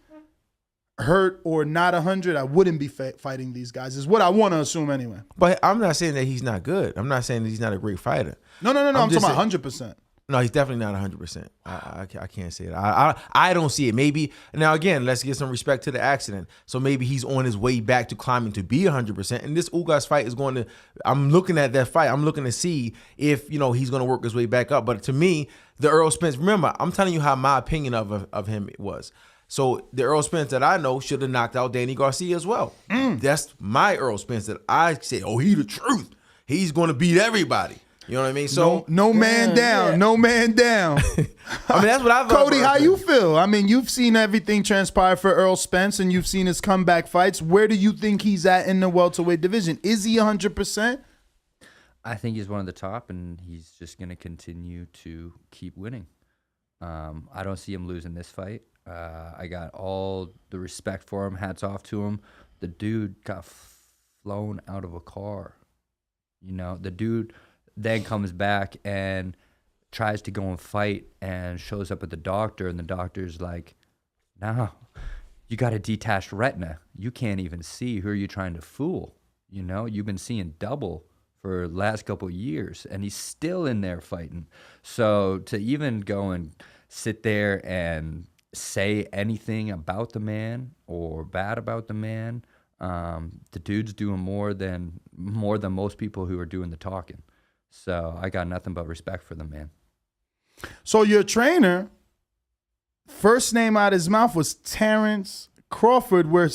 hurt or not 100, I wouldn't be fighting these guys, is what I want to assume anyway. But I'm not saying that he's not good. I'm not saying that he's not a great fighter. No. I'm talking about 100%. No, he's definitely not 100%. I can't say that. I don't see it. Maybe, now again, let's give some respect to the accident. So maybe he's on his way back to climbing to be 100%. And this Ugas fight is going to, I'm looking at that fight. I'm looking to see if, you know, he's going to work his way back up. But to me, the Earl Spence, remember, I'm telling you how my opinion of him was. So the Earl Spence that I know should have knocked out Danny Garcia as well. That's my Earl Spence that I say, oh, he the truth. He's going to beat everybody. You know what I mean? So no man down. No man down. I mean, that's what I thought. Cody, how you feel? I mean, you've seen everything transpire for Earl Spence and you've seen his comeback fights. Where do you think he's at in the welterweight division? Is he 100%? I think he's one of the top, and he's just going to continue to keep winning. I don't see him losing this fight. I got all the respect for him. Hats off to him. The dude got flown out of a car. You know, the dude then comes back and tries to go and fight and shows up at the doctor, and the doctor's like, no, you got a detached retina. You can't even see. Who are you trying to fool? You know, you've been seeing double for the last couple of years, and he's still in there fighting. So to even go and sit there and say anything about the man or bad about the man, the dude's doing more than most people who are doing the talking. So I got nothing but respect for the man. So your trainer First name out of his mouth was Terrence Crawford, where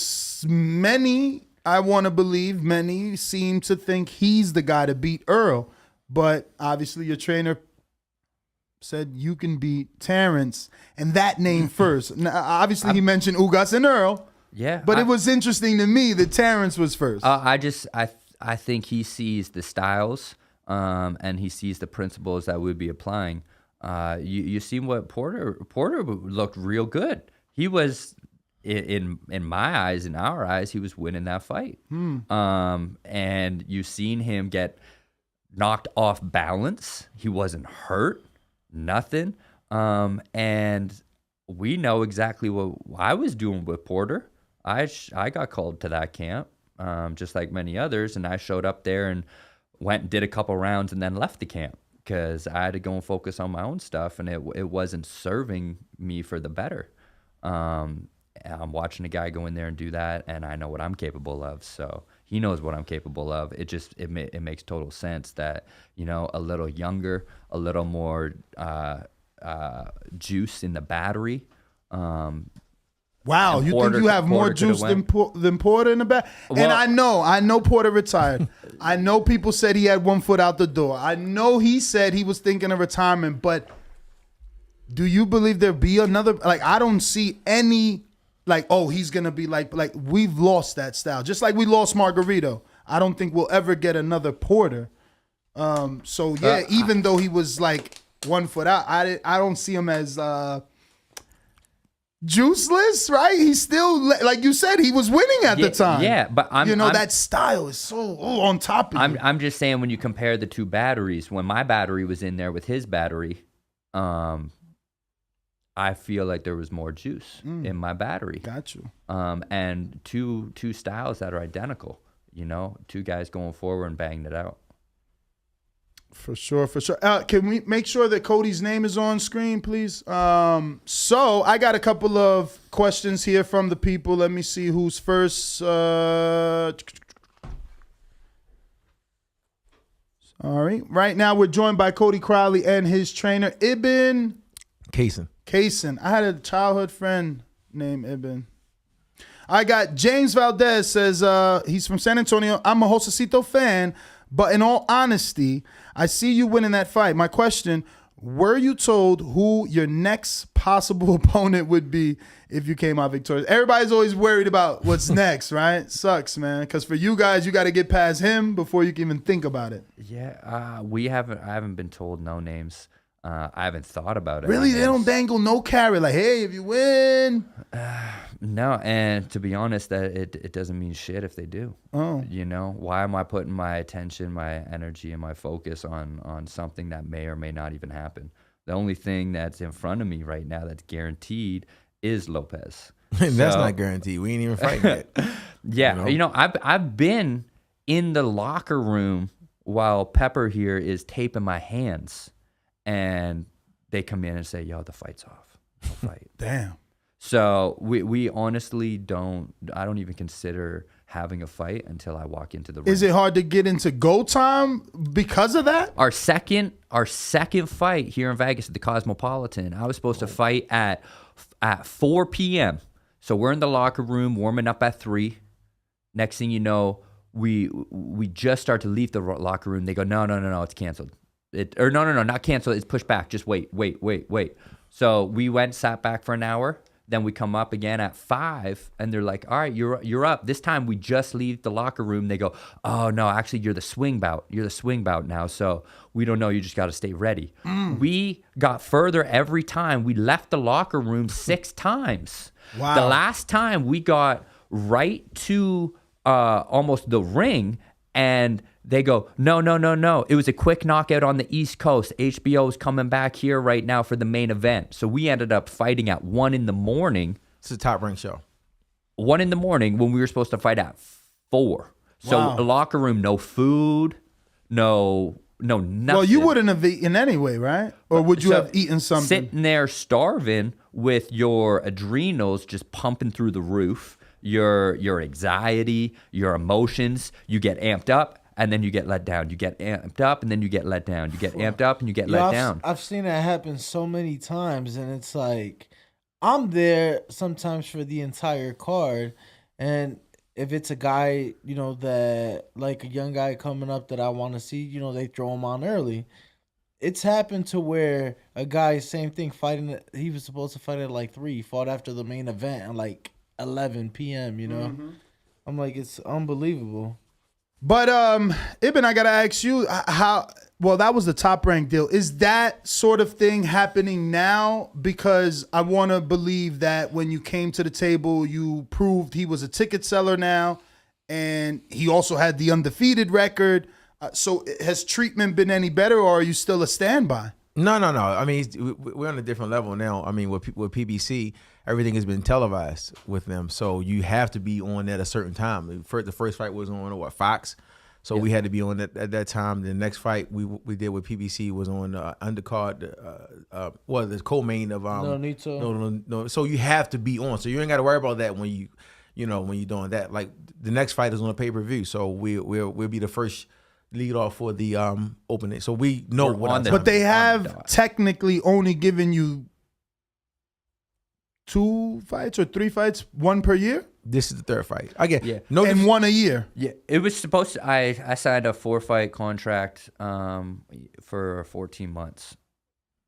many, I want to believe, many seem to think he's the guy to beat Earl. But obviously your trainer said you can beat Terrence, and that name first. Now, obviously he mentioned Ugas and Earl. Yeah. But it was interesting to me that Terrence was first. I think he sees the styles and he sees the principles that we'd be applying. You see what Porter looked real good. He was in my eyes, in our eyes, he was winning that fight. And you've seen him get knocked off balance. He wasn't hurt, nothing. And we know exactly what I was doing with Porter. I got called to that camp, just like many others, and I showed up there and went and did a couple rounds and then left the camp because I had to go and focus on my own stuff, and it wasn't serving me for the better. I'm watching a guy go in there and do that, and I know what I'm capable of. So he knows what I'm capable of. It makes total sense that, you know, a little younger, a little more juice in the battery. Wow, you think you have more juice than Porter in the back? Well, and I know Porter retired. I know people said he had 1 foot out the door. I know he said he was thinking of retirement, but do you believe there'll be another? Like, I don't see any, like, oh, he's going to be like we've lost that style. Just like we lost Margarito. I don't think we'll ever get another Porter. So, yeah, even though he was like 1 foot out, I don't see him as juiceless, right? He's still, like you said, he was winning at the time. Yeah, but that style is so on top of you. I'm just saying, when you compare the two batteries, when my battery was in there with his battery, I feel like there was more juice in my battery. Got you. And two styles that are identical. You know, two guys going forward and banging it out. For sure. Can we make sure that Cody's name is on screen, please? So I got a couple of questions here from the people. Let me see who's first. All right. Right now we're joined by Cody Crowley and his trainer, Ibn Kaysen. I had a childhood friend named Ibn. I got James Valdez says he's from San Antonio. I'm a Josecito fan, but in all honesty, I see you winning that fight. My question, were you told who your next possible opponent would be if you came out victorious? Everybody's always worried about what's next, right? Sucks, man. Because for you guys, you got to get past him before you can even think about it. Yeah, I haven't been told no names. I haven't thought about it. Really? They don't dangle no carrot like, hey, if you win. No, and to be honest, that it doesn't mean shit if they do. Oh. You know, why am I putting my attention, my energy, and my focus on something that may or may not even happen? The only thing that's in front of me right now that's guaranteed is Lopez. That's not guaranteed. We ain't even fighting yet. Yeah, you know, I've been in the locker room while Pepper here is taping my hands. And they come in and say, yo, the fight's off. No fight. Damn. So we honestly I don't even consider having a fight until I walk into the ring. Is it hard to get into go time because of that? Our second fight here in Vegas at the Cosmopolitan, I was supposed to fight at 4 p.m. So we're in the locker room warming up at 3. Next thing you know, we just start to leave the locker room. They go, no, it's canceled. No, not canceled. It's pushed back. Just wait. So we went, sat back for an hour. Then we come up again at 5, and they're like, all right, you're up. This time we just leave the locker room. They go, oh, no, actually, you're the swing bout. You're the swing bout now, so we don't know. You just got to stay ready. We got further every time. We left the locker room 6 times. Wow. The last time we got right to almost the ring, and they go, no. It was a quick knockout on the East Coast. HBO's coming back here right now for the main event. So we ended up fighting at 1 in the morning. It's a Top Rank show. 1 in the morning when we were supposed to fight at 4. So Wow. the locker room, no food, no nothing. Well, you wouldn't have eaten anyway, right? Or would you have eaten something? Sitting there starving with your adrenals just pumping through the roof, your anxiety, your emotions, you get amped up. And then you get let down. You get amped up, and then you get let down. You get amped up, and you get let down. I've seen that happen so many times, and it's like, I'm there sometimes for the entire card, and if it's a guy, that like a young guy coming up that I want to see, they throw him on early. It's happened to where a guy, same thing, fighting. He was supposed to fight at like 3, fought after the main event at like 11 p.m. I'm like, it's unbelievable. But Ibn, I gotta ask you how. Well, that was the Top Rank deal. Is that sort of thing happening now? Because I want to believe that when you came to the table, you proved he was a ticket seller now, and he also had the undefeated record. So has treatment been any better, or are you still a standby? No. I mean, we're on a different level now. I mean, with PBC, everything has been televised with them, so you have to be on at a certain time. The first fight was on Fox, so we had to be on at that time. The next fight we did with PBC was on undercard, the co-main of No. So you have to be on. So you ain't got to worry about that when when you're doing that. Like the next fight is on a pay-per-view, so we'll be the first lead off for the opening. So we know but they have technically only given you 2 fights or 3 fights, 1 per year. This is the 3rd fight. I get and 1 a year. Yeah, it was supposed to. I signed a 4-fight contract for 14 months.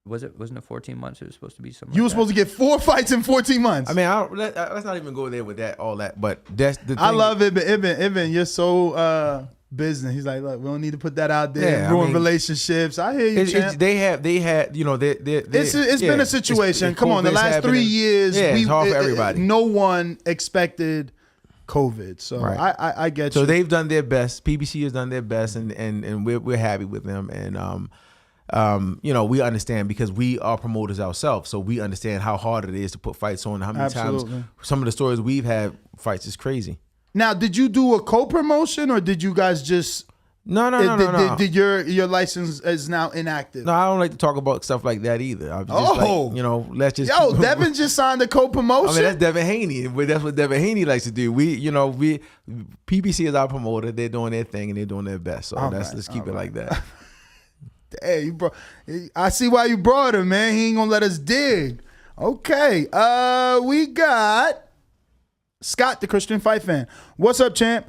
Wasn't it 14 months? It was supposed to be something. You were supposed to get 4 fights in 14 months. I mean, let's not even go there with all that. But that's the thing. I love it, but Ibn, you're so business. He's like, look, we don't need to put that out there. Ruin relationships. I hear you, champ. They had, it's been a situation. Come on, the last 3 years, it's hard for everybody. No one expected COVID, so right. I get you. So they've done their best. PBC has done their best, and we're happy with them. And we understand because we are promoters ourselves, so we understand how hard it is to put fights on. How many times some of the stories we've had fights is crazy. Now, did you do a co-promotion or did you guys just? No. Did your license is now inactive? No, I don't like to talk about stuff like that either. I'm just let's just. Yo, Devin just signed a co-promotion. I mean, that's Devin Haney. That's what Devin Haney likes to do. We PBC is our promoter. They're doing their thing and they're doing their best. So let's keep it like that. Hey, I see why you brought him, man. He ain't gonna let us dig. Okay, we got Scott, the Christian Fight Fan. What's up, champ?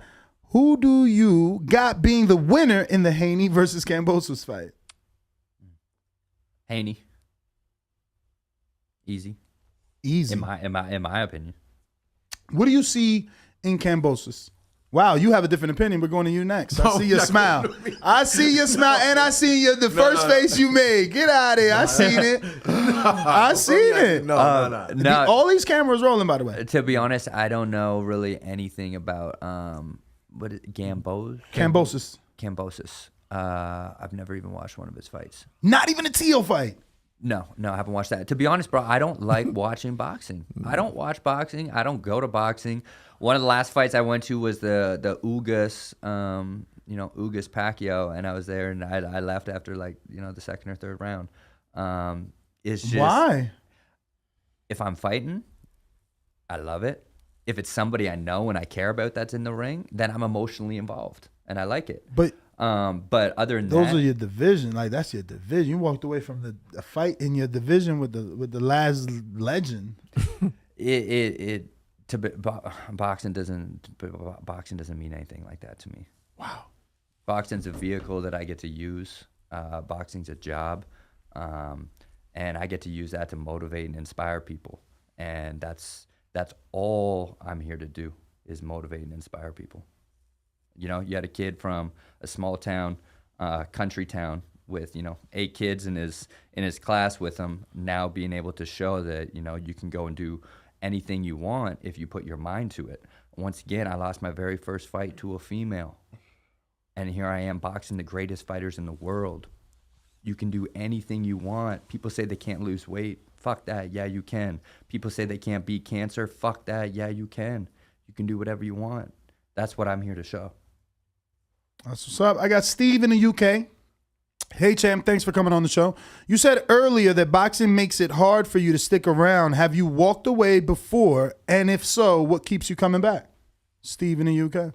Who do you got being the winner in the Haney versus Kambosos fight? Haney. Easy. In my opinion. What do you see in Kambosos? Wow, you have a different opinion. We're going to you next. I see your smile. I see your smile, and I see the first face you made. Get out of here. I seen it. I seen it. No. All these cameras rolling, by the way. To be honest, I don't know really anything about Kambosos. I've never even watched one of his fights. Not even a Teo fight. No, I haven't watched that. To be honest, bro, I don't like watching boxing. I don't watch boxing. I don't go to boxing. One of the last fights I went to was the Ugas, Ugas Pacquiao, and I was there, and I left after the 2nd or 3rd round. It's just why? If I'm fighting, I love it. If it's somebody I know and I care about that's in the ring, then I'm emotionally involved and I like it. But other than those are your division. Like that's your division. You walked away from the fight in your division with the last legend. Boxing doesn't mean anything like that to me. Wow. Boxing's a vehicle that I get to use. Boxing's a job, and I get to use that to motivate and inspire people. And that's all I'm here to do is motivate and inspire people. You had a kid from a small town, country town with 8 kids in his class with him. Now being able to show that you can go and do anything you want if you put your mind to it. Once again, I lost my very first fight to a female, and here I am boxing the greatest fighters in the world. You can do anything you want. People say they can't lose weight. Fuck that. Yeah, you can. People say they can't beat cancer. Fuck that. Yeah, you can. You can do whatever you want. That's what I'm here to show. That's what's up. I got Steve in the UK. Hey, champ, thanks for coming on the show. You said earlier that boxing makes it hard for you to stick around. Have you walked away before? And if so, what keeps you coming back? Steve in the UK.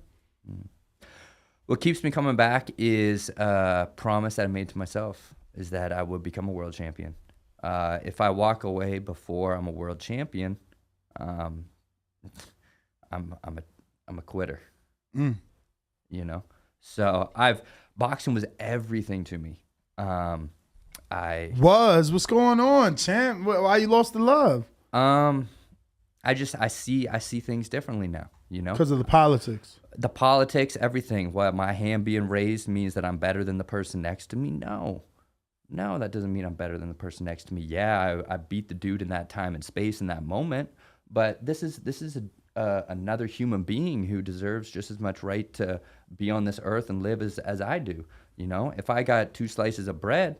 What keeps me coming back is a promise that I made to myself, is that I would become a world champion. If I walk away before I'm a world champion, I'm a quitter. Mm. You know, so boxing was everything to me. What's going on, champ? Why you lost the love? I see things differently now. You know, because of the politics. The politics, everything. What, my hand being raised means that I'm better than the person next to me? No, that doesn't mean I'm better than the person next to me. Yeah, I beat the dude in that time and space in that moment, but this is another human being who deserves just as much right to be on this earth and live as I do. You know, if I got 2 slices of bread,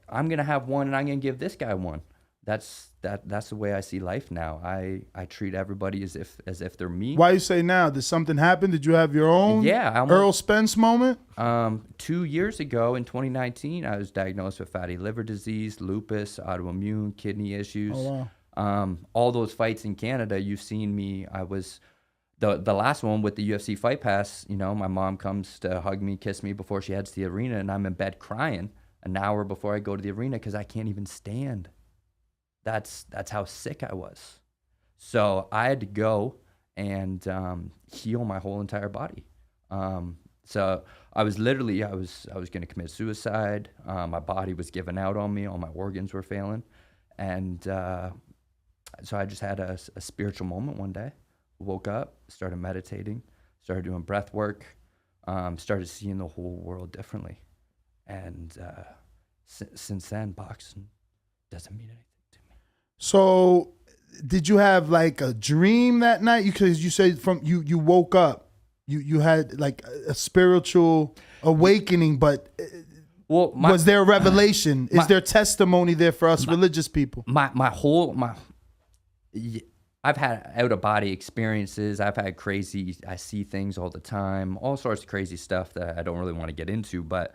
I'm gonna have one and I'm gonna give this guy one. That's the way I see life now. I treat everybody as if they're me. Why you say now? Did something happen? Did you have your own Earl Spence moment? 2 years ago in 2019, I was diagnosed with fatty liver disease, lupus, autoimmune, kidney issues. Oh, wow. All those fights in Canada, you've seen me. I was the last one with the UFC Fight Pass. You know, my mom comes to hug me, kiss me before she heads to the arena, and I'm in bed crying an hour before I go to the arena because I can't even stand. That's how sick I was. So I had to go and heal my whole entire body. So I was going to commit suicide. My body was giving out on me. All my organs were failing. And so I just had a spiritual moment one day. Woke up, started meditating, started doing breath work, started seeing the whole world differently. And since then, boxing doesn't mean anything. So, did you have like a dream that night? Because you said you woke up, you had like a spiritual awakening, but was there a revelation? Is there testimony there for us religious people? I've had out of body experiences. I've had I see things all the time, all sorts of crazy stuff that I don't really want to get into. But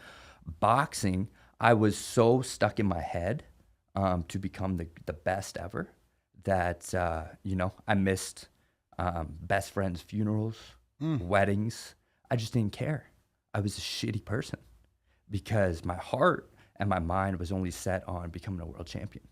boxing, I was so stuck in my head. To become the best ever, that I missed best friends' funerals, weddings. I just didn't care. I was a shitty person because my heart and my mind was only set on becoming a world champion.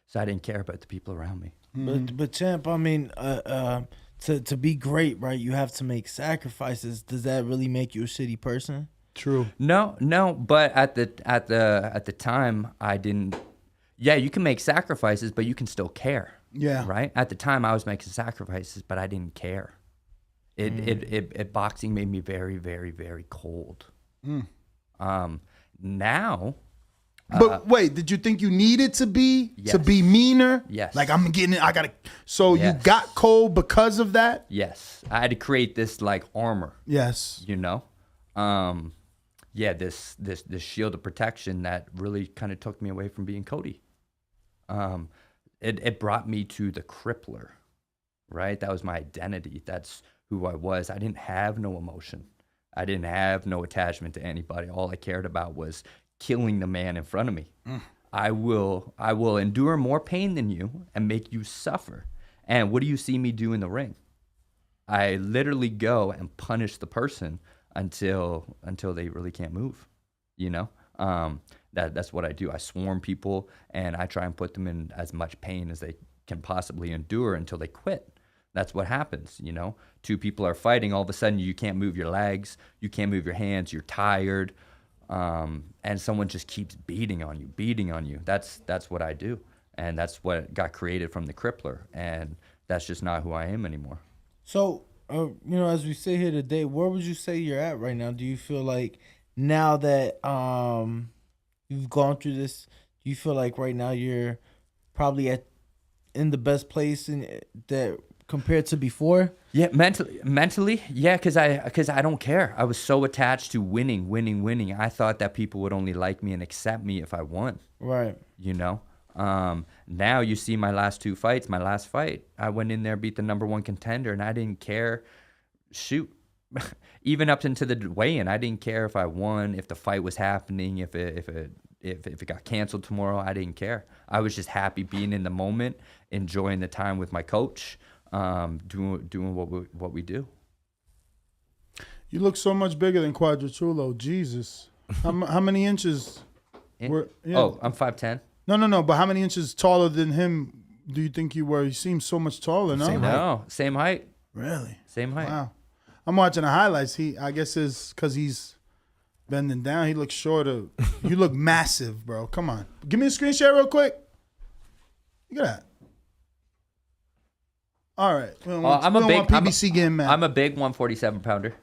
So I didn't care about the people around me. But champ, I mean, to be great, right? You have to make sacrifices. Does that really make you a shitty person? True. No. But at the time, I didn't. Yeah, you can make sacrifices, but you can still care. Yeah. Right? At the time, I was making sacrifices, but I didn't care. Boxing made me very, very, very cold. Now. But wait, did you think you needed to be meaner? Yes. Like So you got cold because of that? Yes. I had to create this like armor. Yes. You know? This shield of protection that really kind of took me away from being Cody. It brought me to the crippler, right? That was my identity. That's who I was. I didn't have no emotion. I didn't have no attachment to anybody. All I cared about was killing the man in front of me. I will endure more pain than you and make you suffer. And what do you see me do in the ring? I literally go and punish the person until they really can't move, you know? That's what I do. I swarm people and I try and put them in as much pain as they can possibly endure until they quit. That's what happens, you know? 2 people are fighting, all of a sudden you can't move your legs, you can't move your hands, you're tired, and someone just keeps beating on you. That's what I do, and that's what got created from the crippler, and that's just not who I am anymore. So, as we sit here today, where would you say you're at right now? Do you feel like now that you've gone through this, do you feel like right now you're probably in the best place that compared to before? Yeah, mentally, yeah, because I don't care. I was so attached to winning. I thought that people would only like me and accept me if I won. Right. You know. Now you see my last 2 fights. My last fight, I went in there, beat the #1 contender, and I didn't care. Shoot, even up into the weigh-in, I didn't care if I won, if the fight was happening, if it got canceled tomorrow. I didn't care. I was just happy being in the moment, enjoying the time with my coach, doing what we do. You look so much bigger than Quadratrulo. Jesus, how many inches? Oh, I'm 5'10". No. But how many inches taller than him do you think you were? You seem so much taller, no? Same height. Really? Same height. Wow. I'm watching the highlights. I guess it's because he's bending down. He looks shorter. You look massive, bro. Come on. Give me a screen share real quick. Look at that. All right. We don't want PBC getting mad. I'm a big 147 pounder.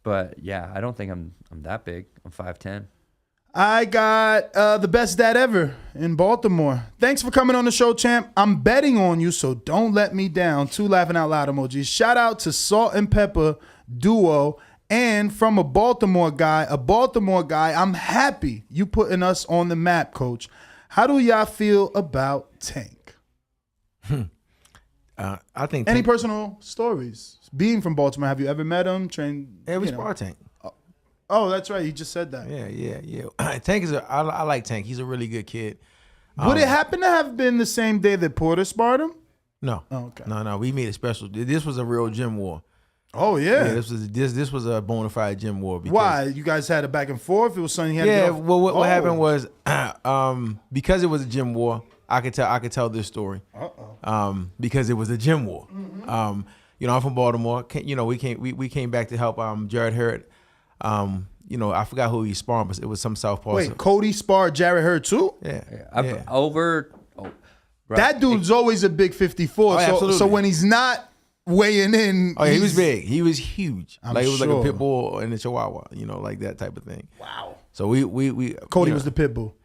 But yeah, I don't think I'm that big. I'm 5'10". I got the best dad ever in Baltimore. Thanks for coming on the show, champ. I'm betting on you, so don't let me down. 2 laughing out loud emojis. Shout out to Salt and Pepper Duo. And from a Baltimore guy, I'm happy you putting us on the map, coach. How do y'all feel about Tank? I think Any personal stories? Being from Baltimore, have you ever met him? Trained? Yeah, we spar Tank. Oh, that's right. You just said that. Yeah. Tank is I like Tank. He's a really good kid. Would it happen to have been the same day that Porter sparred him? No. Oh, okay. No. We made it special. This was a real gym war. Oh yeah. This was a bona fide gym war. Because, why? You guys had a back and forth. It was something. He had to get off? Well, what happened was because it was a gym war. I could tell this story. Because it was a gym war. I'm from Baltimore. We came back to help Jared Hurd. I forgot who he sparred, but it was some southpaw. Wait, Cody sparred Jared Hurd too? Yeah. That dude's always a big 54. So when he's not weighing in, he was big. He was huge. It was like a pit bull and a chihuahua. Like that type of thing. Wow. So we Cody was the pit bull.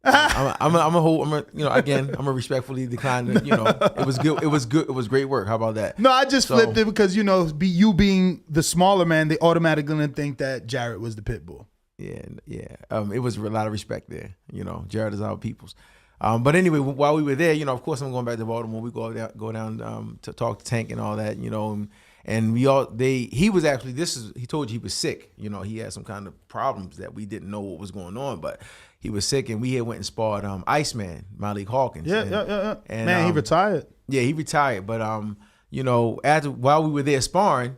I'm a respectfully decline. It was good. It was good. It was great work. How about that? No, I just flipped it because you being the smaller man, they automatically gonna think that Jarrett was the pit bull. Yeah. It was a lot of respect there. Jared is our people's. But anyway, while we were there, of course, I'm going back to Baltimore. We go down to talk to Tank and all that. And he was actually he told you he was sick. He had some kind of problems that we didn't know what was going on, but he was sick, and we had went and sparred Iceman, Malik Hawkins. Yeah. And, man, he retired. Yeah, he retired. But while we were there sparring,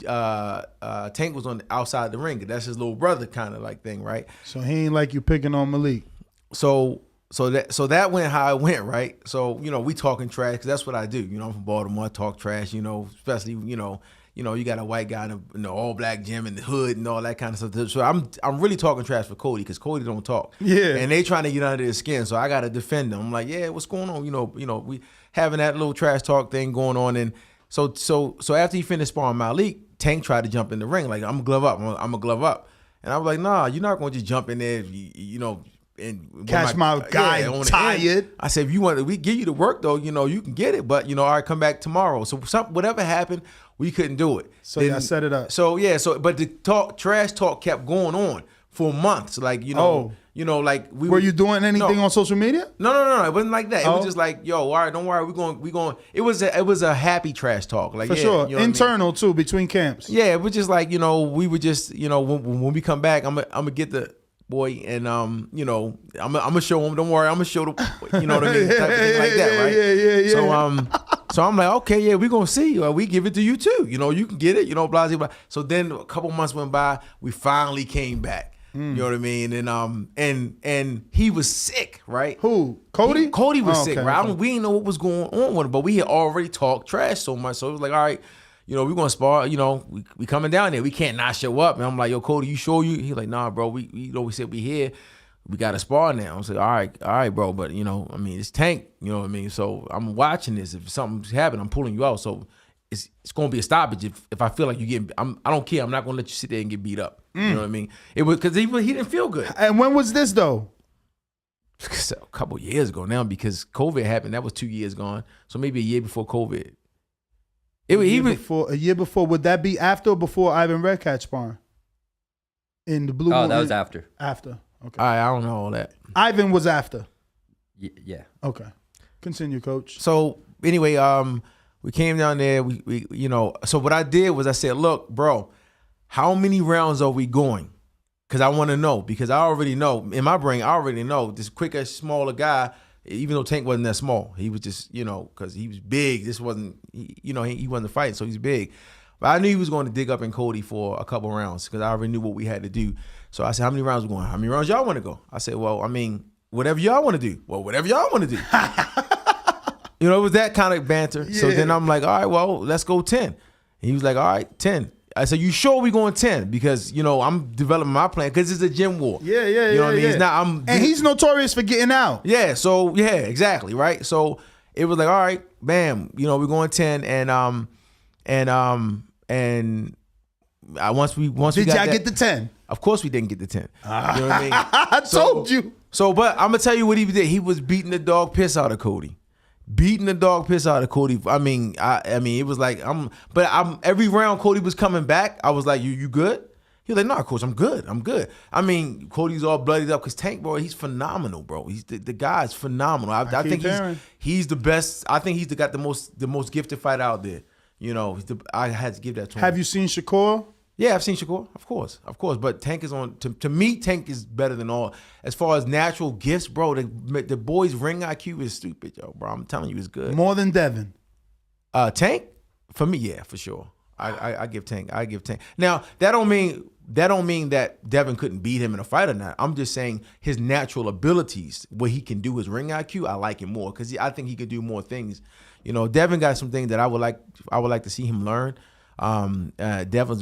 Tank was on the outside the ring. That's his little brother kind of like thing, right? So he ain't like you picking on Malik. So that went how it went, right? So we talking trash because that's what I do. I'm from Baltimore. I talk trash. Especially you got a white guy in the all black gym in the hood and all that kind of stuff. So I'm really talking trash for Cody because Cody don't talk. Yeah. And they trying to get under his skin, so I got to defend them. I'm like, yeah, what's going on? We having that little trash talk thing going on, and so after he finished sparring Malik, Tank tried to jump in the ring like I'm gonna glove up. I'm gonna glove up, and I was like, nah, you're not gonna just jump in there, and catch my guy tired. I said, if you want, we give you the work though. You can get it, but all right, come back tomorrow. So whatever happened, we couldn't do it. So I set it up. So but the trash talk kept going on for months. Like were you doing anything on social media? No, it wasn't like that. It was just like, yo, all right, don't worry, we going. It was a happy trash talk, like for sure, internal too between camps. Yeah, it was just like we would just when we come back, I'm gonna get the boy, and I'm gonna show him. Don't worry, I'm gonna show the, what I mean, type of thing like that, right? Yeah. So I'm like, okay, yeah, we gonna see. We give it to you too. You can get it. Blah blah blah. So then a couple months went by. We finally came back. You know what I mean? And he was sick, right? Who? Cody? Cody was sick, right? Okay. We didn't know what was going on with him, but we had already talked trash so much. So it was like, all right, we're gonna spar. We coming down there. We can't not show up. And I'm like, yo, Cody, you sure you? He's like, nah, bro. We said we here. We got to spar now. I'm like, all right, bro. But it's Tank. You know what I mean? So I'm watching this. If something's happening, I'm pulling you out. So it's gonna be a stoppage if I feel like you get. I don't care. I'm not gonna let you sit there and get beat up. You know what I mean? It was because he didn't feel good. And when was this though? A couple years ago now, because COVID happened. That was 2 years gone. So maybe a year before COVID. A year before. Would that be after or before Ivan Redcat sparring? In the blue. Oh, that was after. After. Okay. I don't know all that. Ivan was after. Yeah. Okay. Continue, coach. So anyway, we came down there. We so what I did was I said, look, bro, how many rounds are we going? Because I want to know. Because I already know in my brain. I already know this quicker, smaller guy. Even though Tank wasn't that small, he was just because he was big. This wasn't he wasn't fighting, so he's big. But I knew he was going to dig up in Cody for a couple rounds because I already knew what we had to do. So I said, how many rounds we going? How many rounds y'all want to go? I said, well, I mean, whatever y'all want to do. Well, whatever y'all want to do. You know, it was that kind of banter. Yeah. So then I'm like, all right, well, let's go 10. And he was like, all right, 10. I said, you sure we going 10? Because, you know, I'm developing my plan because it's a gym war. Yeah. You know what I mean? It's not, and he's notorious for getting out. Yeah, so, yeah, exactly, right? So it was like, all right, bam, you know, we're going 10. Once we Did got y'all that, get the 10? Of course we didn't get the 10. You know what I mean? I told you. So, but I'm going to tell you what he did. He was beating the dog piss out of Cody. I mean, it was like every round Cody was coming back. I was like, you good? He was like, nah, coach, I'm good. I mean, Cody's all bloodied up because Tank, bro, he's phenomenal, bro. He's the guy's phenomenal. I think he's the best. I think he's got the most gifted fighter out there. You know, I had to give that to him. Have you seen Shakur? Yeah, I've seen Shakur, of course. But Tank is on. To me, Tank is better than all. As far as natural gifts, bro, the boy's ring IQ is stupid, yo, bro. I'm telling you, it's good. More than Devin. Tank, for me, yeah, for sure. I give Tank. Now that don't mean that Devin couldn't beat him in a fight or not. I'm just saying his natural abilities, what he can do, his ring IQ, I like him more because I think he could do more things. You know, Devin got some things that I would like to see him learn. Devin's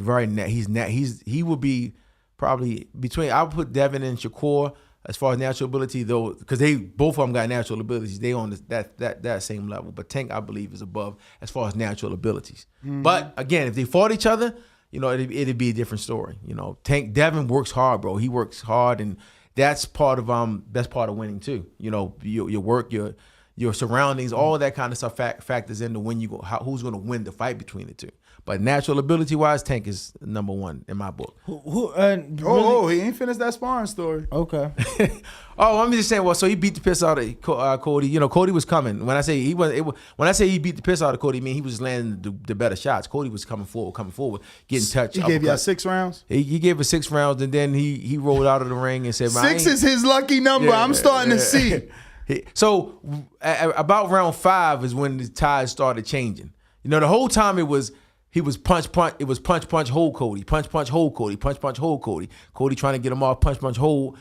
he would be probably between. I would put Devin and Shakur as far as natural ability though, because they both of them got natural abilities. They on that same level. But Tank, I believe, is above as far as natural abilities. Mm-hmm. But again, if they fought each other, you know, it'd be a different story. You know, Devin works hard, bro. He works hard, and that's part of winning too. You know, your work, your surroundings, all that kind of stuff factors into when you go. Who's going to win the fight between the two? But natural ability wise, Tank is number one in my book. He ain't finished that sparring story. Okay. I'm just saying. Well, so he beat the piss out of Cody. You know, Cody was coming. When I say he beat the piss out of Cody, I mean he was landing the better shots. Cody was coming forward, getting touched. He gave y'all 6 rounds. He gave us 6 rounds, and then he rolled out of the ring and said, 6 is his lucky number. Yeah, I'm starting to see. So about round 5 is when the tide started changing. You know, the whole time it was punch. It was punch, hold Cody. Punch, hold Cody. Punch, hold Cody. Cody trying to get him off, punch, hold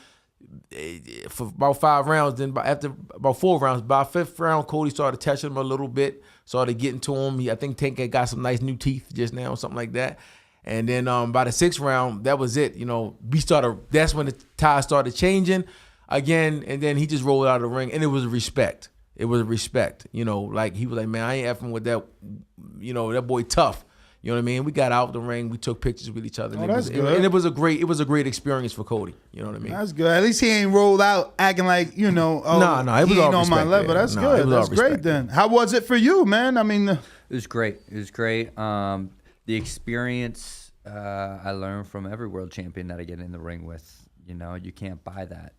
for about 5 rounds. Then after about 4 rounds, by 5th round, Cody started touching him a little bit, started getting to him. I think Tank had got some nice new teeth just now, something like that. And then by the 6th round, that was it. You know, that's when the tide started changing again. And then he just rolled out of the ring, and it was respect. You know, like he was like, man, I ain't effing with that. You know, that boy tough. You know what I mean? We got out the ring. We took pictures with each other. And it was a great experience for Cody. You know what I mean? That's good. At least he ain't rolled out acting like, you know, no, it was all on my level. That's good. That's great then. How was it for you, man? I mean, it was great. The experience I learned from every world champion that I get in the ring with. You know, you can't buy that.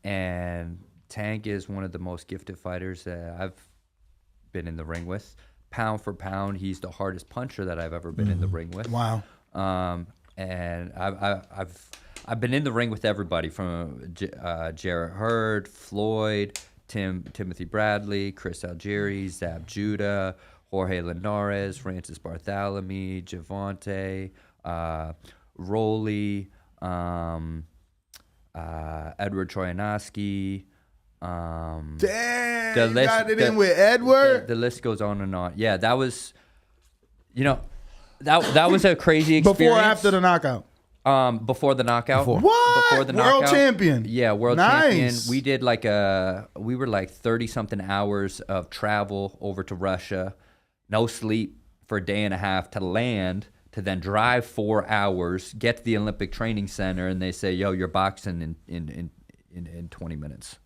And Tank is one of the most gifted fighters that I've been in the ring with. Pound for pound, he's the hardest puncher that I've ever been in the ring with. Wow. And I've been in the ring with everybody from Jarrett Hurd, Floyd, Timothy Bradley, Chris Algieri, Zab Judah, Jorge Linares, Francis Bartholomew, Javante, Rolly, Edward Trojanowski. Damn, got it in with Edward. The list goes on and on. Yeah, that was, you know, that was a crazy experience. Before or after the knockout? Before the knockout. What? Before the knockout. World champion. Yeah, world champion. We did we were like 30-something hours of travel over to Russia, no sleep for a day and a half to land, to then drive 4 hours, get to the Olympic Training Center, and they say, yo, you're boxing in 20 minutes.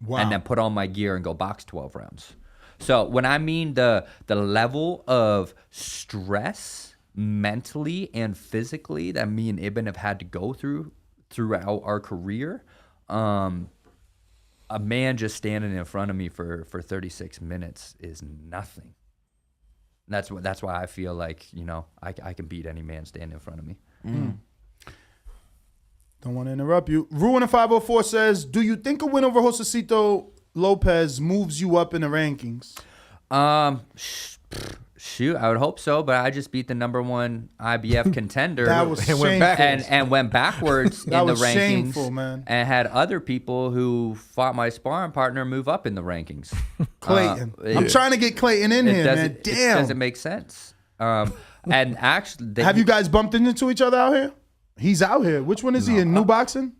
Wow. And then put on my gear and go box 12 rounds. So when I mean the level of stress mentally and physically that me and Ibn have had to go throughout our career, a man just standing in front of me for 36 minutes is nothing. That's why I feel like, you know, I can beat any man standing in front of me. Mm. Don't want to interrupt you. Ruin 504 says, do you think a win over Josecito Lopez moves you up in the rankings? Shoot, I would hope so, but I just beat the #1 IBF contender That was and went backwards in the was rankings, shameful, man. and had other people who fought my sparring partner move up in the rankings. Clayton, I'm trying to get Clayton in here, man. Damn, it doesn't make sense. And actually, have you guys bumped into each other out here? He's out here. Which one is he in? New boxing?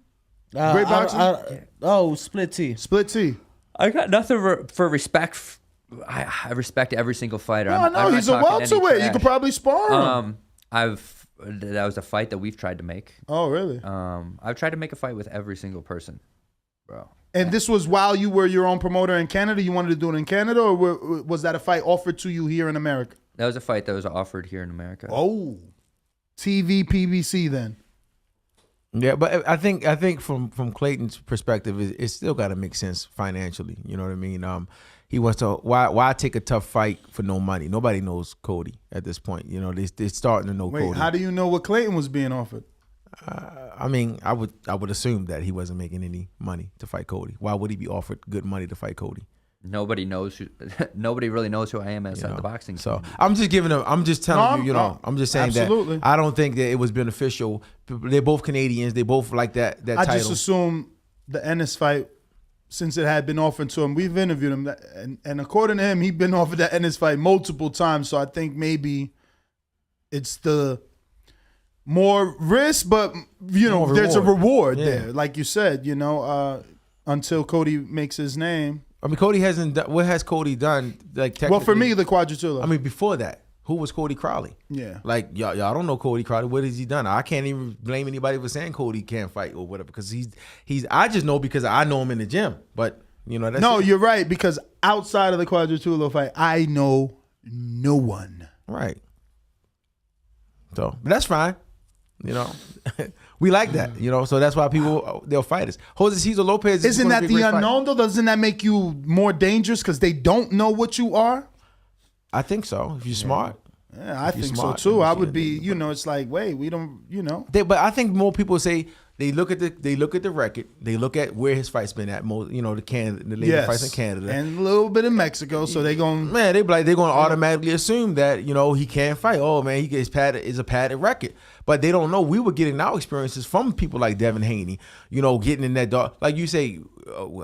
Great boxing? Split T. Split T. I got nothing for respect. I respect every single fighter. No, he's a welterweight. You could probably spar him. That was a fight that we've tried to make. Oh, really? I've tried to make a fight with every single person, bro. And this was while you were your own promoter in Canada? You wanted to do it in Canada, or was that a fight offered to you here in America? That was a fight that was offered here in America. Oh, TV, PBC then. Yeah, but I think from Clayton's perspective, it's still got to make sense financially. You know what I mean? He wants to why take a tough fight for no money? Nobody knows Cody at this point. You know, they're starting to know Cody. How do you know what Clayton was being offered? I mean, I would assume that he wasn't making any money to fight Cody. Why would he be offered good money to fight Cody? Nobody knows. Nobody really knows who I am outside the boxing. So I'm just giving them. I'm just telling you. You know, I'm just saying absolutely. that I don't think that it was beneficial. They're both Canadians. They both like that title. I just assume the Ennis fight, since it had been offered to him, we've interviewed him, and according to him, he'd been offered that Ennis fight multiple times. So I think maybe it's the more risk, but you know, there's a reward there, like you said. You know, until Cody makes his name. I mean, Cody hasn't done. What has Cody done? Like, well, for me, the quadratula. I mean, before that, who was Cody Crowley? Yeah. Like, y'all don't know Cody Crowley. What has he done? I can't even blame anybody for saying Cody can't fight or whatever, because he's. I just know because I know him in the gym. But you know, that's you're right, because outside of the quadratula fight, I know no one. Right. So, but that's fine. You know, we like that, you know, so that's why they'll fight us. Jose Cesar Lopez. Isn't that the unknown, though? Doesn't that make you more dangerous because they don't know what you are? I think so. If you're smart. Yeah, I think so, too. I would be, you know, it's like, wait, we don't, you know. But I think more people say they look at the record. They look at where his fight's been at, most, you know, the later fights in Canada. And a little bit in Mexico, so they're going. Man, they're going to automatically assume that, you know, he can't fight. Oh, man, he gets is a padded record. But they don't know we were getting our experiences from people like Devin Haney, you know, getting in that dog. Like you say,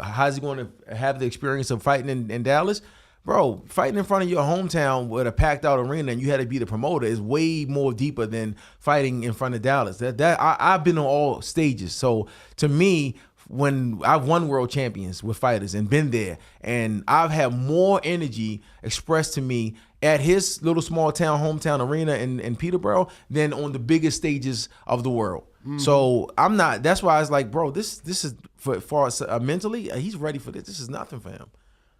how's he going to have the experience of fighting in Dallas? Bro, fighting in front of your hometown with a packed out arena and you had to be the promoter is way more deeper than fighting in front of Dallas. I've been on all stages. So to me, when I've won world champions with fighters and been there, and I've had more energy expressed to me at his little small town hometown arena in Peterborough than on the biggest stages of the world. Mm-hmm. So I'm not. That's why I was like, bro, this is for us mentally. He's ready for this. This is nothing for him.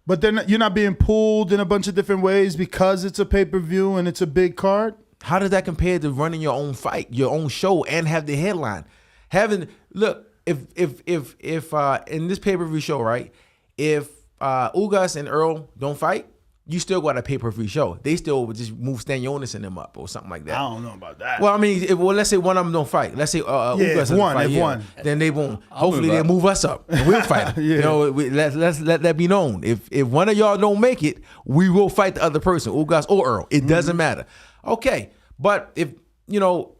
But then you're not being pulled in a bunch of different ways because it's a pay-per-view and it's a big card? How does that compare to running your own fight, your own show, and have the headline? If in this pay-per-view show, right, if Ugas and Earl don't fight, you still got a pay-per-view show. They still would just move Stanionis and them up or something like that. I don't know about that. Well, I mean, let's say one of them don't fight. Let's say Ugas doesn't fight. One. Then they won't. Hopefully they'll move us up and we'll fight. You know, let's let that be known. If one of y'all don't make it, we will fight the other person, Ugas or Earl. It doesn't matter. Okay, but if you know,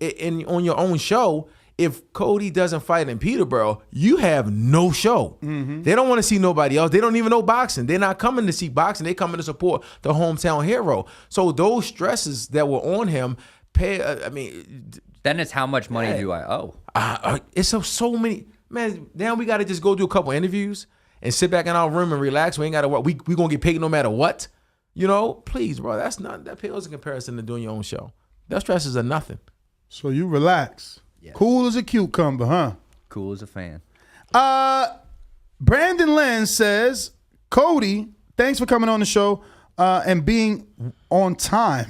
on your own show, if Cody doesn't fight in Peterborough, you have no show. Mm-hmm. They don't want to see nobody else. They don't even know boxing. They're not coming to see boxing. They're coming to support the hometown hero. So those stresses that were on him, then it's how much money do I owe? It's so many. Man, now we got to just go do a couple interviews and sit back in our room and relax. We ain't got to work. We going to get paid no matter what. You know, please, bro, that pales in comparison to doing your own show. Those stresses are nothing. So you relax. Yes. Cool as a cucumber, huh? Cool as a fan. Brandon Lenz says, Cody, thanks for coming on the show and being on time.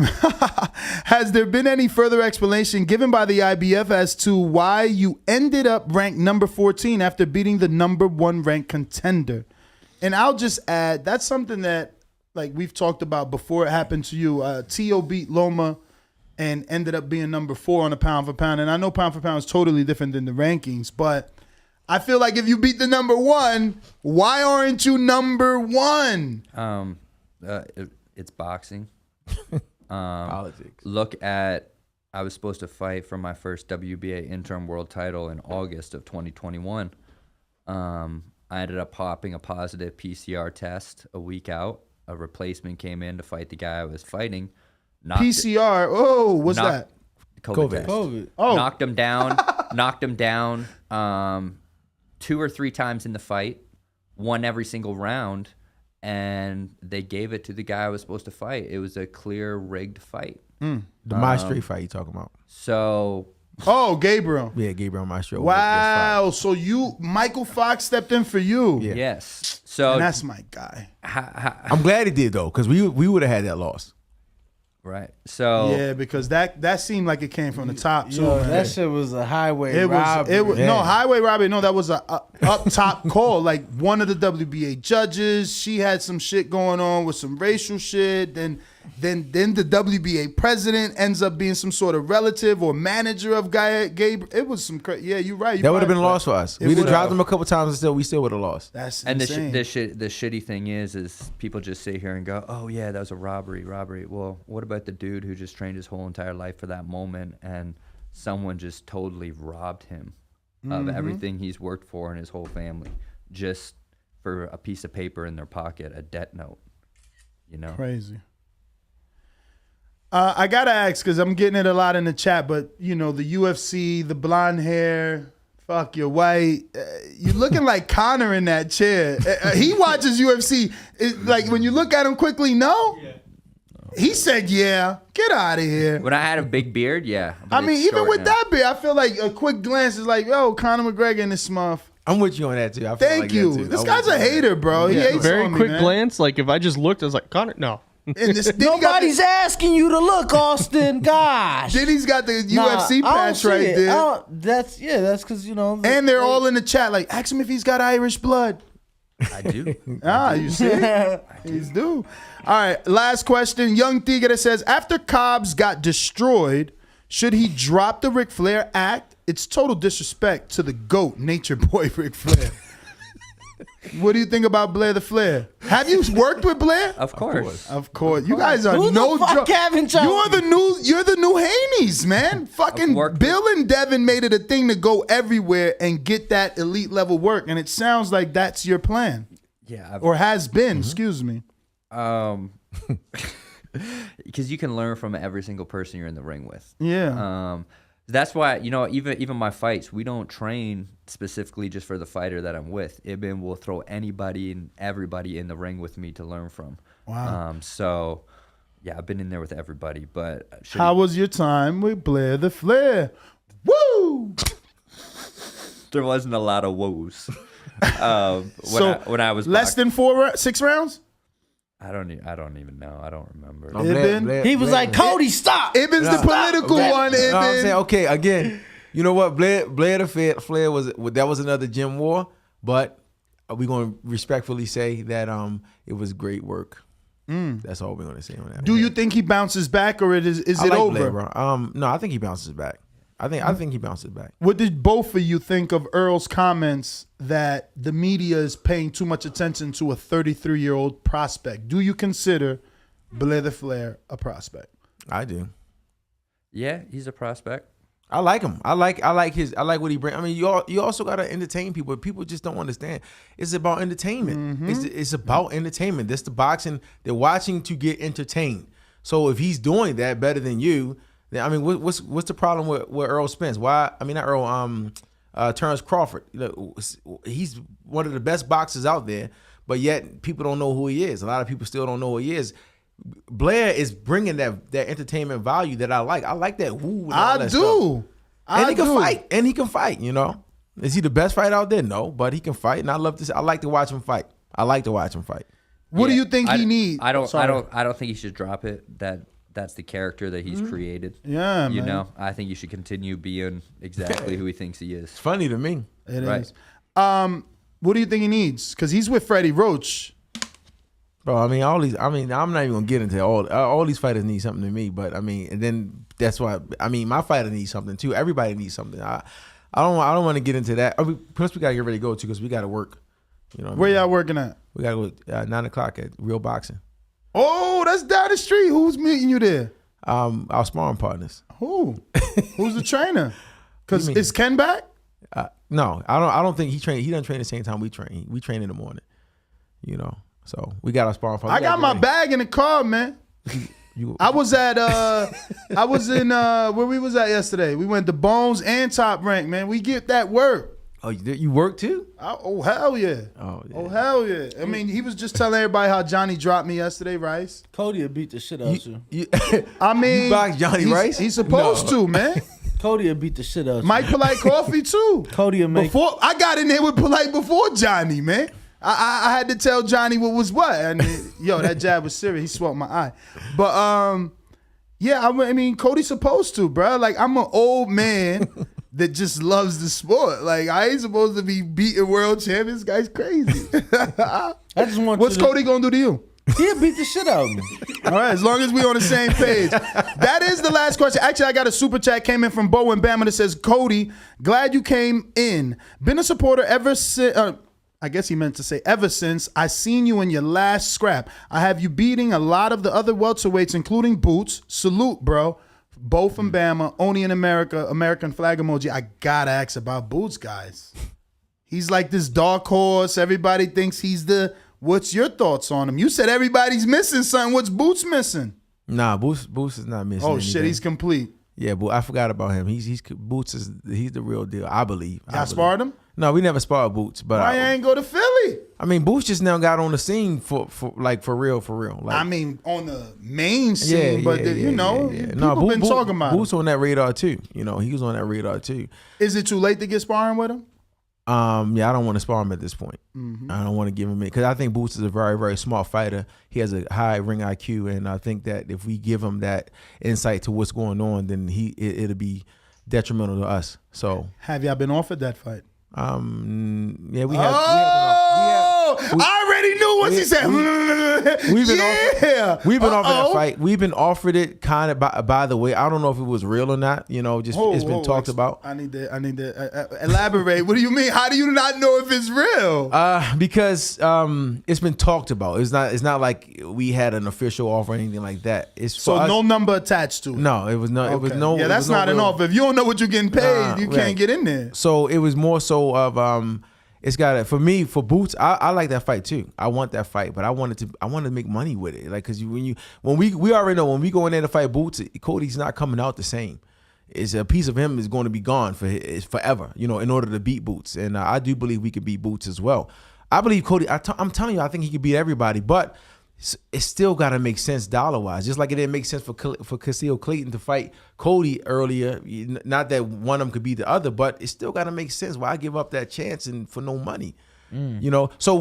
Has there been any further explanation given by the IBF as to why you ended up ranked number 14 after beating the number 1 ranked contender? And I'll just add, that's something that like we've talked about before it happened to you. T.O. beat Loma and ended up being number 4 on the pound for pound. And I know pound for pound is totally different than the rankings, but I feel like if you beat the number 1, why aren't you number 1? It's boxing. Politics. Look at, I was supposed to fight for my first WBA interim world title in August of 2021. I ended up popping a positive PCR test a week out. A replacement came in to fight the guy I was fighting. PCR. Oh, what's that? COVID. COVID. Oh. Knocked him down 2 or 3 times in the fight, won every single round, and they gave it to the guy I was supposed to fight. It was a clear rigged fight. The Maestro fight you talking about? So. Oh, Gabriel. Yeah, Gabriel Maestro. Wow. So Michael Fox stepped in for you. Yeah. Yes. So and that's my guy. I'm glad he did though, because we would have had that loss. Right. So yeah, because that seemed like it came from the top too. Yo, man. that shit was a highway robbery. It was no highway robbery. No, that was a up top call. Like one of the WBA judges, she had some shit going on with some racial shit. Then the WBA president ends up being some sort of relative or manager of Gabe. It was some crazy. Yeah, you're right. That would have been a loss for us. We'd have dropped them a couple times and we still would have lost. That's and insane. the shitty thing is people just sit here and go, oh yeah, that was a robbery. Well, what about the dude who just trained his whole entire life for that moment and someone just totally robbed him of everything he's worked for and his whole family just for a piece of paper in their pocket, a debt note, you know? Crazy. I gotta ask because I'm getting it a lot in the chat, but you know the UFC, the blonde hair, fuck you're white. You're looking like Conor in that chair. He watches UFC. Like when you look at him quickly, no. Yeah. He said, "Yeah, get out of here." When I had a big beard, yeah. I mean, even with that beard, I feel like a quick glance is like, "Yo, Conor McGregor in this month." I'm with you on that too. I feel Thank like you. That too. This guy's a hater, bro. He hates very on me, quick man. glance. Like if I just looked, I was like, Connor, no. And this, Nobody's asking you to look, Austin. Gosh. Diddy's got the UFC patch right there. That's because you know. And they're all in the chat like, ask him if he's got Irish blood. I do. You see? He's do. All right, last question. Young Tigre says, after Cobbs got destroyed, should he drop the Ric Flair act? It's total disrespect to the GOAT, Nature Boy Ric Flair. What do you think about Blair the Flair? Have you worked with Blair? Of course. Of course. You guys are Who no the fuck joke. haven't y'all- You're the new Haney's, man. Fucking Bill and Devin made it a thing to go everywhere and get that elite level work, and it sounds like that's your plan. Yeah. Or has been, excuse me. Because you can learn from every single person you're in the ring with. Yeah. That's why, you know, even my fights, we don't train specifically just for the fighter that I'm with. Ibn will throw anybody and everybody in the ring with me to learn from. Wow. So, yeah, I've been in there with everybody. But how was your time with Blair the Flair? Woo! There wasn't a lot of woos. When I was less than 6 rounds. I don't even know. I don't remember. Ibn? He was like, Cody, stop. Ibn's the political one, Ibn. No, I'm saying, okay, again, you know what? Blair the Flair was another gym war, but we're going to respectfully say that it was great work. That's all we're going to say on that. Do you think he bounces back, or is it over? Blair, bro. No, I think he bounces back. I think he bounces back. What did both of you think of Earl's comments that the media is paying too much attention to a 33-year-old prospect? Do you consider Blair the Flair a prospect? I do. Yeah, he's a prospect. I like him. I like what he brings. I mean, you also got to entertain people. People just don't understand. It's about entertainment. It's about entertainment. That's the boxing. They're watching to get entertained. So if he's doing that better than you, I mean, what's the problem with Earl Spence? Why? I mean, not Earl. Terrence Crawford. He's one of the best boxers out there, but yet people don't know who he is. A lot of people still don't know who he is. Blair is bringing that entertainment value that I like. I like that. Woo, I do. And he can fight. And he can fight. You know, is he the best fighter out there? No, but he can fight, and I love this. I like to watch him fight. What do you think he needs? I don't think he should drop it. That's the character that he's created. Yeah, you man. know, I think you should continue being exactly who he thinks he is. It's funny to me. It is. What do you think he needs? Because he's with Freddie Roach. Bro, I mean, I'm not even gonna get into all these fighters need something to me, but I mean, and then that's why my fighter needs something too. Everybody needs something. I don't want to get into that. Plus, we gotta get ready to go too because we gotta work. You know, where y'all working at? We gotta go 9 o'clock at Real Boxing. Oh, that's down the street. Who's meeting you there? Our sparring partners. Who? Who's the trainer? Because is Ken back? No, I don't think he train. He doesn't train the same time we train. We train in the morning. You know, so we got our sparring partners. I got my bag in the car, man. I was in where we was at yesterday. We went to Bones and Top Rank, man. We get that work. Oh, you work too? Oh hell yeah. Oh hell yeah. I mean, he was just telling everybody how Johnny dropped me yesterday, Rice. Cody beat the shit out you. I mean, you boxed Johnny Rice? He's supposed to, man. Cody beat the shit out you. Mike Polite Coffee too. Cody make before I got in there with Polite before Johnny, man. I had to tell Johnny what was what, and that jab was serious. He swelled my eye, but yeah, I mean, Cody's supposed to, bro. Like, I'm an old man that just loves the sport. Like, I ain't supposed to be beating world champions. This guy's crazy. I just want. What's Cody gonna do to you? He'll beat the shit out of me. All right, as long as we on the same page. That is the last question. Actually, I got a super chat came in from Bo and Bama that says, Cody, glad you came in. Been a supporter ever since. I guess he meant to say ever since I seen you in your last scrap. I have you beating a lot of the other welterweights, including Boots. Salute, bro. Bo from Bama, only in America, American flag emoji. I gotta ask about Boots, guys. He's like this dark horse. Everybody thinks he's the. What's your thoughts on him? You said everybody's missing something. What's Boots missing? Nah, Boots is not missing. Oh shit, he's complete. Yeah, but I forgot about him. He's Boots he's the real deal. I believe. Y'all sparred him? No, we never sparred Boots. But why ain't go to Philly? I mean, Boots just now got on the scene for real. Like, I mean, on the main scene, people been talking about Boots on that radar too. You know, he was on that radar too. Is it too late to get sparring with him? Yeah, I don't want to spar him at this point. I don't want to give him it because I think Boots is a very, very smart fighter. He has a high ring IQ, and I think that if we give him that insight to what's going on, then it'll be detrimental to us. So, have y'all been offered that fight? Yeah, we have. I already knew what he said. We've been offered that fight. We've been offered it kind of by the way. I don't know if it was real or not. You know, it's been talked about. I need to elaborate. What do you mean? How do you not know if it's real? Because it's been talked about. It's not like we had an official offer or anything like that. It's so no number attached to it. No, it was no. Okay. It was no. Yeah, that's not an offer. If you don't know what you're getting paid, you can't get in there. So it was more so of it's got for me for Boots. I like that fight too. I want that fight, but I wanted to make money with it. Like because when we already know when we go in there to fight Boots, Cody's not coming out the same. It's a piece of him is going to be gone forever. You know, in order to beat Boots, and I do believe we could beat Boots as well. I believe Cody. I'm telling you, I think he could beat everybody, but it's still got to make sense dollar-wise. Just like it didn't make sense for Castillo Clayton to fight Cody earlier. Not that one of them could be the other, but it still got to make sense. Why give up that chance and for no money? You know, so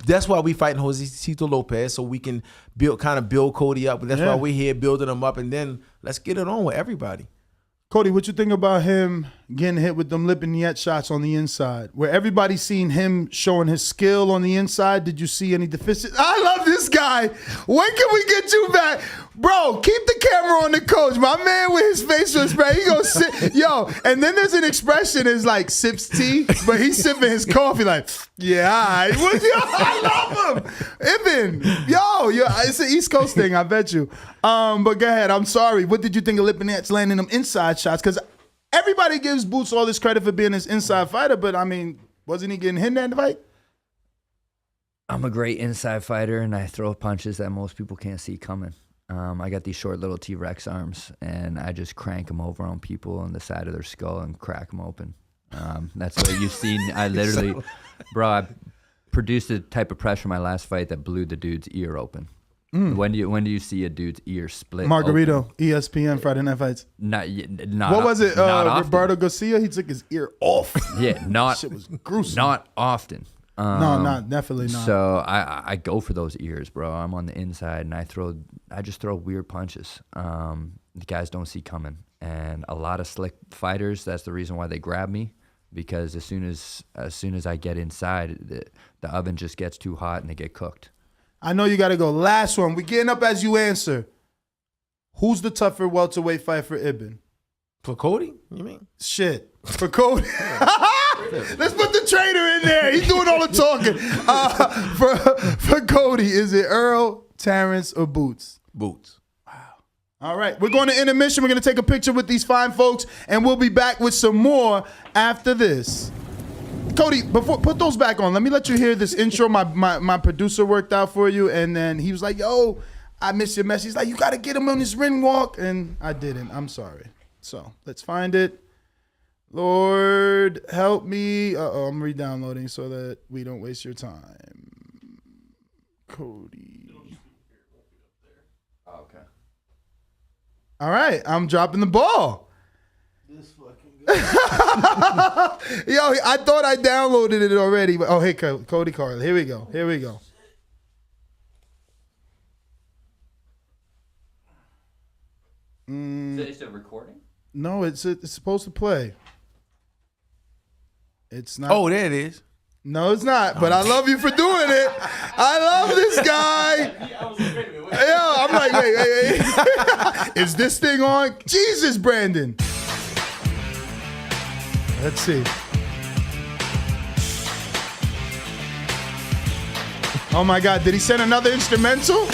that's why we fighting Josecito Lopez, so we can build Cody up. But that's why we're here building him up, and then let's get it on with everybody. Cody, what you think about him getting hit with them lip and yet shots on the inside? Where everybody's seen him showing his skill on the inside, did you see any deficiencies? I love this guy. When can we get you back? Bro, keep the camera on the coach. My man with his facial expression, he gonna sit. Yo, and then there's an expression is like sips tea, but he's sipping his coffee like, yeah, all right. I love him. Ibn, it's an East Coast thing, I bet you. But go ahead, I'm sorry. What did you think of Lipinets landing them inside shots? Because everybody gives Boots all this credit for being this inside fighter, but I mean, wasn't he getting hit in that fight? I'm a great inside fighter, and I throw punches that most people can't see coming. I got these short little T-Rex arms, and I just crank them over on people on the side of their skull and crack them open. That's what you've seen. I literally, I produced a type of pressure in my last fight that blew the dude's ear open. When do you see a dude's ear split? Margarito, open? ESPN Friday Night Fights. Not what was it? Roberto Garcia. He took his ear off. Yeah, not shit was gruesome. Not often. Definitely not. So I go for those ears, bro. I'm on the inside, and I just throw weird punches. The guys don't see coming, and a lot of slick fighters. That's the reason why they grab me, because as soon as I get inside, the oven just gets too hot and they get cooked. I know you got to go. Last one. We're getting up as you answer. Who's the tougher welterweight fight for Ibn? For Cody? You mean? Shit. For Cody. Let's put the trainer in there. He's doing all the talking. For Cody, is it Earl, Terrence, or Boots? Boots. Wow. All right, we're going to intermission. We're going to take a picture with these fine folks, and we'll be back with some more after this. Cody, before put those back on. Let me let you hear this intro my producer worked out for you, and then he was like, yo, I missed your message. He's like, you got to get him on his ring walk, and I didn't. I'm sorry. So let's find it. Lord, help me. Uh-oh, I'm re-downloading so that we don't waste your time. Cody. Oh, okay. All right, I'm dropping the ball. This fucking Yo, I thought I downloaded it already. But, oh, hey, Cody Carl. Here we go. Here we go. Is it recording? No, it's supposed to play. It's not. Oh, there it is. No, it's not. But I love you for doing it. I love this guy. Yeah, I'm like, wait. Is this thing on? Jesus, Brandon. Let's see. Oh my God, did he send another instrumental?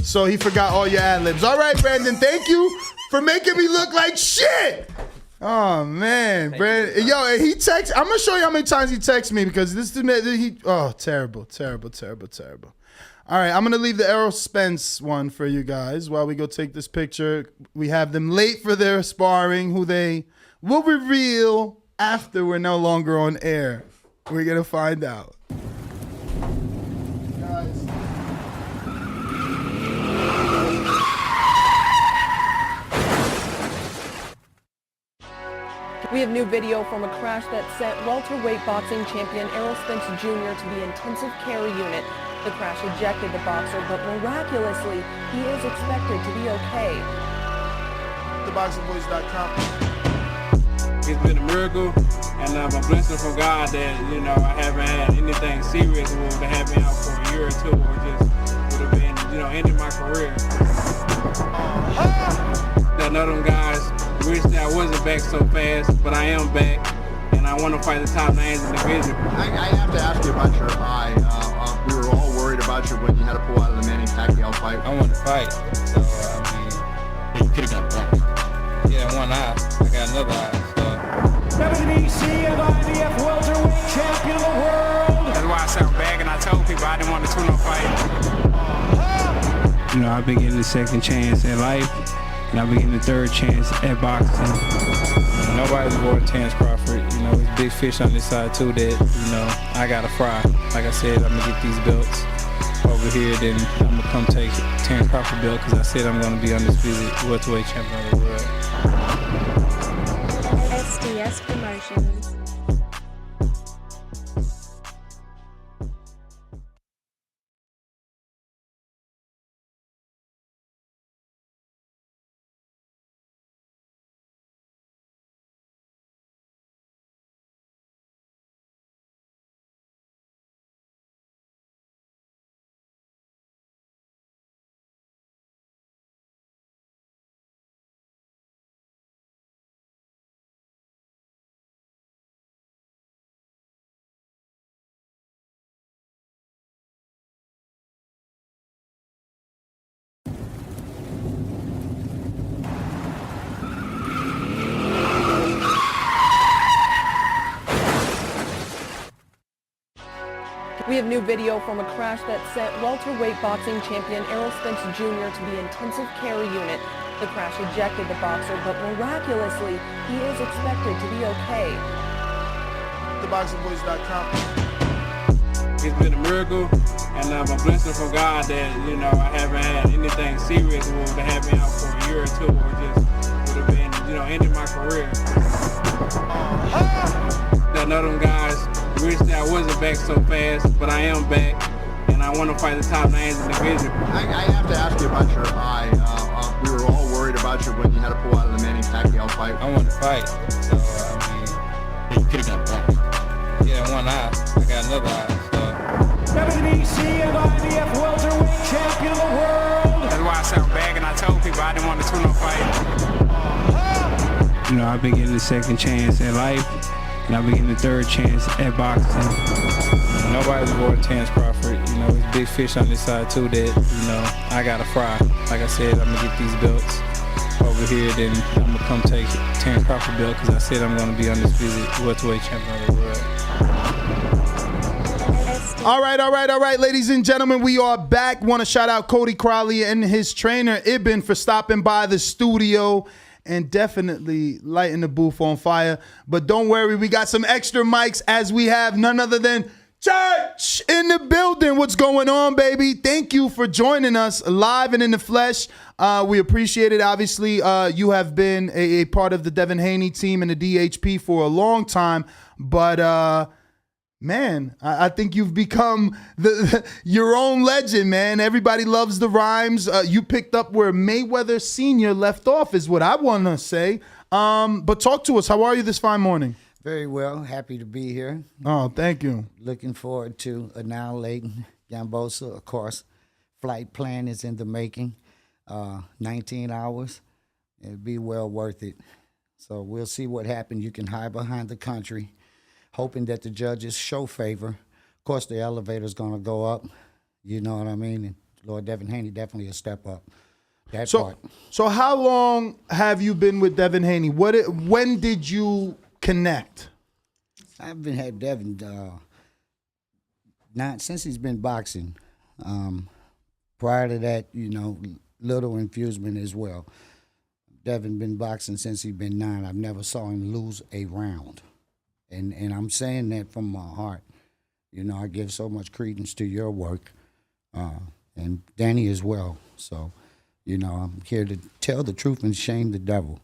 So he forgot all your ad-libs. All right, Brandon, thank you for making me look like shit. Oh man, Brandon. Yo, and he texts. I'm gonna show you how many times he texts me because this terrible. All right, I'm gonna leave the Errol Spence one for you guys while we go take this picture. We have them late for their sparring, who they will reveal after we're no longer on air. We're gonna find out. We have new video from a crash that sent welterweight boxing champion Errol Spence Jr. to the intensive care unit. The crash ejected the boxer, but miraculously, he is expected to be okay. TheBoxingVoice.com. It's been a miracle, and I'm a blessing from God that, I haven't had anything serious that would have had me out for a year or two, or just would have been, ending my career. That none of them guys wish that I wasn't back so fast, but I am back, and I want to fight the top names in the division. I have to ask you about your eye. We were all worried about you when you had to pull out of the Manny Pacquiao fight. I want to fight, so you could have got that. Yeah, one eye. I got another eye. WBC and IBF welterweight champion of the world. That's why I sound back, and I told people I didn't want to tune-up fight. I've been getting a second chance at life, and I've been getting a third chance at boxing. Nobody's more Terrence Crawford. There's big fish on this side too that, I gotta fry. Like I said, I'm gonna get these belts over here, then I'm gonna come take Terrence Crawford belt because I said I'm gonna be undisputed welterweight champion of the world. SDS Promotions. We have new video from a crash that sent welterweight boxing champion Errol Spence Jr. to the intensive care unit. The crash ejected the boxer, but miraculously, he is expected to be okay. TheBoxingVoice.com. It's been a miracle, and I'm a blessing from God that, I haven't had anything serious that would have had me out for a year or two, or just would have been, ending my career. That none of them guys wish that I wasn't back so fast, but I am back, and I want to fight the top names in the division. I have to ask you about your eye. We were all worried about you when you had to pull out of the Manny Pacquiao fight. I want to fight, so you could have got that. Yeah, one eye. I got another eye. WBC and IBF welterweight champion of the world. That's why I sound back, and I told people I didn't want to tune-up fight. I've been getting a second chance at life, and I've been getting a third chance at boxing. Nobody's more Terrence Crawford. He's big fish on this side too that, you know, I gotta fry. Like I said, I'm gonna get these belts over here, then I'm gonna come take Terrence Crawford belt because I said I'm gonna be undisputed welterweight champion of the world. All right, ladies and gentlemen, we are back. Want to shout out Cody Crowley and his trainer Ibn for stopping by the studio and definitely lighting the booth on fire. But don't worry, we got some extra mics as we have none other than Church in the building. What's going on, baby? Thank you for joining us live and in the flesh. We appreciate it. Obviously, you have been a part of the Devin Haney team and the DHP for a long time, but man, I think you've become your own legend, man. Everybody loves the rhymes. You picked up where Mayweather Sr. left off is what I want to say. But talk to us. How are you this fine morning? Very well. Happy to be here. Oh, thank you. Looking forward to annihilating Gambosa. Of course, flight plan is in the making. 19 hours. It'll be well worth it. So we'll see what happens. You can hide behind the country, hoping that the judges show favor. Of course, the elevator's going to go up. You know what I mean? And Lord Devin Haney definitely a step up. That part. So how long have you been with Devin Haney? When did you connect? I've been had Devin not since he's been boxing. Prior to that, you know, little infusement as well. Devin been boxing since he's been 9. I've never saw him lose a round. And I'm saying that from my heart. You know, I give so much credence to your work, and Danny as well. So, you know, I'm here to tell the truth and shame the devil.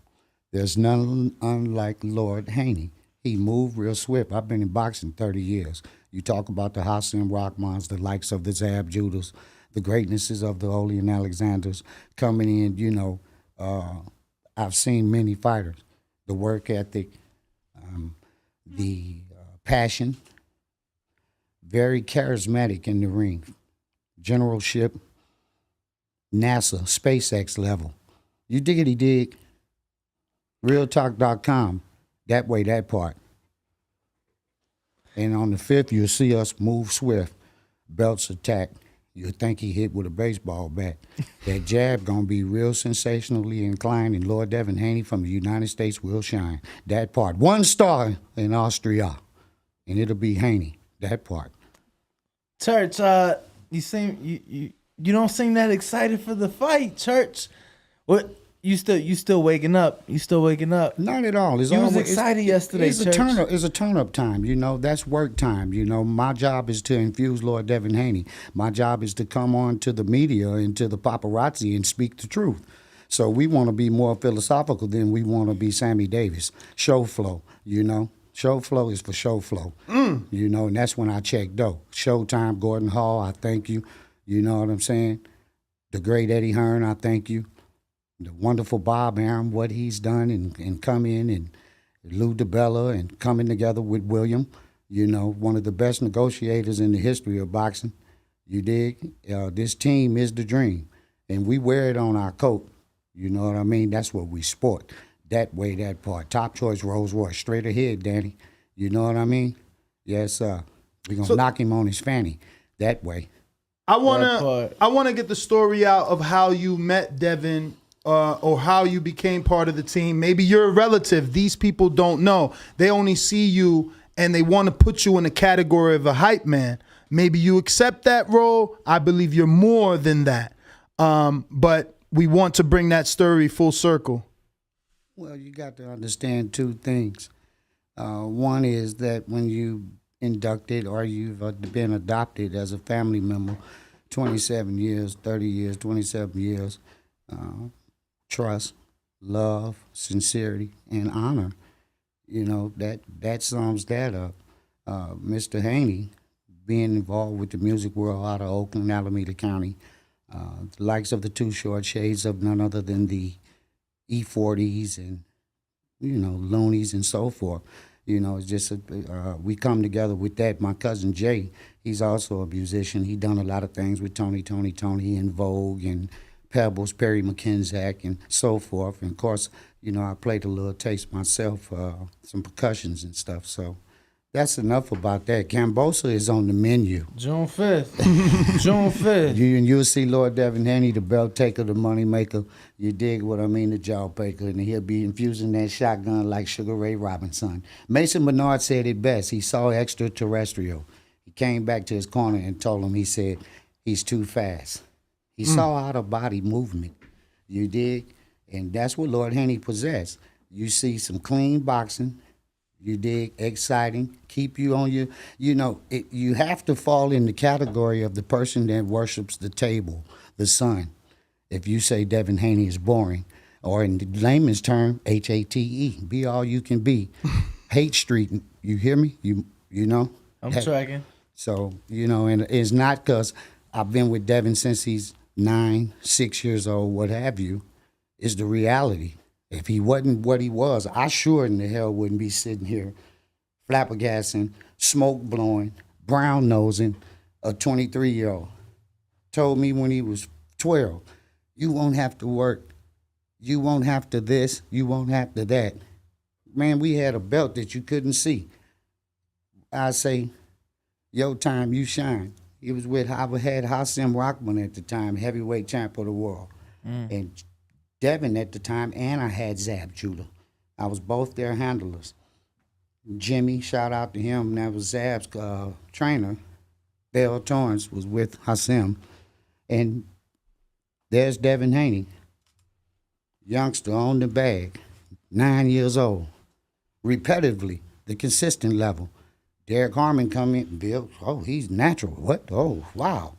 There's none unlike Lord Haney. He moved real swift. I've been in boxing 30 years. You talk about the Hassan Rahmans, the likes of the Zab Judas, the greatnesses of the Olean Alexanders coming in, you know. I've seen many fighters. The work ethic, the passion, very charismatic in the ring. Generalship, NASA, SpaceX level. You diggity dig. Realtalk.com, that way, that part. And on the 5th, you'll see us move swift. Belts attack. You'll think he hit with a baseball bat. That jab gonna be real sensationally inclined, and Lord Devin Haney from the United States will shine. That part. 1 star in Austria, and it'll be Haney. That part. Church, you don't seem that excited for the fight, Church. What? You still waking up? You still waking up? Not at all. You was excited yesterday, Church. It's a turn-up time, you know. That's work time, you know. My job is to infuse Lord Devin Haney. My job is to come on to the media and to the paparazzi and speak the truth. So we want to be more philosophical than we want to be Sammy Davis. Show flow, you know. Show flow is for show flow, you know, and that's when I check dough. Showtime, Gordon Hall, I thank you. You know what I'm saying? The great Eddie Hearn, I thank you. The wonderful Bob Arum, what he's done and come in, and Lou DiBella and coming together with William, you know, one of the best negotiators in the history of boxing. You dig? This team is the dream, and we wear it on our coat. You know what I mean? That's what we sport. That way, that part. Top choice Rolls Royce, straight ahead, Danny. You know what I mean? Yes, sir. We're going to knock him on his fanny. That way. I wanna get the story out of how you met Devin, or how you became part of the team. Maybe you're a relative. These people don't know. They only see you and they want to put you in the category of a hype man. Maybe you accept that role. I believe you're more than that. But we want to bring that story full circle. Well, you got to understand 2 things. One is that when you inducted or you've been adopted as a family member, 27 years, 30 years, 27 years, trust, love, sincerity, and honor. You know, that sums that up. Mr. Haney, being involved with the music world out of Oakland, Alameda County, the likes of the Too Short, shades of none other than the E40s and, you know, Loonies and so forth. You know, it's just we come together with that. My cousin Jay, he's also a musician. He done a lot of things with Tony and Vogue and Pebbles, Perry McKenzack, and so forth. And of course, you know, I played a little taste myself, some percussions and stuff. So That's enough about that. Cambosa is on the menu. June 5th. June 5th. You'll see Lord Devin Haney, the belt taker, the money maker. You dig what I mean, the jaw breaker, and he'll be infusing that shotgun like Sugar Ray Robinson. Mason Bernard said it best. He saw extraterrestrial. He came back to his corner and told him, he said, he's too fast. He saw out-of-body movement. You dig? And that's what Lord Haney possessed. You see some clean boxing. You dig? Exciting. Keep you on your, you have to fall in the category of the person that worships the table, the sun. If you say Devin Haney is boring, or in the layman's term, HATE, be all you can be. Hate Street, you hear me? You know? I'm tracking. So, and it's not because I've been with Devin since he's 9, 6 years old, what have you. It's the reality. If he wasn't what he was, I sure in the hell wouldn't be sitting here flabbergasting, smoke blowing, brown nosing a 23-year-old. Told me when he was 12, you won't have to work. You won't have to this. You won't have to that. Man, we had a belt that you couldn't see. I say, your time, you shine. He was with, I had Hassim Rockman at the time, heavyweight champ of the world. And Devin at the time, and I had Zab Judah. I was both their handlers. Jimmy, shout out to him, that was Zab's trainer. Bell Torrance was with Hassim. And there's Devin Haney, youngster on the bag, 9 years old. Repetitively, the consistent level. Derek Harmon come in, Bill, he's natural. What? Oh, wow.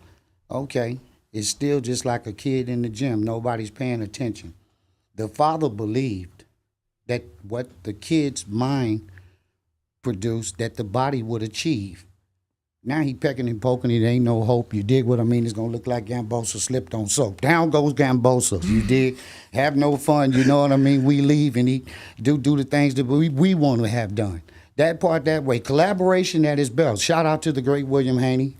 Okay. It's still just like a kid in the gym. Nobody's paying attention. The father believed that what the kid's mind produced, that the body would achieve. Now he pecking and poking. It ain't no hope. You dig what I mean? It's going to look like Gambosa slipped on soap. Down goes Gambosa. You dig? Have no fun. You know what I mean? We leave and he do the things that we want to have done. That part that way. Collaboration at his belt. Shout out to the great William Haney.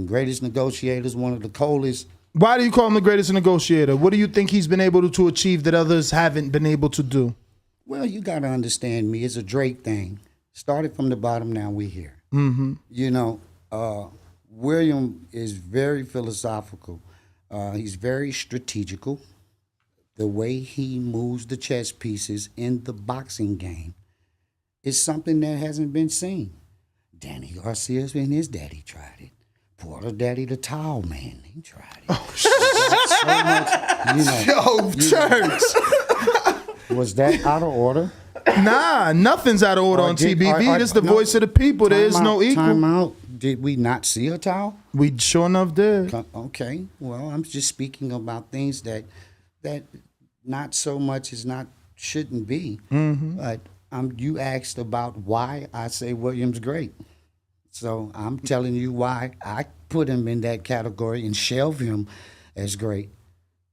Greatest negotiators, one of the coldest. Why do you call him the greatest negotiator? What do you think he's been able to achieve that others haven't been able to do? Well, you got to understand me. It's a Drake thing. Started from the bottom, now we're here. Mm-hmm. William is very philosophical. He's very strategical. The way he moves the chess pieces in the boxing game is something that hasn't been seen. Danny Garcia and his daddy tried it. Porter Daddy the Towel Man, he tried it. Oh, shit. Church. Was that out of order? Nah, nothing's out of order on TBV. This is the voice of the people. There is no equal. Time out. Did we not see a towel? We sure enough did. Okay. Well, I'm just speaking about things that not so much as not shouldn't be. Mm-hmm. But you asked about why I say William's great. So I'm telling you why I put him in that category and shelve him as great.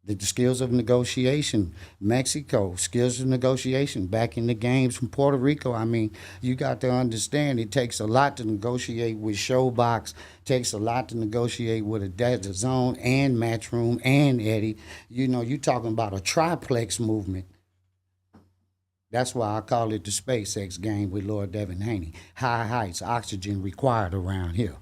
The skills of negotiation, Mexico, skills of negotiation, back in the games from Puerto Rico. I mean, you got to understand it takes a lot to negotiate with Showbox, takes a lot to negotiate with a Dazn and Matchroom and Eddie. You're talking about a triplex movement. That's why I call it the SpaceX game with Lord Devin Haney. High heights, oxygen required around here.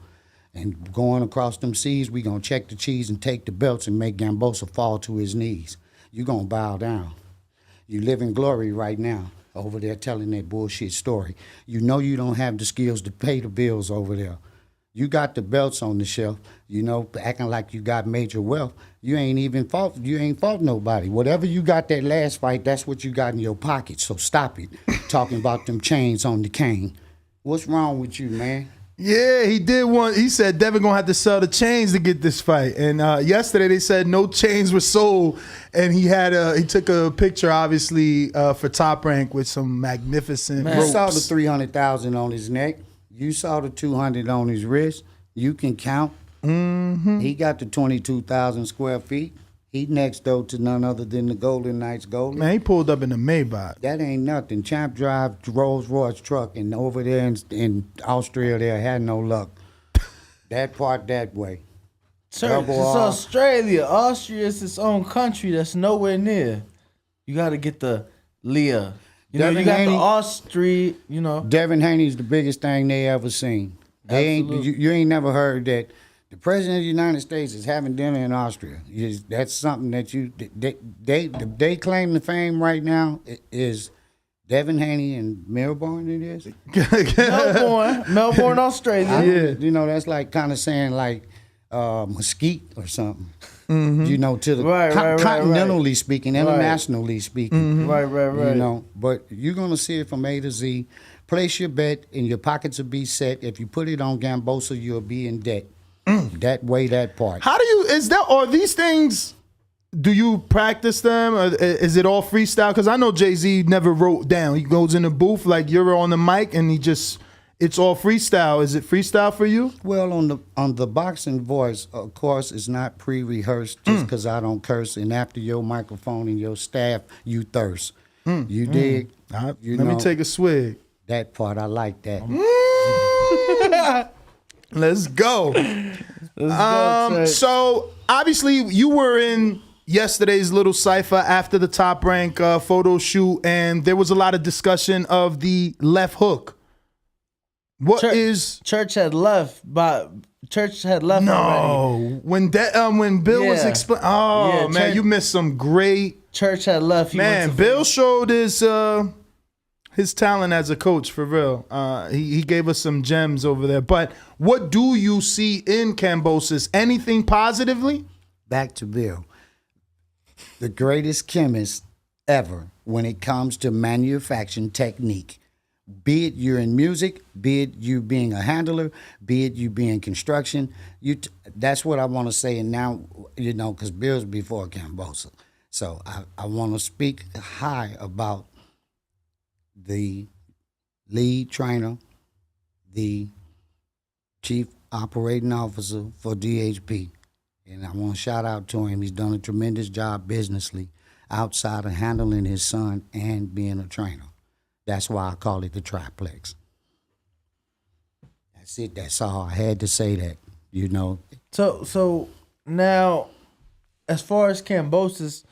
And going across them seas, we going to check the cheese and take the belts and make Gambosa fall to his knees. You going to bow down. You live in glory right now over there telling that bullshit story. You know you don't have the skills to pay the bills over there. You got the belts on the shelf, acting like you got major wealth. You ain't fought nobody. Whatever you got that last fight, that's what you got in your pocket. So stop it. Talking about them chains on the cane. What's wrong with you, man? Yeah, he did one. He said Devin gonna have to sell the chains to get this fight. And yesterday they said no chains were sold, and he took a picture, obviously, for Top Rank with some magnificent ropes. You saw the 300,000 on his neck. You saw the 200 on his wrist. You can count. Mm-hmm. He got the 22,000 square feet. He next door to none other than the Golden Knights goalie. Man, he pulled up in the Maybach. That ain't nothing. Champ drive Rolls Royce truck, and over there in Austria, there had no luck. That part that way. Sir, it's Australia. Austria is its own country that's nowhere near. You got to get the Leah. You know, Devin you got Haney, the Austria, you know. Devin Haney's the biggest thing they ever seen. They ain't you ain't never heard that the president of the United States is having dinner in Austria. That's something that they claim the fame right now is Devin Haney and Melbourne. It is Melbourne, Australia. You know, that's like kind of saying like Mesquite or something. You know, to the continentally speaking, internationally speaking. Right. You know, but you're gonna see it from A to Z. Place your bet, and your pockets will be set. If you put it on Gambosa, you'll be in debt. That way, that part. How do you, are these things, do you practice them? Or is it all freestyle? Because I know Jay-Z never wrote down. He goes in the booth like you're on the mic and it's all freestyle. Is it freestyle for you? Well, on the boxing voice, of course, it's not pre-rehearsed just because I don't curse. And after your microphone and your staff, you thirst. You dig? Let me take a swig. That part, I like that. Let's go. So obviously you were in yesterday's little cipher after the Top Rank photo shoot, and there was a lot of discussion of the left hook. Church had left, but Church had left. No, already. when Bill was explaining. Oh man, you missed some great. Church had left. Bill showed his talent as a coach, for real. He gave us some gems over there. But what do you see in Kambosos? Anything positively? Back to Bill. The greatest chemist ever when it comes to manufacturing technique. Be it you're in music, be it you being a handler, be it you being construction. That's what I want to say. And now, you know, because Bill's before Kambosos. So I want to speak high about the lead trainer, the chief operating officer for DHP. And I want to shout out to him. He's done a tremendous job businessly outside of handling his son and being a trainer. That's why I call it the triplex. That's it. That's all. I had to say that, you know. So now, as far as Kambosos,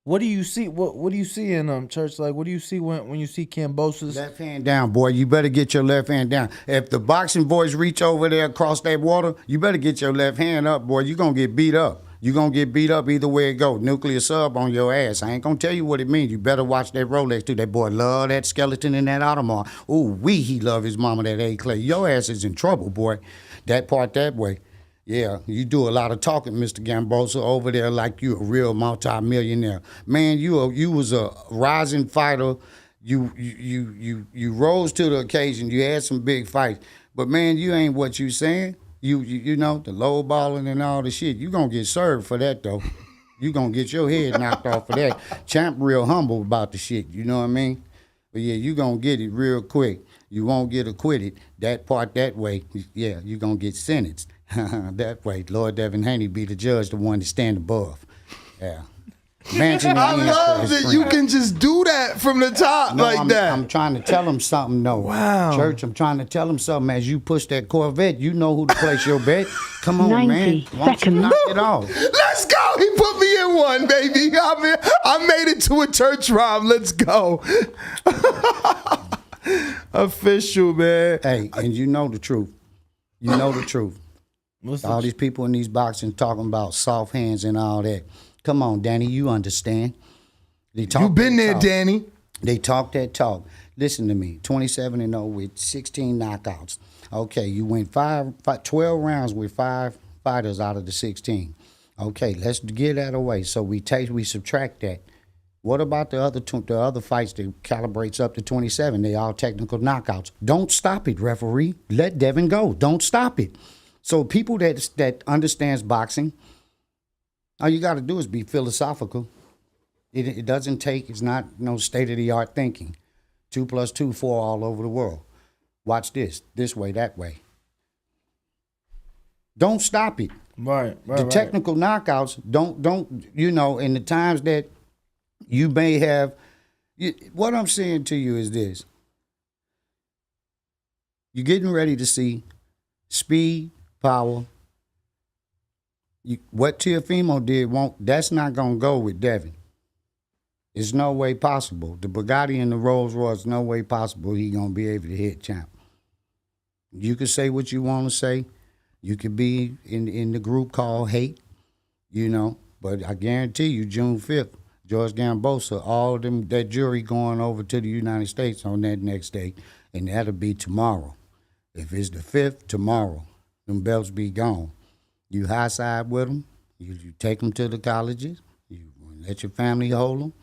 what do you see? What do you see in Church? Like, what do you see when you see Kambosos? Left hand down, boy. You better get your left hand down. If the boxing boys reach over there across that water, you better get your left hand up, boy. You're going to get beat up. You're going to get beat up either way it go. Nuclear sub on your ass. I ain't going to tell you what it means. You better watch that Rolex, too. That boy love that skeleton in that Audemars. Ooh, he love his mama, that A-Clay. Your ass is in trouble, boy. That part that way. Yeah, you do a lot of talking, Mr. Gambosa, over there like you a real multi-millionaire. Man, you was a rising fighter. You rose to the occasion. You had some big fights. But, man, you ain't what you saying. You know, the low balling and all the shit. You going to get served for that, though. You going to get your head knocked off for that. Champ real humble about the shit, you know what I mean? But, yeah, you going to get it real quick. You won't get acquitted. That part that way, yeah, you going to get sentenced. That way, Lord Devin Haney be the judge, the one to stand above. Yeah. I love that you can just do that from the top that. I'm trying to tell him something, though. Wow. Church, I'm trying to tell him something. As you push that Corvette, you know who to place your bet. Come on, man. Why don't you knock it off? Let's go. He put me in one, baby. I made it to a church rhyme. Let's go. Official, man. Hey, and you know the truth. You know the truth. All these people in these boxing talking about soft hands and all that. Come on, Danny, you understand. You've been there, Danny. They talk that talk. Listen to me, 27-0 with 16 knockouts. Okay, you went 12 rounds with 5 fighters out of the 16. Okay, let's get that away. So we subtract that. What about the other fights that calibrates up to 27? They all technical knockouts. Don't stop it, referee. Let Devin go. Don't stop it. So people that understands boxing, all you got to do is be philosophical. It doesn't take, it's not no state-of-the-art thinking. 2 + 2, 4 all over the world. Watch this way, that way. Don't stop it. Right. The technical knockouts, don't, you know, in the times that you may have, what I'm saying to you is this. You're getting ready to see speed, power. What Teofimo did, that's not going to go with Devin. It's no way possible. The Bugatti and the Rolls Royce, no way possible he gonna be able to hit Champ. You can say what you want to say. You could be in the group called hate, you know. But I guarantee you, June 5th, George Gambosa, all of them, that jury going over to the United States on that next day, and that'll be tomorrow. If it's the 5th, tomorrow, them belts be gone. You high side with them. You take them to the colleges. You let your family hold them.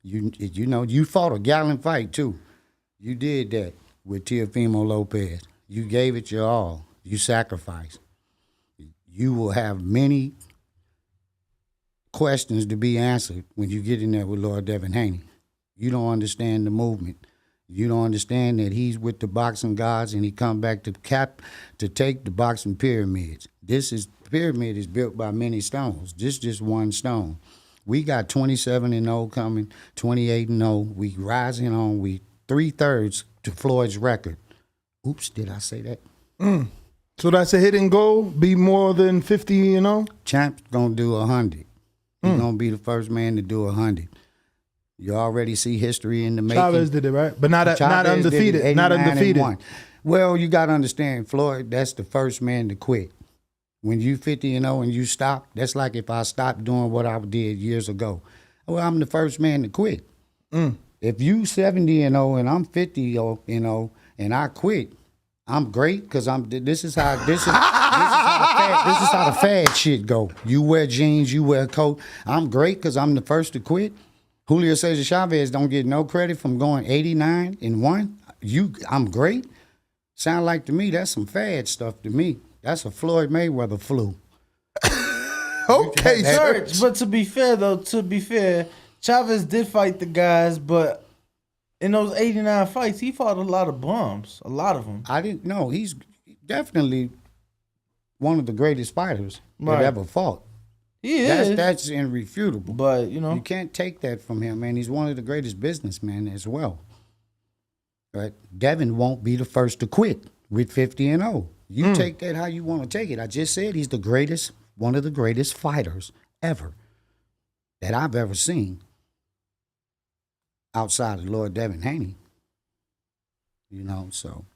You know, you fought a gallant fight, too. You did that with Teofimo Lopez. You gave it your all. You sacrificed. You will have many questions to be answered when you get in there with Lord Devin Haney. You don't understand the movement. You don't understand that he's with the boxing gods and he come back to take the boxing pyramids. Pyramid is built by many stones. This just one stone. We got 27-0 coming, 28-0. We rising on. We 3/3 to Floyd's record. Oops, did I say that? So that's a hit and go. Be more than 50-0. Champ's gonna do 100. He's gonna be the first man to do 100. You already see history in the making. Chavez did it, right? But not undefeated. Not undefeated. Well, you got to understand, Floyd, that's the first man to quit. When you 50-0 and you stop, that's like if I stopped doing what I did years ago. Well, I'm the first man to quit. If you 70-0 and I'm 50-0 and I quit, I'm great because this is how the fad shit go. You wear jeans, you wear a coat. I'm great because I'm the first to quit. Julio Cesar Chavez don't get no credit from going 89-1. I'm great. Sound like to me that's some fad stuff to me. That's a Floyd Mayweather flu. Okay, Church. But to be fair, Chavez did fight the guys, but in those 89 fights, he fought a lot of bums. A lot of them. I didn't know. He's definitely one of the greatest fighters that ever fought. He is. That's irrefutable. But, you know. You can't take that from him, man. He's one of the greatest businessmen as well. Right? Devin won't be the first to quit with 50-0. You take that how you want to take it. I just said he's the greatest, one of the greatest fighters ever that I've ever seen outside of Lord Devin Haney. You know, so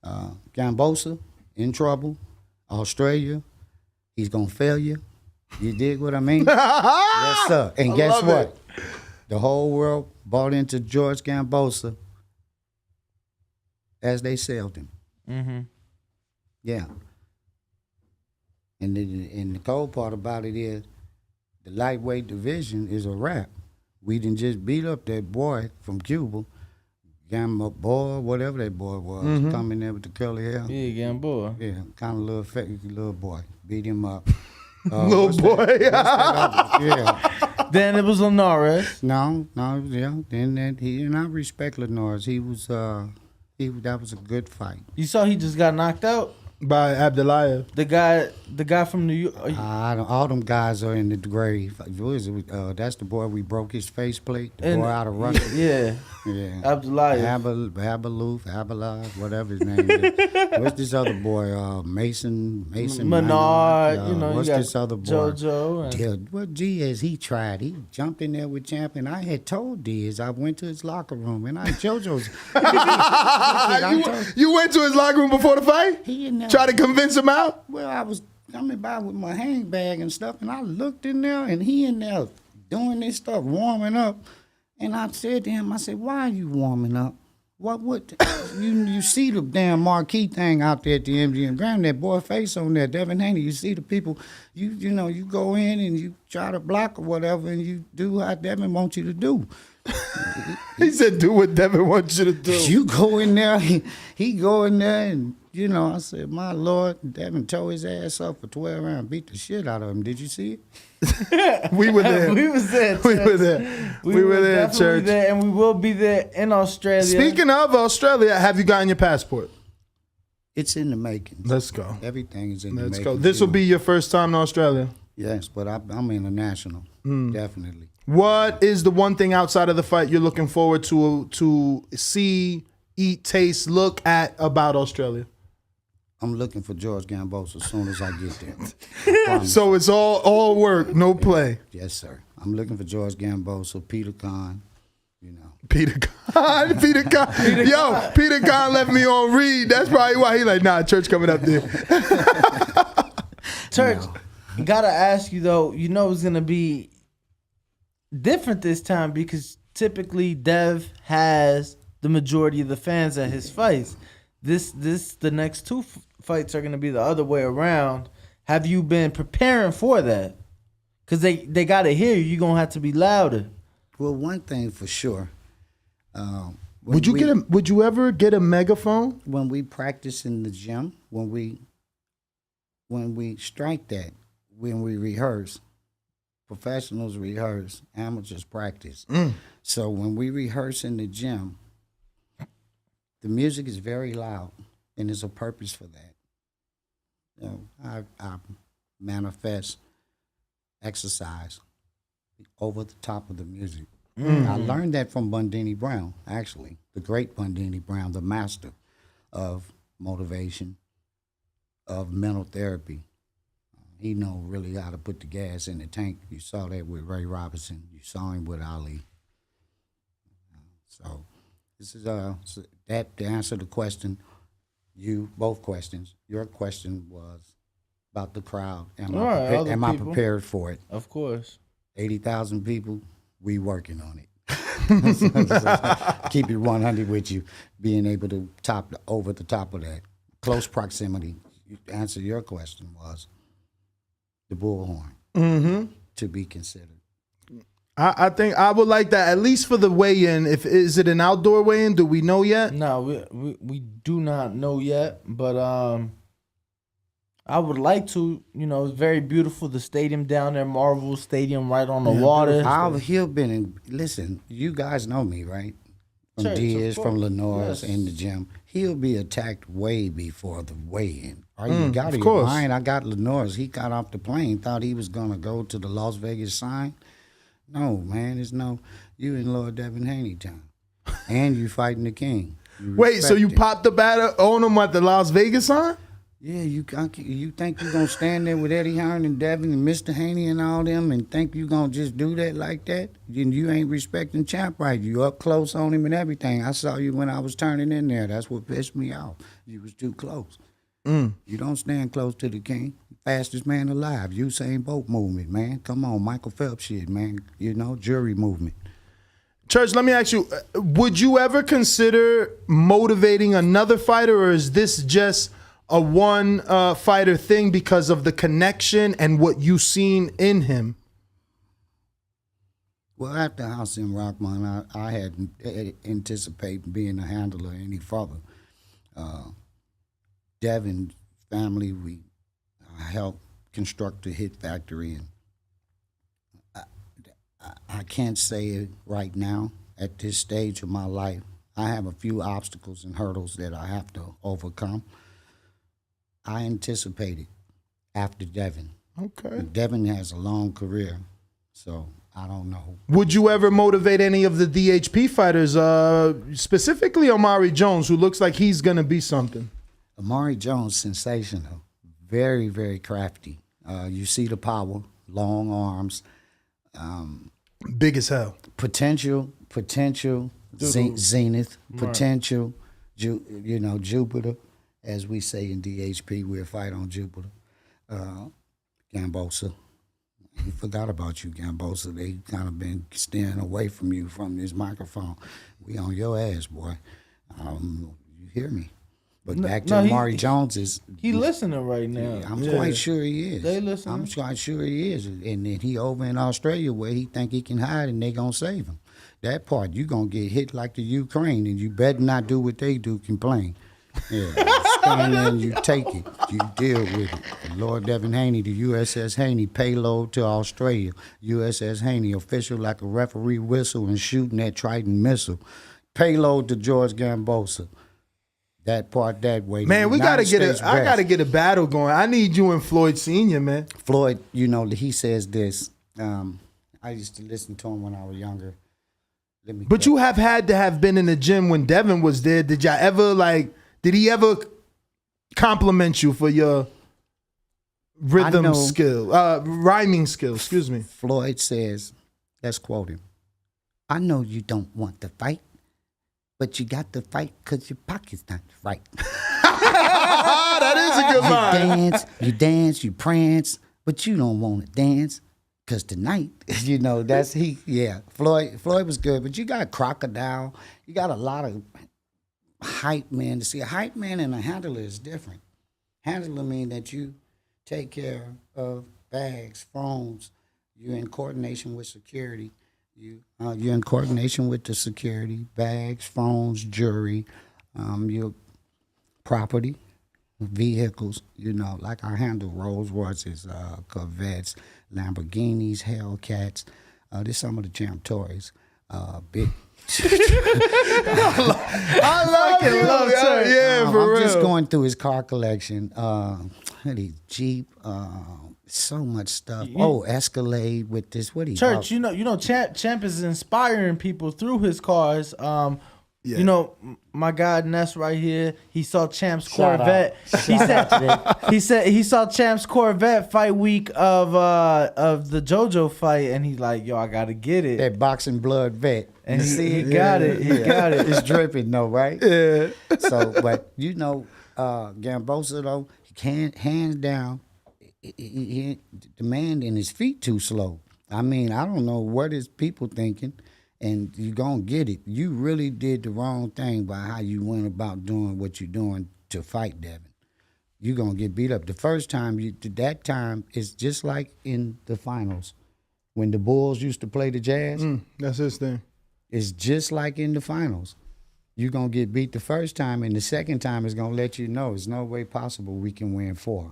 Gambosa, in trouble. Australia, he's going to fail you. You dig what I mean? Yes, sir. And guess what? The whole world bought into George Gambosa as they sailed him. Mm-hmm. Yeah. And the cold part about it is the lightweight division is a wrap. We didn't just beat up that boy from Cuba, Gamma boy, whatever that boy was, coming there with the curly hair. Yeah, Gamboa. Yeah, kind of little fat little boy. Beat him up. Little boy. Yeah. Then it was Linares. No, yeah. Then he did not respect Linares. He was that was a good fight. You saw he just got knocked out by Abdulayev. The guy from New York. All them guys are in the grave. What is it? That's the boy we broke his faceplate. The boy out of Russia. Yeah. Abdulayev. Abdulayev, whatever his name is. What's this other boy? Mason Menard. What's this other boy? JoJo. What Diaz he tried? He jumped in there with Champion. I had told Diaz I went to his locker room and JoJo's. You went to his locker room before the fight? He in there. Try to convince him out? Well, I was coming by with my handbag and stuff, and I looked in there, and he in there doing this stuff, warming up. And I said to him, I said, why are you warming up? What? You see the damn marquee thing out there at the MGM Grand, that boy face on there, Devin Haney. You see the people, you go in and you try to block or whatever, and you do what Devin wants you to do. He said, do what Devin wants you to do. You go in there, he go in there, and I said, my Lord, Devin tore his ass up for 12 rounds, beat the shit out of him. Did you see it? We were there. We was there. We were there. We were there, church. There, and we will be there in Australia. Speaking of Australia, have you gotten your passport? It's in the making. Let's go. Everything is in the making. Let's go. This will be your first time in Australia? Yes, but I'm international, definitely. What is the one thing outside of the fight you're looking forward to see, eat, taste, look at about Australia? I'm looking for George Gambosa as soon as I get there. So it's all work, no play. Yes, sir. I'm looking for George Gamboa, Peter Kahn, you know. Peter Kahn. Yo, Peter Kahn left me on read. That's probably why he like, nah, Church coming up there. Church, gotta ask you though, you know it's gonna be different this time because typically Dev has the majority of the fans at his fights. The next two fights are gonna be the other way around. Have you been preparing for that? Because they gotta hear you. You're gonna have to be louder. Well, one thing for sure. Would you ever get a megaphone? When we practice in the gym, when we strike that, when we rehearse, professionals rehearse, amateurs practice. So when we rehearse in the gym, the music is very loud, and there's a purpose for that. You know, I manifest exercise over the top of the music. I learned that from Bundini Brown, actually, the great Bundini Brown, the master of motivation, of mental therapy. He know really how to put the gas in the tank. You saw that with Ray Robinson. You saw him with Ali. So this is that to answer the question. Both questions. Your question was about the crowd. Am I prepared for it? Of course. 80,000 people. We working on it. Keep it 100 with you. Being able to over the top of that. Close proximity. To answer your question was the bullhorn to be considered. I think I would like that at least for the weigh-in. Is it an outdoor weigh-in? Do we know yet? No, we do not know yet, but I would like to. You know, it's very beautiful. The stadium down there, Marvel Stadium, right on the water. Listen, you guys know me, right? From Church, Diaz, from Lenore's, yes. in the gym. He'll be attacked way before the weigh-in. You got of to course. mind, I got Lenore's. He got off the plane, thought he was going to go to the Las Vegas sign. No, man, there's no, you in Lord Devin Haney time. And you fighting the king. Wait, so you popped the batter on him at the Las Vegas sign? Yeah, you think you're going to stand there with Eddie Hearn and Devin and Mr. Haney and all them and think you're going to just do that like that? You ain't respecting Champ right. You up close on him and everything. I saw you when I was turning in there. That's what pissed me off. You was too close. You don't stand close to the king. Fastest man alive. Usain Bolt movement, man. Come on, Michael Phelps shit, man. You know, jury movement. Church, let me ask you, would you ever consider motivating another fighter, or is this just a one fighter thing because of the connection and what you've seen in him? Well, after House in Rockmont, I hadn't anticipated being a handler any further. Devin's family, we helped construct the Hit Factory, and I can't say it right now at this stage of my life. I have a few obstacles and hurdles that I have to overcome. I anticipated after Devin. Okay. Devin has a long career, so I don't know. Would you ever motivate any of the DHP fighters, specifically Omari Jones, who looks like he's going to be something? Omari Jones, sensational. Very, very crafty. You see the power, long arms. Big as hell. Potential, zenith, potential, Jupiter. As we say in DHP, we'll fight on Jupiter. Gamboa. We forgot about you, Gamboa. They kind of been steering away from you from this microphone. We on your ass, boy. You hear me? But back to Omari Jones is... He listening right now. I'm quite sure he is. They listening. I'm quite sure he is. And then he over in Australia where he think he can hide and they gonna save him. That part, you gonna get hit like the Ukraine and you better not do what they do, complain. Yeah, stand there and you take it. You deal with it. Lord Devin Haney, the USS Haney, payload to Australia. USS Haney, official like a referee whistle and shooting that Triton missile. Payload to George Gamboa. That part that way. Man, I gotta get a battle going. I need you and Floyd Sr., man. Floyd, he says this. I used to listen to him when I was younger. But you have had to have been in the gym when Devin was there. Did y'all ever did he ever compliment you for your rhythm skill, rhyming skill, excuse me? Floyd says Let's quote him. I know you don't want to fight, but you got to fight because your pocket's not right. That is a good line. You dance, you prance, but you don't want to dance because tonight, that's yeah. Floyd was good, but you got Crocodile. You got a lot of hype man. To see a hype man and a handler is different. Handler mean that you take care of bags, phones. You're in coordination with security. You're in coordination with the security, bags, phones, jewelry, your property, vehicles. Like I handle Rolls Royces, Corvettes, Lamborghinis, Hellcats. There's some of the champ toys. Big. I like it. Yeah, for I'm real. just going through his car collection. Jeep. So much stuff. Escalade with this. What do you Church? Champ is inspiring people through his cars. My guy Ness right here. He saw Champ's Corvette. He said he saw Champ's Corvette fight week of the JoJo fight, and he's like, "Yo, I gotta get it." That boxing blood vet. And he got it. He got it. It's dripping though, right? Yeah. So, but Gambosa though, he can't hands down. The man and his feet too slow. I mean, I don't know what his people thinking, and you gonna get it. You really did the wrong thing by how you went about doing what you're doing to fight Devin. You're gonna get beat up. The first time that time is just like in the finals when the Bulls used to play the Jazz. That's his thing. It's just like in the finals. You're gonna get beat the first time, and the second time is gonna let you know there's no way possible we can win 4.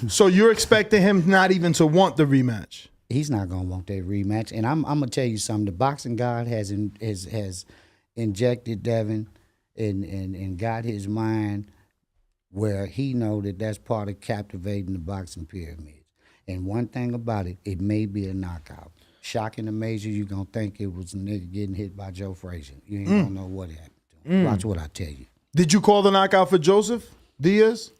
So you're expecting him not even to want the rematch? He's not gonna want that rematch. And I'm gonna tell you something. The boxing god has injected Devin and got his mind where he know that that's part of captivating the boxing pyramid. And one thing about it, it may be a knockout. Shocking the major, you gonna think it was a nigga getting hit by Joe Frazier. You ain't gonna know what happened to him. Watch what I tell you. Did you call the knockout for Joseph Diaz?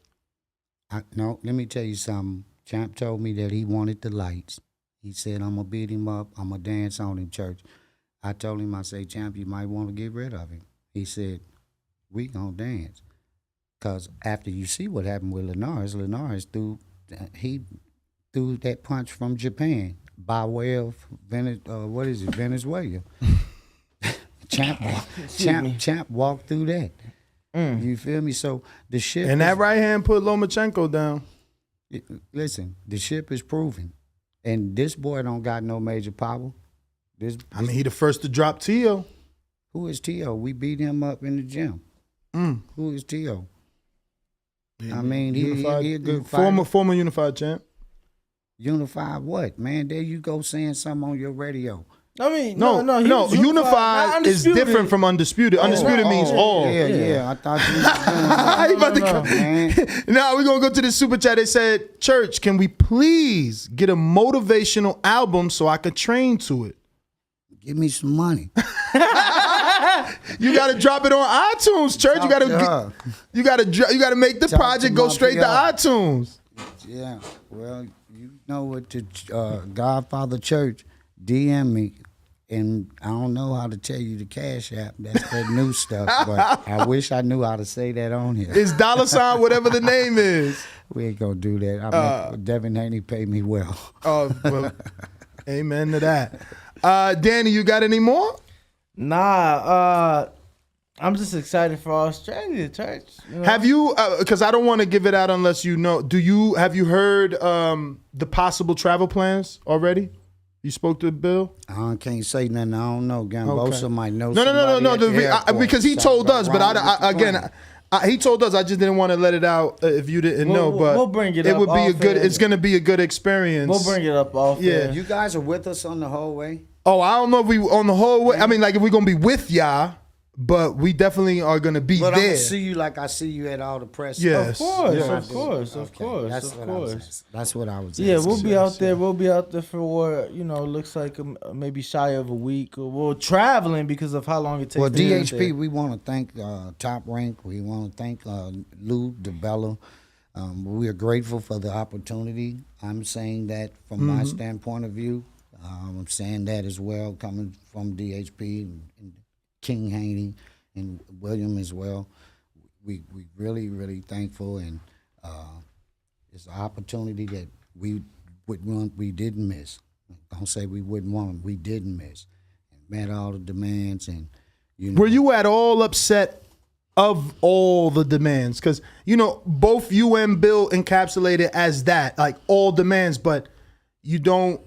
No, let me tell you something. Champ told me that he wanted the lights. He said, I'm going to beat him up. I'm going to dance on him, Church. I told him, I say, Champ, you might want to get rid of him. He said, we going to dance. Because after you see what happened with Linares threw that punch from Japan by way of, Venezuela. Champ walked through that. You feel me? So the ship and that right hand put Lomachenko down. Listen, the ship is proven, and this boy don't got no major power. I mean, he the first to drop Tio. Who is Tio? We beat him up in the gym. Who is Tio? I mean, he a good fighter. Former unified champ. Unified what, man? There you go saying something on your radio. I mean, no. Unified is different from undisputed. Undisputed means all. Yeah. I thought you was Now we're gonna go to the super chat. They said, "Church, can we please get a motivational album so I could train to it?" Give me some money. You gotta drop it on iTunes, Church. You gotta make the project go straight to iTunes. Yeah. Well, you know what the Godfather Church. DM me, and I don't know how to tell you the Cash App. That's that new stuff, but I wish I knew how to say that on here. It's $ whatever the name is. We ain't gonna do that. Devin Haney paid me well. Oh, well, amen to that. Danny, you got any more? Nah, I'm just excited for Australia, Church. Have you, because I don't want to give it out unless you know, have you heard the possible travel plans already? You spoke to Bill? I can't say nothing. I don't know. Gambosa might know. No. Because he told us, but he told us. I just didn't want to let it out if you didn't know. But we'll bring it up. It would be a good. It's going to be a good experience. We'll bring it up off. Yeah, you guys are with us on the whole way. Oh, I don't know if we on the whole way. I mean, like if we're going to be with y'all. But we definitely are going to be but there. I'm going to see you like I see you at all the press. Yes. Of course. That's what I was Yeah, we'll be out there. We'll be out there for, looks like maybe shy of a week. We're traveling because of how long it takes. Well, DHP, we want to thank Top Rank. We want to thank Lou DeBella. We are grateful for the opportunity. I'm saying that from my standpoint of view. I'm saying that as well, coming from DHP and King Haney and William as well. We really, really thankful, and it's an opportunity that we didn't miss. Don't say we wouldn't want them. We didn't miss. And met all the demands, and Were you at all upset of all the demands? Because both you and Bill encapsulate it as that, like all demands, but you don't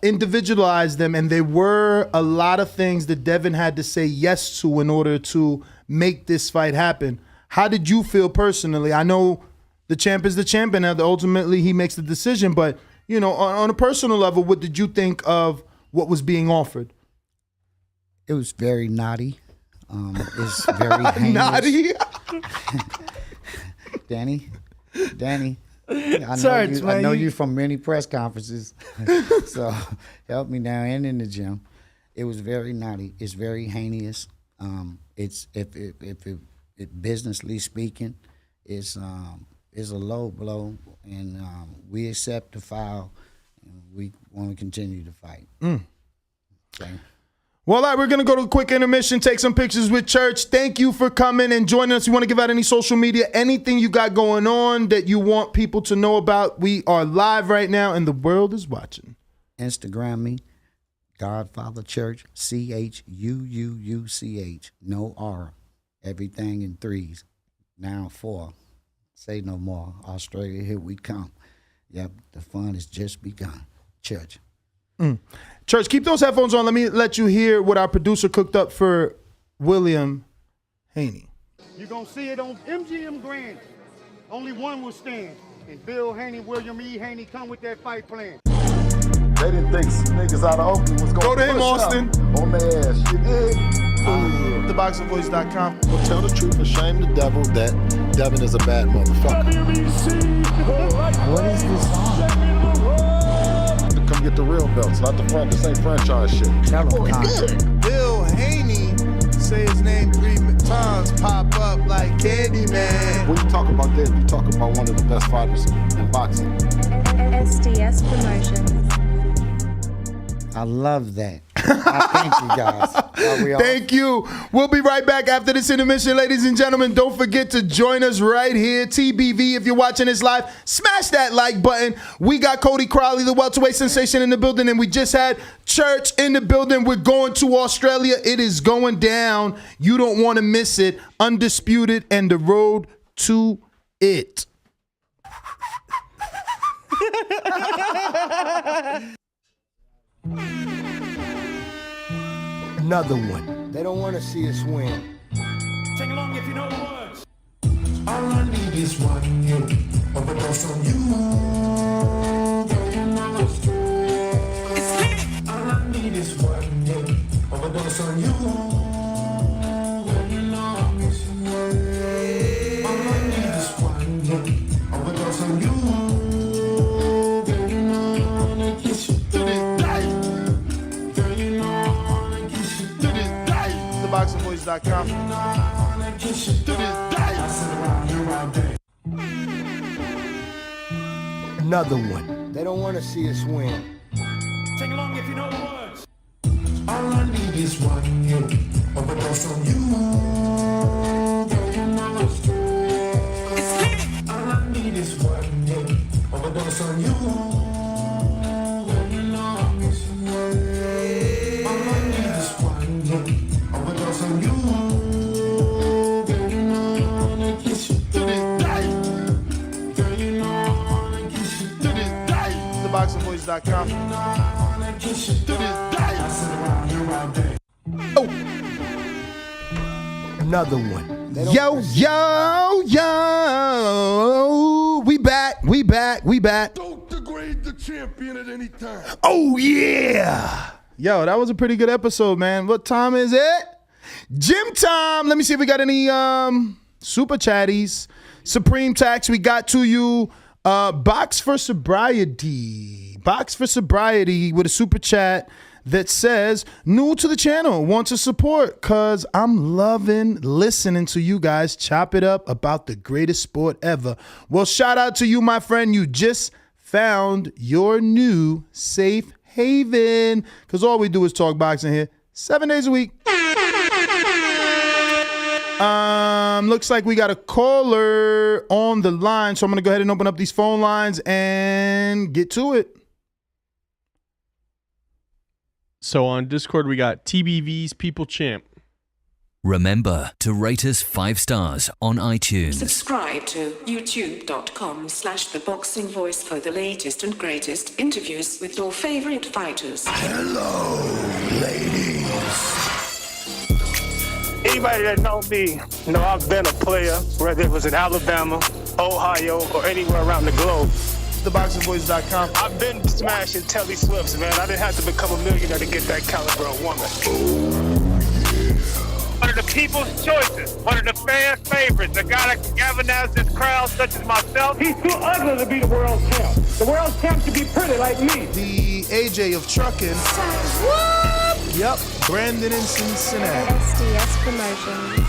individualize them. And there were a lot of things that Devin had to say yes to in order to make this fight happen. How did you feel personally? I know the champ is the champion, and ultimately he makes the decision. But on a personal level, what did you think of what was being offered? It was very naughty. It's very heinous. Naughty? Danny, I know you from many press conferences, so help me now and in the gym. It was very naughty. It's very heinous. It's if businessly speaking, it's a low blow, and we accept the foul, and we want to continue to fight. Okay. Well, all right, we're going to go to a quick intermission, take some pictures with Church. Thank you for coming and joining us. You want to give out any social media, anything you got going on that you want people to know about? We are live right now, and the world is watching. Instagram me, Godfather Church, CHUUUCH, no R. Everything in threes, now 4. Say no more. Australia, here we come. Yep, the fun has just begun. Church. Church, keep those headphones on. Let you hear what our producer cooked up for William Haney. You're going to see it on MGM Grand. Only one will stand. And Bill Haney, William E. Haney come with that fight plan. They didn't think niggas out of Oakland was going to go to him, Austin. On their ass. You did. TheBoxingVoice.com. Well, tell the truth and shame the devil that Devin is a bad motherfucker. What is this song? Come get the real belts, not the front. This ain't franchise shit. It's good. Bill Haney, say his name 3 times, pop up like Candyman. When you talk about that, you talk about one of the best fighters in boxing. SDS Promotions. I love that. Thank you, guys. Thank you. We'll be right back after this intermission, ladies and gentlemen. Don't forget to join us right here. TBV, if you're watching this live, smash that like button. We got Cody Crowley, the welterweight sensation, in the building, and we just had Church in the building. We're going to Australia. It is going down. You don't want to miss it. Undisputed and the road to it. Another one. They don't want to see us win. Sing along if you know the words. All I need is one you. Overdose on you. It's lit. All I need is one you. Overdose on you. All I need is one you. Overdose on you. TheBoxingVoice.com. Another one. They don't want to see us win. Sing along if you know the words. All I need is one you. Overdose on you. It's lit. All I need is one you. Overdose on you. All I need is one you. Overdose on you. TheBoxingVoice.com. Oh, another one. Yo, we back. Don't degrade the champion at any time. Oh, yeah. Yo, that was a pretty good episode, man. What time is it? Gym time. Let me see if we got any super chatties. Supreme Tax, we got to you. Box for Sobriety with a super chat that says, new to the channel, want to support because I'm loving listening to you guys chop it up about the greatest sport ever. Well, shout out to you, my friend. You just found your new safe Haven, because all we do is talk boxing here 7 days a week. Looks like we got a caller on the line, so I'm gonna go ahead and open up these phone lines and get to it. So on Discord, we got TBV's People Champ. Remember to rate us 5 stars on iTunes. Subscribe to youtube.com/theboxingvoice for the latest and greatest interviews with your favorite fighters. Hello, ladies. Anybody that knows me, know I've been a player, whether it was in Alabama, Ohio, or anywhere around the globe. TheBoxingVoice.com. I've been smashing Telly Swifts, man. I didn't have to become a millionaire to get that caliber of woman. One of the people's choices, one of the fans' favorites, a guy that can galvanize this crowd, such as myself. He's too ugly to be the world champ. The world champ should be pretty like me. The AJ of trucking. Yep, Brandon in Cincinnati. SDS Promotions.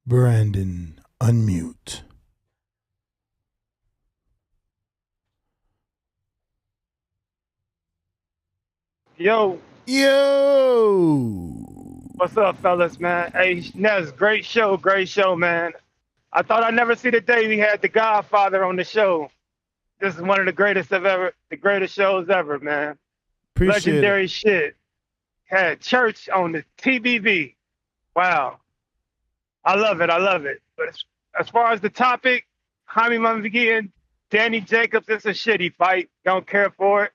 Brandon, unmute. Yo. What's up, fellas, man? Hey, Nez, great show, man. I thought I'd never see the day we had the Godfather on the show. This is one of the greatest shows ever, man. Appreciate Legendary it. shit. Had Church on the TBV. Wow. I love it. But as far as the topic, Jaime Munguia and Danny Jacobs, it's a shitty fight. Don't care for it.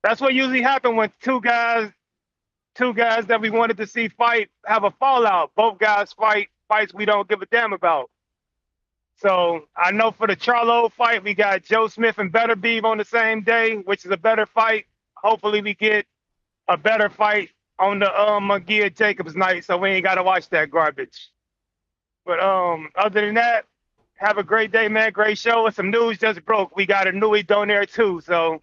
That's what usually happens when two guys that we wanted to see fight have a fallout. Both guys fights we don't give a damn about. So I know for the Charlo fight, we got Joe Smith and Better Beef on the same day, which is a better fight. Hopefully we get a better fight on the Munguia Jacobs night, so we ain't got to watch that garbage. But other than that, have a great day, man. Great show. And some news just broke. We got a Nui Donaire too. So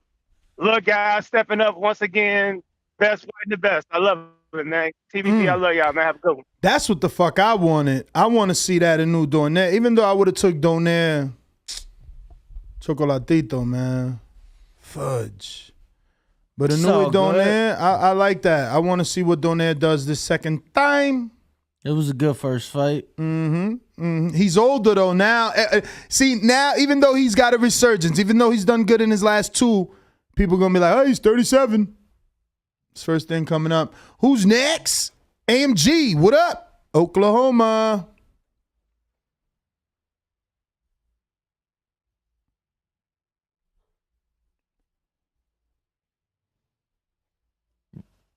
look, guys, stepping up once again. Best fighting the best. I love it, man. TBT, I love y'all, man. Have a good one. That's what the fuck I wanted. I want to see that in New Donaire. Even though I would have took Donaire, Chocolatito, man. Fudge. But a Nui Donaire, I like that. I want to see what Donaire does this second time. It was a good first fight. He's older though now. See, now even though he's got a resurgence, even though he's done good in his last 2, people gonna be like, oh, he's 37. His first thing coming up. Who's next? AMG, what up? Oklahoma.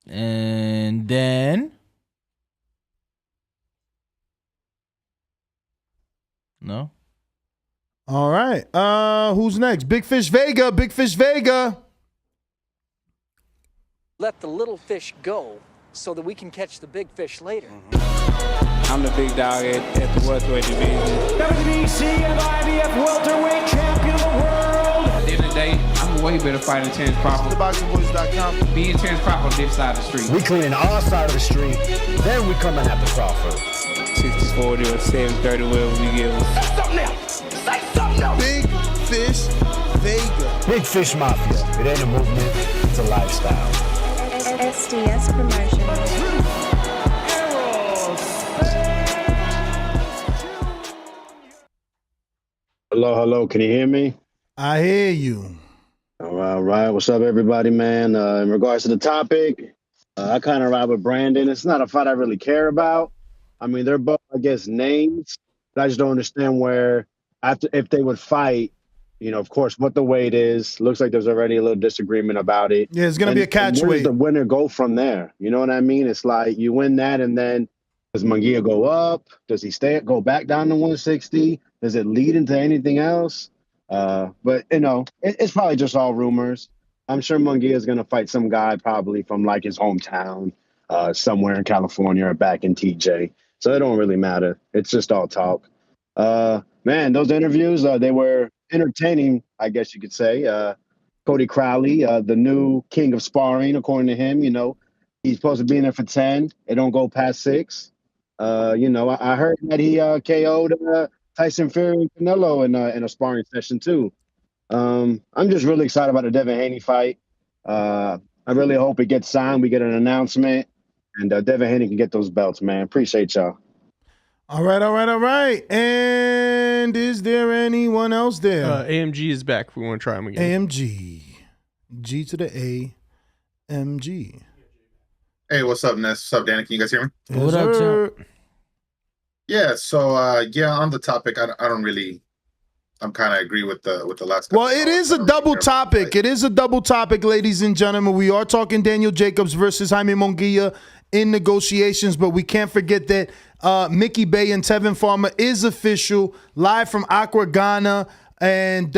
And then no. All right. Who's next? Big Fish Vega. Big Fish Vega. Let the little fish go so that we can catch the big fish later. I'm the big dog at the welterweight division. WBC and IBF welterweight champion of the world. At the end of the day, I'm a way better fighter than Terrence Crawford. TheBoxingVoice.com. Me and Terrence Crawford on this side of the street. We clean our side of the street, then we coming after Crawford. 60-40 or 7-30, whatever we give them. Say something else. Say something else. Big Fish Vega. Big Fish Mafia. It ain't a movement, it's a lifestyle. SDS Promotions. Hello. Can you hear me? I hear you. All right. What's up, everybody, man? In regards to the topic, I kind of ride with Brandon. It's not a fight I really care about. I mean, they're both, I guess, names. But I just don't understand where, if they would fight, you know, of course, what the weight is. Looks like there's already a little disagreement about it. Yeah, it's going to be a catch where weight. Does the winner go from there? You know what I mean? It's like you win that, and then does Munguia go up? Does he go back down to 160? Does it lead into anything else? But, you know, it's probably just all rumors. I'm sure Munguia is going to fight some guy probably from, like, his hometown, somewhere in California or back in TJ. So it don't really matter. It's just all talk. Man, those interviews, they were entertaining, I guess you could say. Cody Crowley, the new king of sparring, according to him, you know, he's supposed to be in there for 10. It don't go past 6. You know, I heard that he KO'd Tyson Fury Canelo in a sparring session too. I'm just really excited about the Devin Haney fight. I really hope it gets signed. We get an announcement, and Devin Haney can get those belts, man. Appreciate y'all. All right. And is there anyone else there? AMG is back. If we want to try him again. AMG. G to the AMG. Hey, what's up, Ness? What's up, Danny? Can you guys hear me? Yes, what up, champ? Yeah, so on the topic, I don't really, I'm kind of agree with the last. Well, it is a double topic. It is a double topic, ladies and gentlemen. We are talking Daniel Jacobs versus Jaime Munguia in negotiations, but we can't forget that Mickey Bay and Tevin Farmer is official, live from Accra, Ghana. And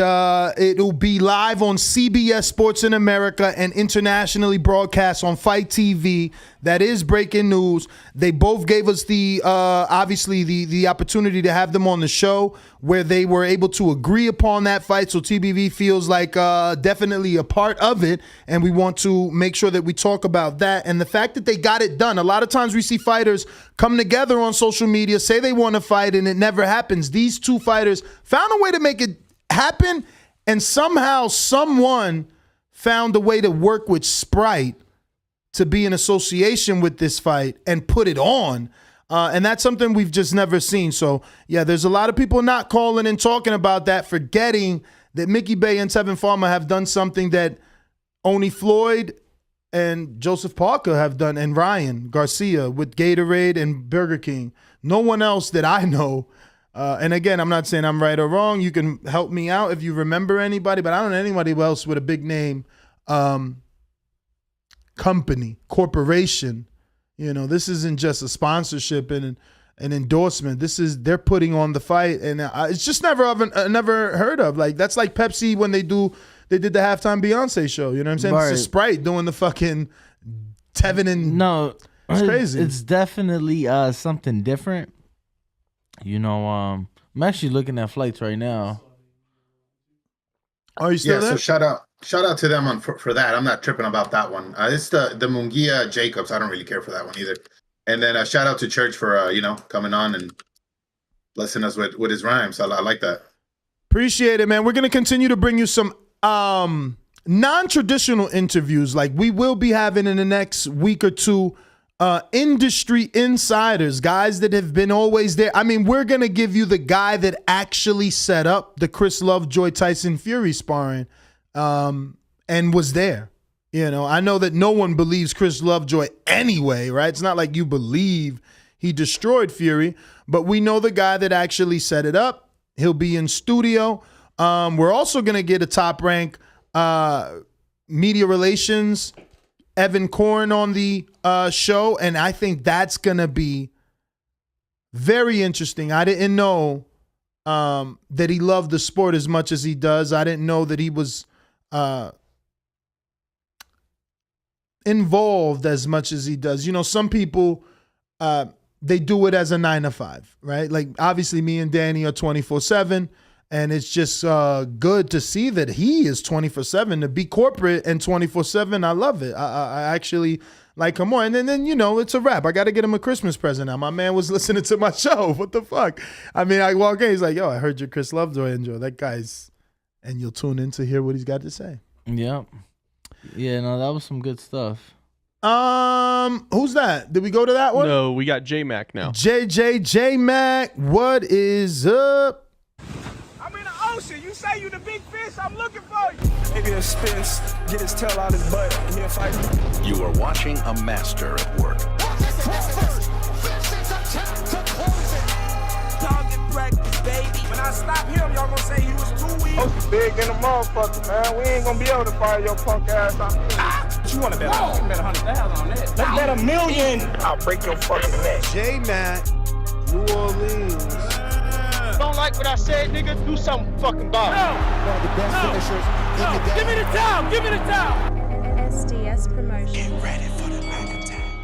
it'll be live on CBS Sports in America and internationally broadcast on Fight TV. That is breaking news. They both gave us the obviously the opportunity to have them on the show where they were able to agree upon that fight. So TBV feels like definitely a part of it, and we want to make sure that we talk about that and the fact that they got it done. A lot of times we see fighters come together on social media, say they want to fight, and it never happens. These two fighters found a way to make it happen, and somehow someone found a way to work with Sprite to be in association with this fight and put it on. And that's something we've just never seen. So, yeah, there's a lot of people not calling and talking about that, forgetting that Mickey Bay and Tevin Farmer have done something that only Floyd and Joseph Parker have done, and Ryan Garcia with Gatorade and Burger King. No one else that I know. And again, I'm not saying I'm right or wrong. You can help me out if you remember anybody, but I don't know anybody else with a big name company, corporation. You know, this isn't just a sponsorship and an endorsement. They're putting on the fight, and it's just never heard of. Like, that's like Pepsi when they did the halftime Beyonce show. You know what I'm saying? Right. It's Sprite doing the fucking Tevin and it's crazy. It's definitely something different. You know, I'm actually looking at flights right now. Are you still there? So shout out to them for that. I'm not tripping about that one. It's the Munguia Jacobs. I don't really care for that one either. And then shout out to Church for coming on and blessing us with his rhymes. I like that. Appreciate it, man. We're gonna continue to bring you some non-traditional interviews, like we will be having in the next week or two. Industry insiders, guys that have been always there. I mean, we're going to give you the guy that actually set up the Chris Lovejoy Tyson Fury sparring and was there. You know, I know that no one believes Chris Lovejoy anyway, right? It's not like you believe he destroyed Fury, but we know the guy that actually set it up. He'll be in studio. We're also going to get a top rank media relations Evan Korn on the show, and I think that's going to be very interesting. I didn't know that he loved the sport as much as he does. I didn't know that he was involved as much as he does. You know, some people, they do it as a 9-to-5, right? Like, obviously, me and Danny are 24/7. And it's just good to see that he is 24/7, to be corporate and 24/7. I love it. I actually like him more. And then it's a wrap. I got to get him a Christmas present now. My man was listening to my show. What the fuck? I mean, I walk in, he's like, yo, I heard your Chris Lovejoy intro. That guy's, and you'll tune in to hear what he's got to say. Yep. Yeah, no, that was some good stuff. Who's that? Did we go to that one? No, we got J-Mac now. J-Mac, what is up? You say you the big fish, I'm looking for you. Maybe the Spence get his tail out his butt and he'll fight me. You are watching a master at work. Target practice, baby. When I stop him, y'all gonna say he was too weak. Oh, big in the motherfucker, man. We ain't gonna be able to fire your punk ass out. What you wanna bet on? You can bet 100,000 on that. Let's bet $1 million. I'll break your fucking neck. J-Mac, New Orleans. Don't like what I said, nigga, do something fucking about it. One of the best finishers in the game. Give me the towel, give me the towel. SDS promotion. Get ready for the back attack.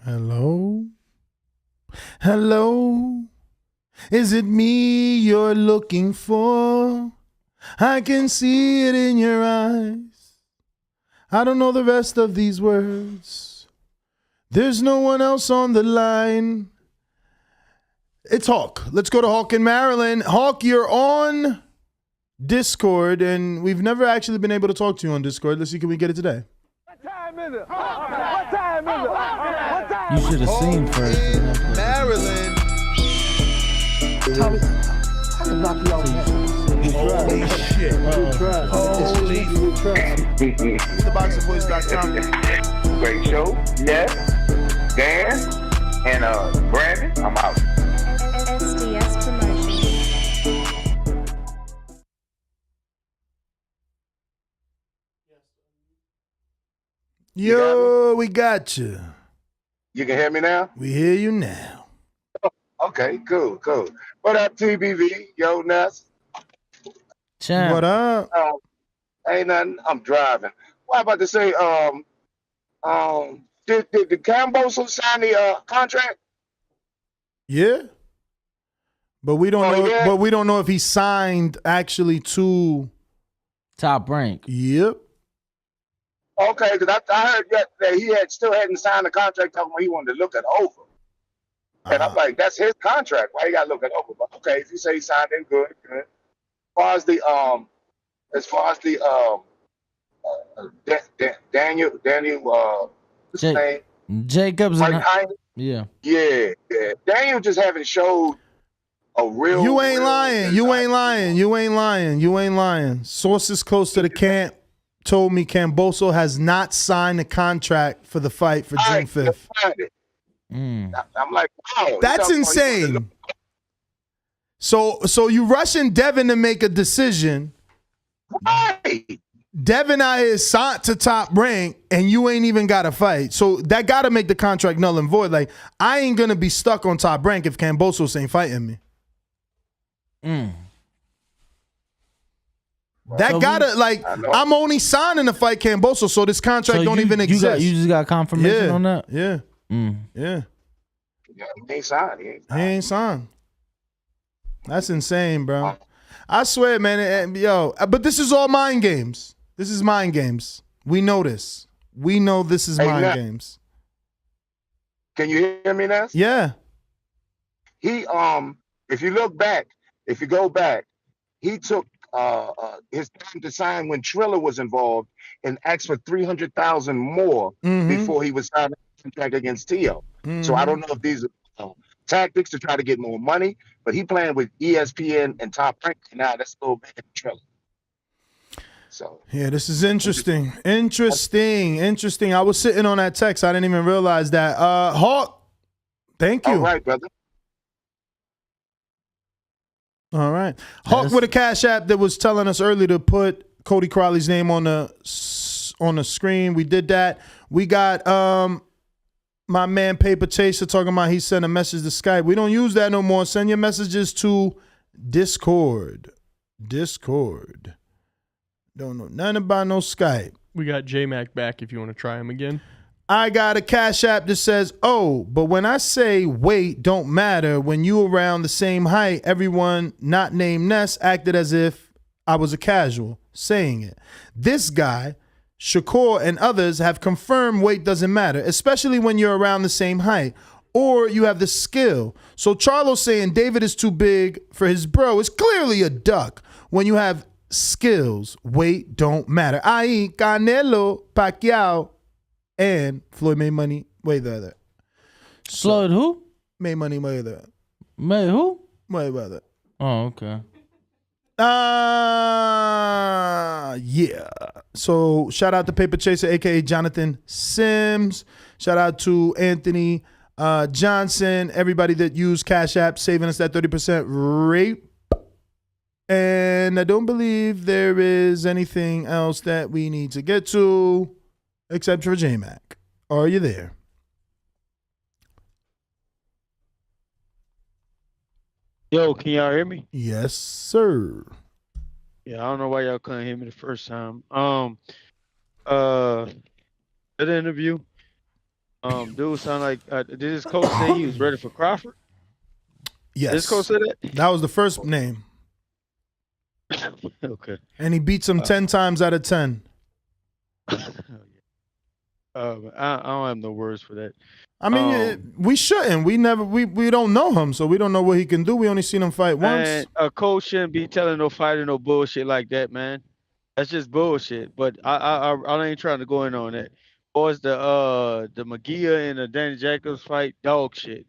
Hello? Hello? Is it me you're looking for? I can see it in your eyes. I don't know the rest of these words. There's no one else on the line. It's Hawk. Let's go to Hawk in Maryland. Hawk, you're on Discord, and we've never actually been able to talk to you on Discord. Let's see, can we get it today? What time is it? What time is it? What time? You should have seen first. Maryland. Tommy, I can knock you out. Holy shit. Holy TheBoxingVoice.com. Great show. Yes. Dan and Brandon. I'm out. SDS Promotions. Yo, we got you. You can hear me now? We hear you now. Okay, cool. What up, TBV? Yo, Nuts. Champ. What up? Ain't nothing. I'm driving. What about to say? Did Camboso sign the contract? Yeah. But we don't know. Yeah? But we don't know if he signed actually to Top Rank. Yep. Okay, because I heard that he still hadn't signed the contract, talking about he wanted to look it over. And I'm like, that's his contract. Why you got to look it over? But okay, if you say he signed it, good. As far as the Daniel, what's his name? Jacobs. Mike Coppinger? Yeah. Yeah. Daniel just haven't showed a real. You ain't lying. Sources close to the camp told me Camboso has not signed the contract for the fight for June 5th. I'm like, wow. That's insane. So you rushing Devin to make a decision. Right. Devin out here signed to Top Rank, and you ain't even got to fight. So that got to make the contract null and void. Like, I ain't going to be stuck on Top Rank if Cambosos ain't fighting me. That So gotta I'm only signing to fight Camboso, so this contract don't even exist. You just got confirmation on that? Yeah. Yeah, he ain't signed. He ain't signed. That's insane, bro. I swear, man. But this is all mind games. This is mind games. We know this. We know this is mind games. Can you hear me now? Yeah. He if you go back, he took his time to sign when Triller was involved and asked for $300,000 more before he was signing a contract against Tio. So I don't know if these are tactics to try to get more money, but he playing with ESPN and Top Rank. Now that's a little bit of Triller. So yeah, this is interesting. Interesting. I was sitting on that text. I didn't even realize that. Hawk, thank you. All right, brother. All right. Hawk with a Cash App that was telling us earlier to put Cody Crowley's name on the screen. We did that. We got my man Paper Chaser talking about he sent a message to Skype. We don't use that no more. Send your messages to Discord. Don't know nothing about no Skype. We got J-Mac back if you want to try him again. I got a Cash App that says, oh, but when I say weight don't matter, when you around the same height, everyone not named Ness acted as if I was a casual saying it. This guy, Shakur, and others have confirmed weight doesn't matter, especially when you're around the same height or you have the skill. So Charlo saying David is too big for his bro is clearly a duck. When you have skills, weight don't matter. I.e. Canelo, Pacquiao, and Floyd Mayweather Mayweather. Floyd who? Mayweather Mayweather. May who? Mayweather. Oh, okay. Yeah. So shout out to Paper Chaser, aka Jonathan Sims. Shout out to Anthony Johnson. Everybody that used Cash App, saving us that 30% rate. And I don't believe there is anything else that we need to get to. Except for J-Mac. Are you there? Yo, can y'all hear me? Yes, sir. Yeah, I don't know why y'all couldn't hear me the first time. That interview, dude sound like did his coach say he was ready for Crawford? Yes. Did his coach say that? That was the first name. Okay. And he beats him 10 times out of 10. I don't have no words for that. I mean, we shouldn't. We don't know him, so we don't know what he can do. We only seen him fight once. Man, a coach shouldn't be telling no fighter no bullshit like that, man. That's just bullshit. But I ain't trying to go in on that. Boys, the Munguia and the Danny Jacobs fight, dog shit.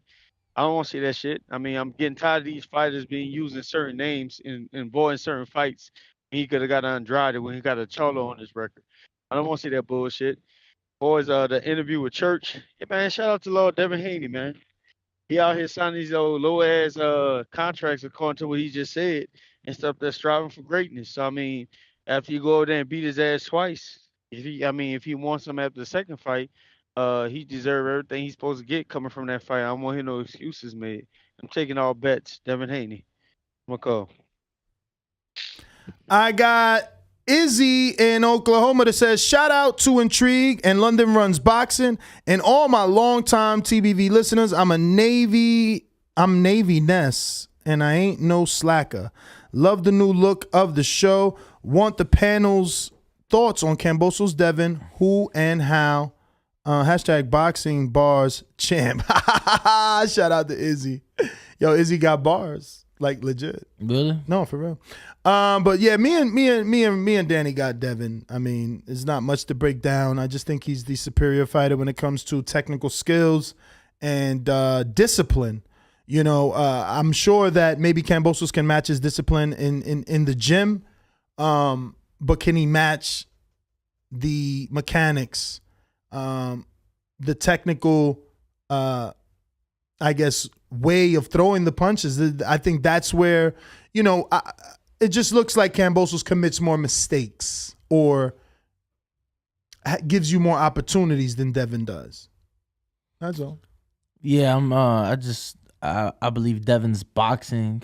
I don't want to see that shit. I mean, I'm getting tired of these fighters being using certain names in avoiding certain fights. He could have got Andrade when he got a Charlo on his record. I don't want to see that bullshit. Boys, the interview with Church. Yeah, man, shout out to Lord Devin Haney, man. He out here signing these old low ass contracts according to what he just said and stuff that's striving for greatness. So I mean, after you go over there and beat his ass twice, if he wants him after the second fight, he deserves everything he's supposed to get coming from that fight. I don't want to hear no excuses made. I'm taking all bets. Devin Haney. I'm gonna call. I got Izzy in Oklahoma that says, shout out to Intrigue and London Runs Boxing and all my longtime TBV listeners. I'm Navy Ness, and I ain't no slacker. Love the new look of the show. Want the panel's thoughts on Kambosos Devin, who and how. Hashtag boxing bars champ. Shout out to Izzy. Yo, Izzy got bars. Like legit. Really? No, for real. But yeah, me and Danny got Devin. I mean, there's not much to break down. I just think he's the superior fighter when it comes to technical skills and discipline. You know, I'm sure that maybe Kambosos can match his discipline in the gym. But can he match the mechanics, the technical, I guess, way of throwing the punches? I think that's where, you know, it just looks like Kambosos commits more mistakes or gives you more opportunities than Devin does. That's all. Yeah, I believe Devin's boxing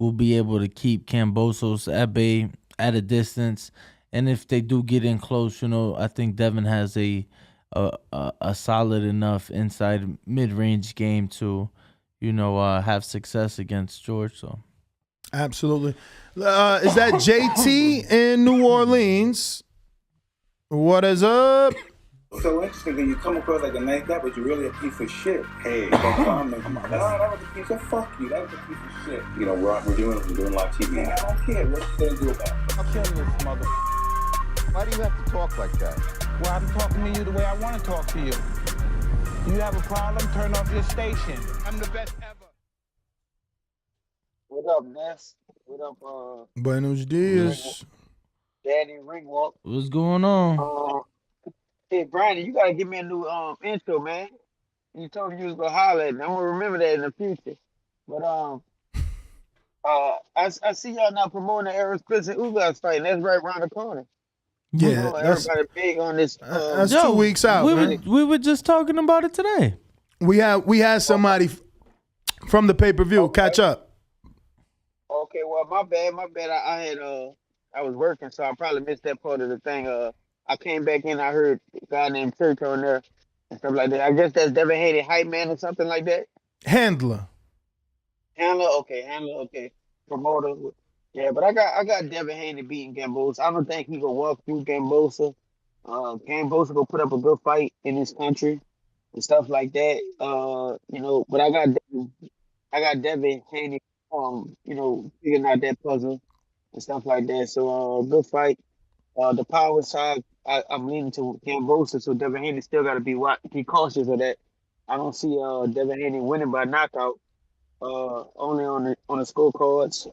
will be able to keep Kambosos at bay at a distance, and if they do get in close, you know, I think Devin has a solid enough inside mid-range game to, you know, have success against George. So, absolutely. Is that JT in New Orleans? What is up? So interesting that you come across like a nice guy, but you're really a piece of shit. Hey, don't call me. No, that was a piece of fuck you. That was a piece of shit. You know, we're doing live TV. Man, I don't care. What you gonna do about it? I'm killing this mother. Why do you have to talk like that? Well, I'm talking to you the way I want to talk to you. You have a problem? Turn off your station. I'm the best ever. What up, Ness? What up, Buenos dias. Danny Ringwalk? What's going on? Hey, Brandon, you gotta give me a new intro, man. You told me you was gonna holler at me. I'm gonna remember that in the future. But I see y'all now promoting the Aaron Spence and Ugas fight, and that's right around the corner. Yeah, everybody big on this. That's 2 weeks out. We were just talking about it today. We had somebody from the pay-per-view. Okay. Catch up. Okay, well, my bad. I had I was working, so I probably missed that part of the thing. I came back in, I heard a guy named Church on there and stuff like that. I guess that's Devin Haney hype man or something like that. Handler, okay. Promoter. Yeah, but I got Devin Haney beating Kambosos. I don't think he gonna walk through Kambosos. Kambosos gonna put up a good fight in this country and stuff like that. You know, but I got Devin Haney you know, figuring out that puzzle and stuff like that. So good fight. The power side, I'm leaning to Kambosos, so Devin Haney still got to be cautious of that. I don't see Devin Haney winning by knockout. Only on the scorecards.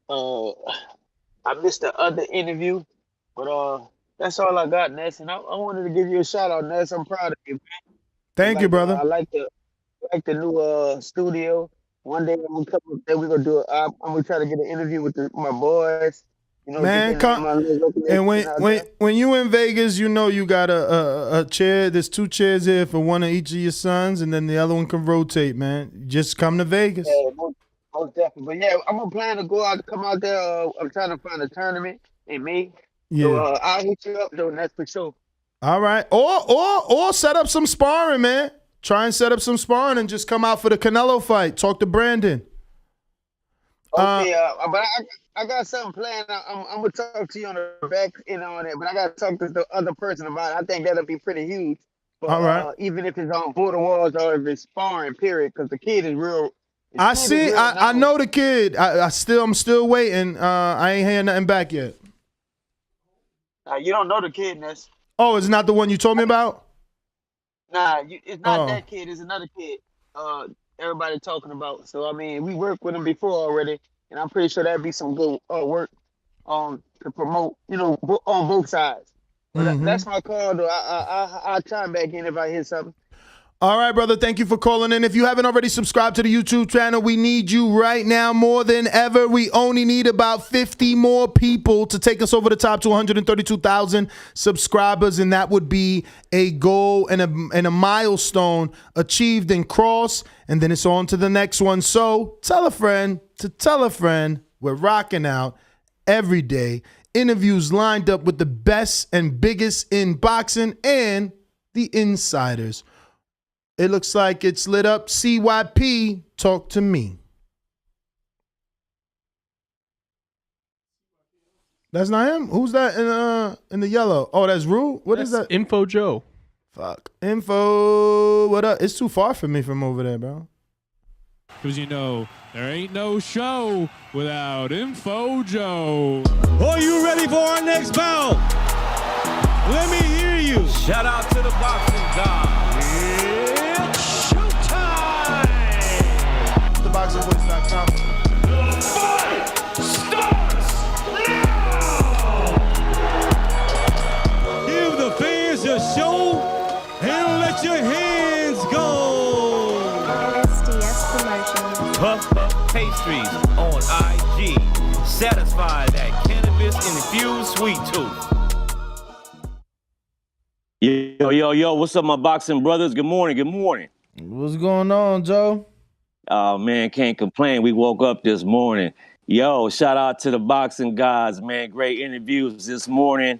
I missed the other interview, but that's all I got, Ness. And I wanted to give you a shout out, Ness. I'm proud of you, man. Thank you, brother. I like the new studio. One day I'm gonna come up there. We're gonna do I'm gonna try to get an interview with my boys. You know, man, and when you in Vegas, you know you got a chair. There's 2 chairs here for one of each of your sons, and then the other one can rotate, man. Just come to Vegas. Yeah, most definitely. But yeah, I'm gonna plan to come out there. I'm trying to find a tournament in May. Yeah. So I'll hit you up though, and that's for sure. All right. Or set up some sparring, man. Try and set up some sparring and just come out for the Canelo fight. Talk to Brandon. Okay, but I got something planned. I'm gonna talk to you on the back end on it, but I gotta talk to the other person about it. I think that'll be pretty huge. But, all right. Even if it's on border walls or if it's sparring, period, because the kid is real. I see. I know the kid. I'm still waiting. I ain't hearing nothing back yet. You don't know the kid, Ness. Oh, it's not the one you told me about? Nah, it's not that kid. It's another kid. Everybody talking about. So I mean, we worked with him before already, and I'm pretty sure that'd be some good work to promote. On both sides. But that's my call, though. I'll chime back in if I hear something. All right, brother. Thank you for calling in. If you haven't already subscribed to the YouTube channel, we need you right now more than ever. We only need about 50 more people to take us over the top to 132,000 subscribers, and that would be a goal and a milestone achieved and crossed, and then it's on to the next one. So tell a friend to tell a friend. We're rocking out every day. Interviews lined up with the best and biggest in boxing and the insiders. It looks like it's lit up. CYP, talk to me. That's not him? Who's that in the yellow? Oh, that's Rue? That's that? Info Joe. Fuck. Info, what up? It's too far for me from over there, bro. Because there ain't no show without Info Joe. Are you ready for our next bout? Let me hear you. Shout out to the boxing god. It's showtime. TheBoxingVoice.com. Fight starts now. Give the fans a show and let your hands go. SDS Promotions. Puff Puff Pastries on IG. Satisfy that cannabis-infused sweet tooth. Yo, what's up, my boxing brothers? Good morning. What's going on, Joe? Oh, man, can't complain. We woke up this morning. Yo, shout out to the boxing guys, man. Great interviews this morning.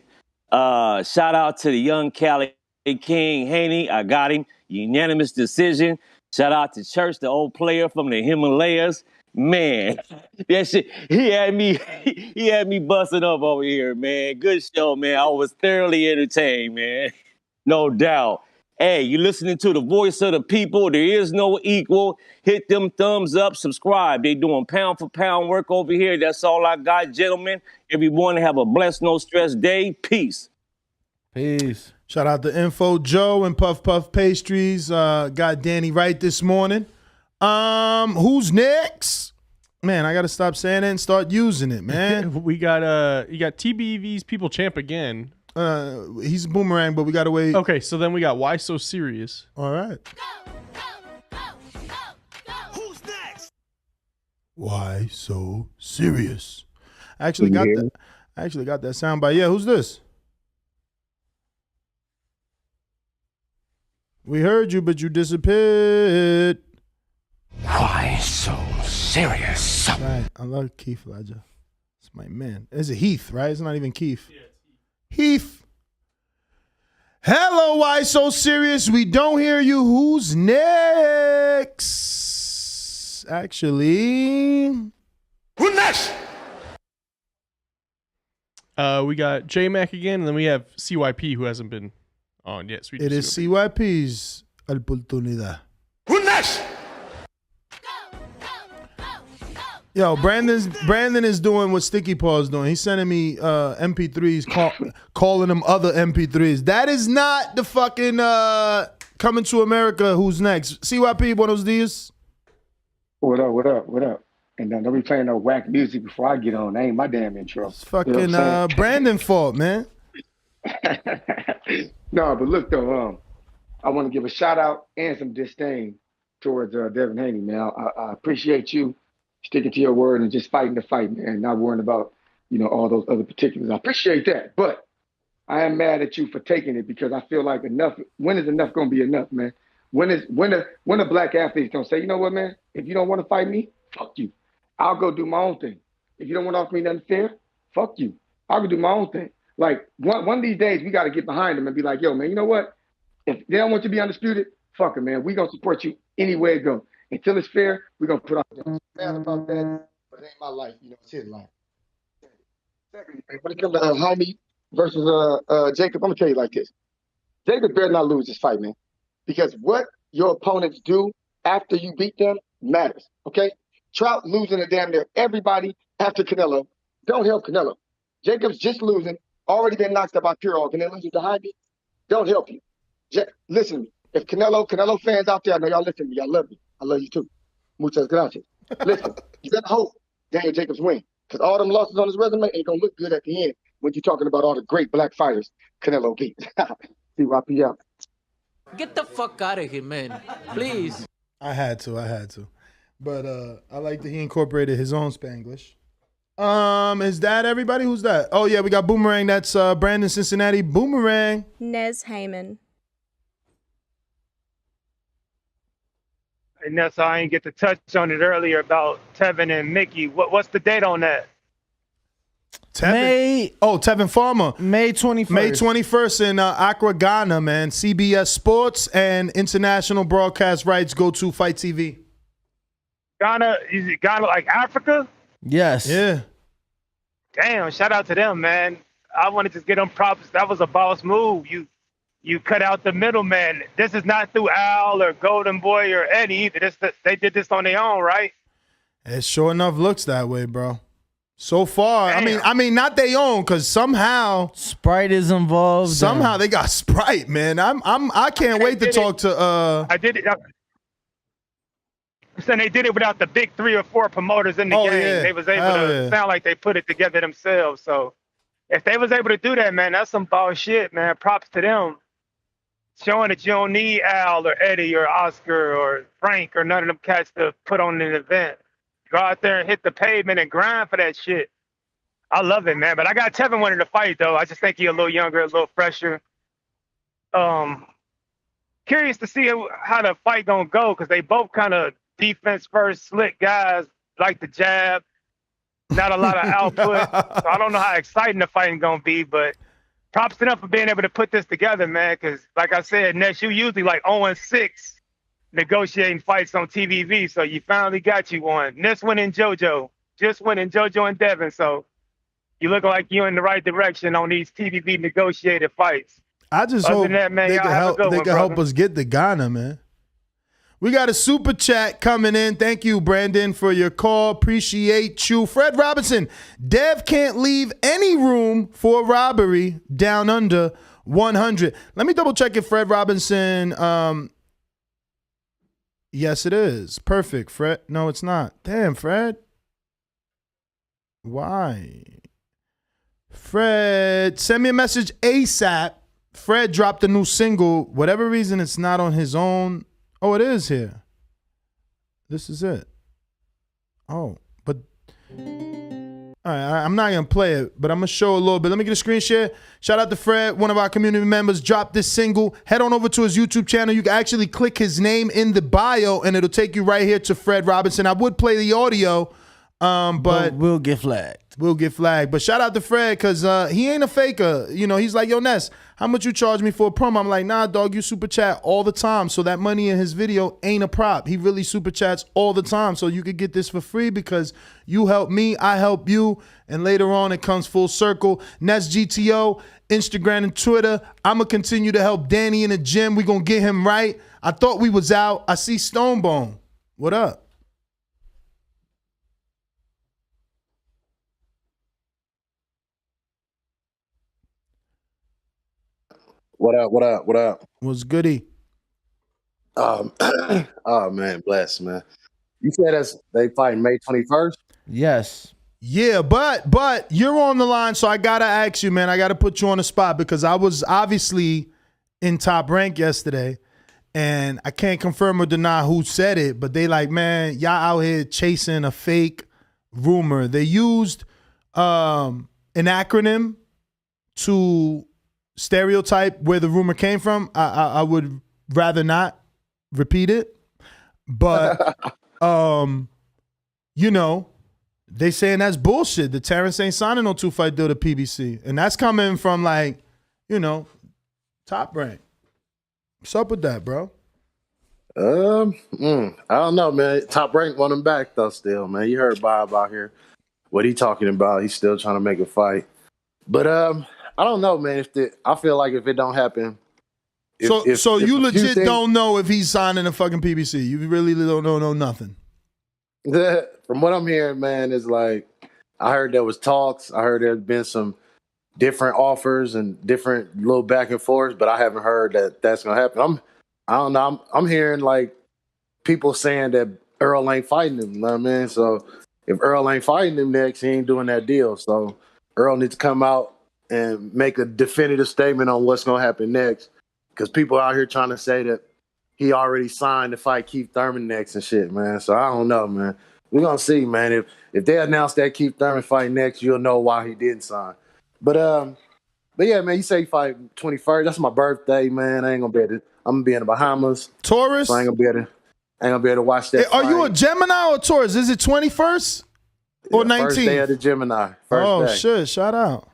Shout out to the young Cali King Haney. I got him. Unanimous decision. Shout out to Church, the old player from the Himalayas. Man, that shit, he had me busting up over here, man. Good show, man. I was thoroughly entertained, man. No doubt. Hey, you listening to the voice of the people. There is no equal. Hit them thumbs up, subscribe. They doing pound for pound work over here. That's all I got, gentlemen. Everyone have a blessed, no stress day. Peace. Peace. Shout out to Info Joe and Puff Puff Pastries. Got Danny right this morning. Who's next? Man, I gotta stop saying it and start using it, man. We got you got TBV's People Champ again. He's a boomerang, but we gotta wait. Okay, so then we got Why So Serious. All right. Who's next? Why so serious? I actually got that sound bite. Yeah, who's this? We heard you, but you disappeared. Why so serious? Right. I love Keith Ledger. It's my man. It's a Heath, right? It's not even Keith. Yeah, Heath. Hello, why so serious? We don't hear you. Who's next? Actually. Who next? We got J-Mac again, and then we have CYP, who hasn't been on yet. It is CYP's oportunidad. Who next? Yo, Brandon is doing what Sticky Paw is doing. He's sending me MP3s, calling them other MP3s. That is not the fucking Coming to America. Who's next? CYP, buenos dias. What up? And don't be playing no whack music before I get on. That ain't my damn intro. It's fucking Brandon fault, man. No, but look though, I want to give a shout out and some disdain towards Devin Haney, man. I appreciate you sticking to your word and just fighting the fight, man. Not worrying about, all those other particulars. I appreciate that, but I am mad at you for taking it because I feel like enough. When is enough gonna be enough, man? When a black athlete gonna say, you know what, man? If you don't want to fight me, fuck you. I'll go do my own thing. If you don't want to offer me nothing fair, fuck you. I'll go do my own thing. Like one of these days, we got to get behind them and be like, yo, man, you know what? If they don't want you to be undisputed, fuck it, man. We gonna support you any way it goes. Until it's fair, we're gonna put on bad about that. But ain't my life. You know, it's his life. Second, when it comes to Jaime versus Jacob, I'm gonna tell you like this: Jacob better not lose this fight, man, because what your opponents do after you beat them matters. Okay, Trout losing to damn near everybody after Canelo don't help Canelo. Jacob's just losing, already been knocked out by Pirog, and then losing to Jaime don't help you. Listen to me. If Canelo fans out there, I know y'all listen to me. I love you. I love you too. Muchas gracias. Listen, you better hope Daniel Jacobs win, because all them losses on his resume ain't gonna look good at the end when you're talking about all the great black fighters Canelo beat. CYP out. Get the fuck out of here, man. Please. I had to. But I like that he incorporated his own Spanglish. Is that everybody? Who's that? Oh yeah, we got Boomerang. That's Brandon Cincinnati. Boomerang. Nez Heyman. And that's I ain't get to touch on it earlier about Tevin and Mickey. What's the date on that? Tevin Farmer. May 21st. May 21st in Accra, Ghana, man. CBS Sports and international broadcast rights go to Fight TV. Ghana, is it Ghana like Africa? Yes. Yeah. Damn, shout out to them, man. I want to just get them props. That was a boss move. You cut out the middleman. This is not through Al or Golden Boy or Eddie either. They did this on their own, right? It sure enough looks that way, bro. So far, damn. I mean, not they own, because somehow Sprite is involved. Somehow they got Sprite, man. I can't wait to talk to. I did it. I'm saying they did it without the big 3 or 4 promoters in the game. Yeah. They was able to sound like they put it together themselves. So if they was able to do that, man, that's some bullshit, man. Props to them. Showing that you don't need Al or Eddie or Oscar or Frank or none of them cats to put on an event. Go out there and hit the pavement and grind for that shit. I love it, man. But I got Tevin winning the fight, though. I just think he's a little younger, a little fresher. Curious to see how the fight gonna go, because they both kind of defense first, slick guys, like the jab. Not a lot of output. So I don't know how exciting the fighting gonna be, but props to them for being able to put this together, man. Because like I said, Ness, you usually like 0-6 negotiating fights on TVV. So you finally got you one. Ness winning JoJo, just winning JoJo and Devin. So you look like you're in the right direction on these TVV negotiated fights. I just hope that, man, they can help us get the Ghana, man. We got a super chat coming in. Thank you, Brandon, for your call. Appreciate you. Fred Robinson, Dev can't leave any room for robbery down under 100. Let me double check if Fred Robinson, yes, it is. Perfect, Fred. No, it's not. Damn, Fred. Why? Fred, send me a message ASAP. Fred dropped a new single. Whatever reason, it's not on his own. Oh, it is here. This is it. Oh, but all right, I'm not gonna play it, but I'm gonna show a little bit. Let me get a screen share. Shout out to Fred, one of our community members, dropped this single. Head on over to his YouTube channel. You can actually click his name in the bio, and it'll take you right here to Fred Robinson. I would play the audio, but we'll get flagged. We'll get flagged. But shout out to Fred, because he ain't a faker. You know, he's like, yo, Ness, how much you charge me for a promo? I'm like, nah, dog, you super chat all the time. So that money in his video ain't a prop. He really super chats all the time. So you could get this for free because you help me, I help you. And later on, it comes full circle. Ness GTO, Instagram and Twitter. I'm going to continue to help Danny in the gym. we going to get him right. I thought we was out. I see Stonebone. What up? What up? What's goody? Oh man, bless, man. You said they fight May 21st? Yes. Yeah, but you're on the line, so I gotta ask you, man. I gotta put you on the spot because I was obviously in Top Rank yesterday, and I can't confirm or deny who said it, but they like, man, y'all out here chasing a fake rumor. They used an acronym to stereotype where the rumor came from. I would rather not repeat it, but you know, they saying that's bullshit. The Terrence ain't signing no 2-fight deal to PBC, and that's coming from like, you know, Top Rank. What's up with that, bro? I don't know, man. Top Rank want him back though. Still, man. You heard Bob out here. What he talking about? He's still trying to make a fight. But I don't know, man. I feel like if it don't happen. So you legit things, don't know if he's signing a fucking PBC. You really don't know nothing. From what I'm hearing, man, is like I heard there was talks. I heard there's been some different offers and different little back and forth, but I haven't heard that that's gonna happen. I don't know. I'm hearing like people saying that Earl ain't fighting him. You know what I mean? So if Earl ain't fighting him next, he ain't doing that deal. So Earl needs to come out and make a definitive statement on what's gonna happen next. Because people out here trying to say that he already signed to fight Keith Thurman next and shit, man. So I don't know, man. We're gonna see, man. If they announce that Keith Thurman fight next, you'll know why he didn't sign. But yeah, man, you say you fight 21st. That's my birthday, man. I ain't gonna be able to. I'm gonna be in the Bahamas. Taurus? So I ain't gonna be able to watch that. Are you a Gemini or Taurus? Is it 21st or 19th? First day of the Gemini. First day. Shit! Shout out.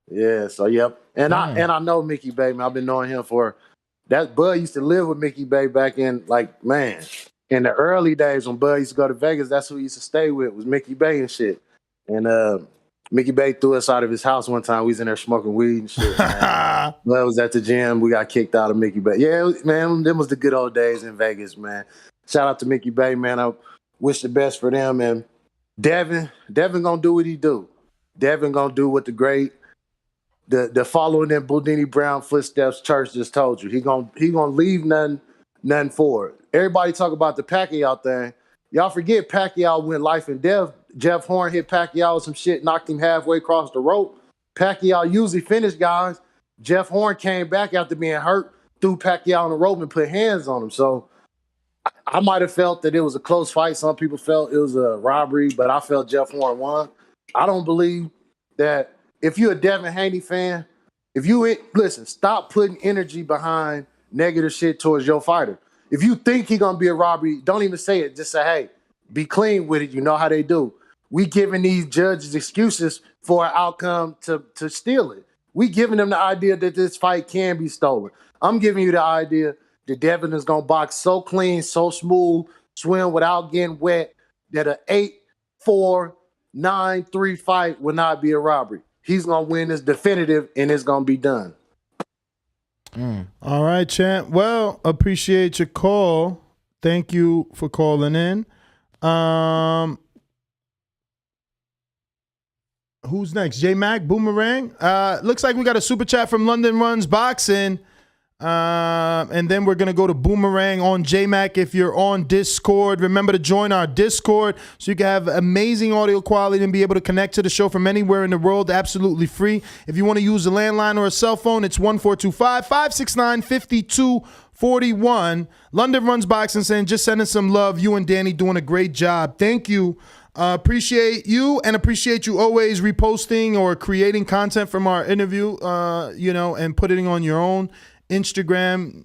Yeah. So yep. And I know Mickey Bay, man. I've been knowing him for that. Bud used to live with Mickey Bay back in in the early days when Bud used to go to Vegas. That's who he used to stay with was Mickey Bay and shit. And Mickey Bay threw us out of his house one time. We was in there smoking weed and shit. Man. Bud was at the gym. We got kicked out of Mickey Bay. Yeah, man, them was the good old days in Vegas, man. Shout out to Mickey Bay, man. I wish the best for them. And Devin gonna do what he do. Devin gonna do what the great, the following in Boudini Brown footsteps Church just told you. He gonna leave nothing for it. Everybody talk about the Pacquiao thing. Y'all forget Pacquiao went life and death. Jeff Horn hit Pacquiao with some shit, knocked him halfway across the rope. Pacquiao usually finished guys. Jeff Horn came back after being hurt, threw Pacquiao on the rope and put hands on him. So I might have felt that it was a close fight. Some people felt it was a robbery, but I felt Jeff Horn won. I don't believe that if you're a Devin Haney fan, listen, stop putting energy behind negative shit towards your fighter. If you think he's gonna be a robbery, don't even say it. Just say, hey, be clean with it. You know how they do. We giving these judges excuses for an outcome to steal it. We giving them the idea that this fight can be stolen. I'm giving you the idea that Devin is gonna box so clean, so smooth, swim without getting wet, that a 8-4, 9-3 fight will not be a robbery. He's gonna win this definitive, and it's gonna be done. All right, champ. Well, appreciate your call. Thank you for calling in. Who's next? J-Mac, Boomerang. Looks like we got a super chat from London Runs Boxing. And then we're going to go to Boomerang on J-Mac. If you're on Discord, remember to join our Discord so you can have amazing audio quality and be able to connect to the show from anywhere in the world, absolutely free. If you want to use a landline or a cell phone, it's 1-425-569-5241. London Runs Boxing saying, just sending some love. You and Danny doing a great job. Thank you. Appreciate you and appreciate you always reposting or creating content from our interview, and putting on your own Instagram.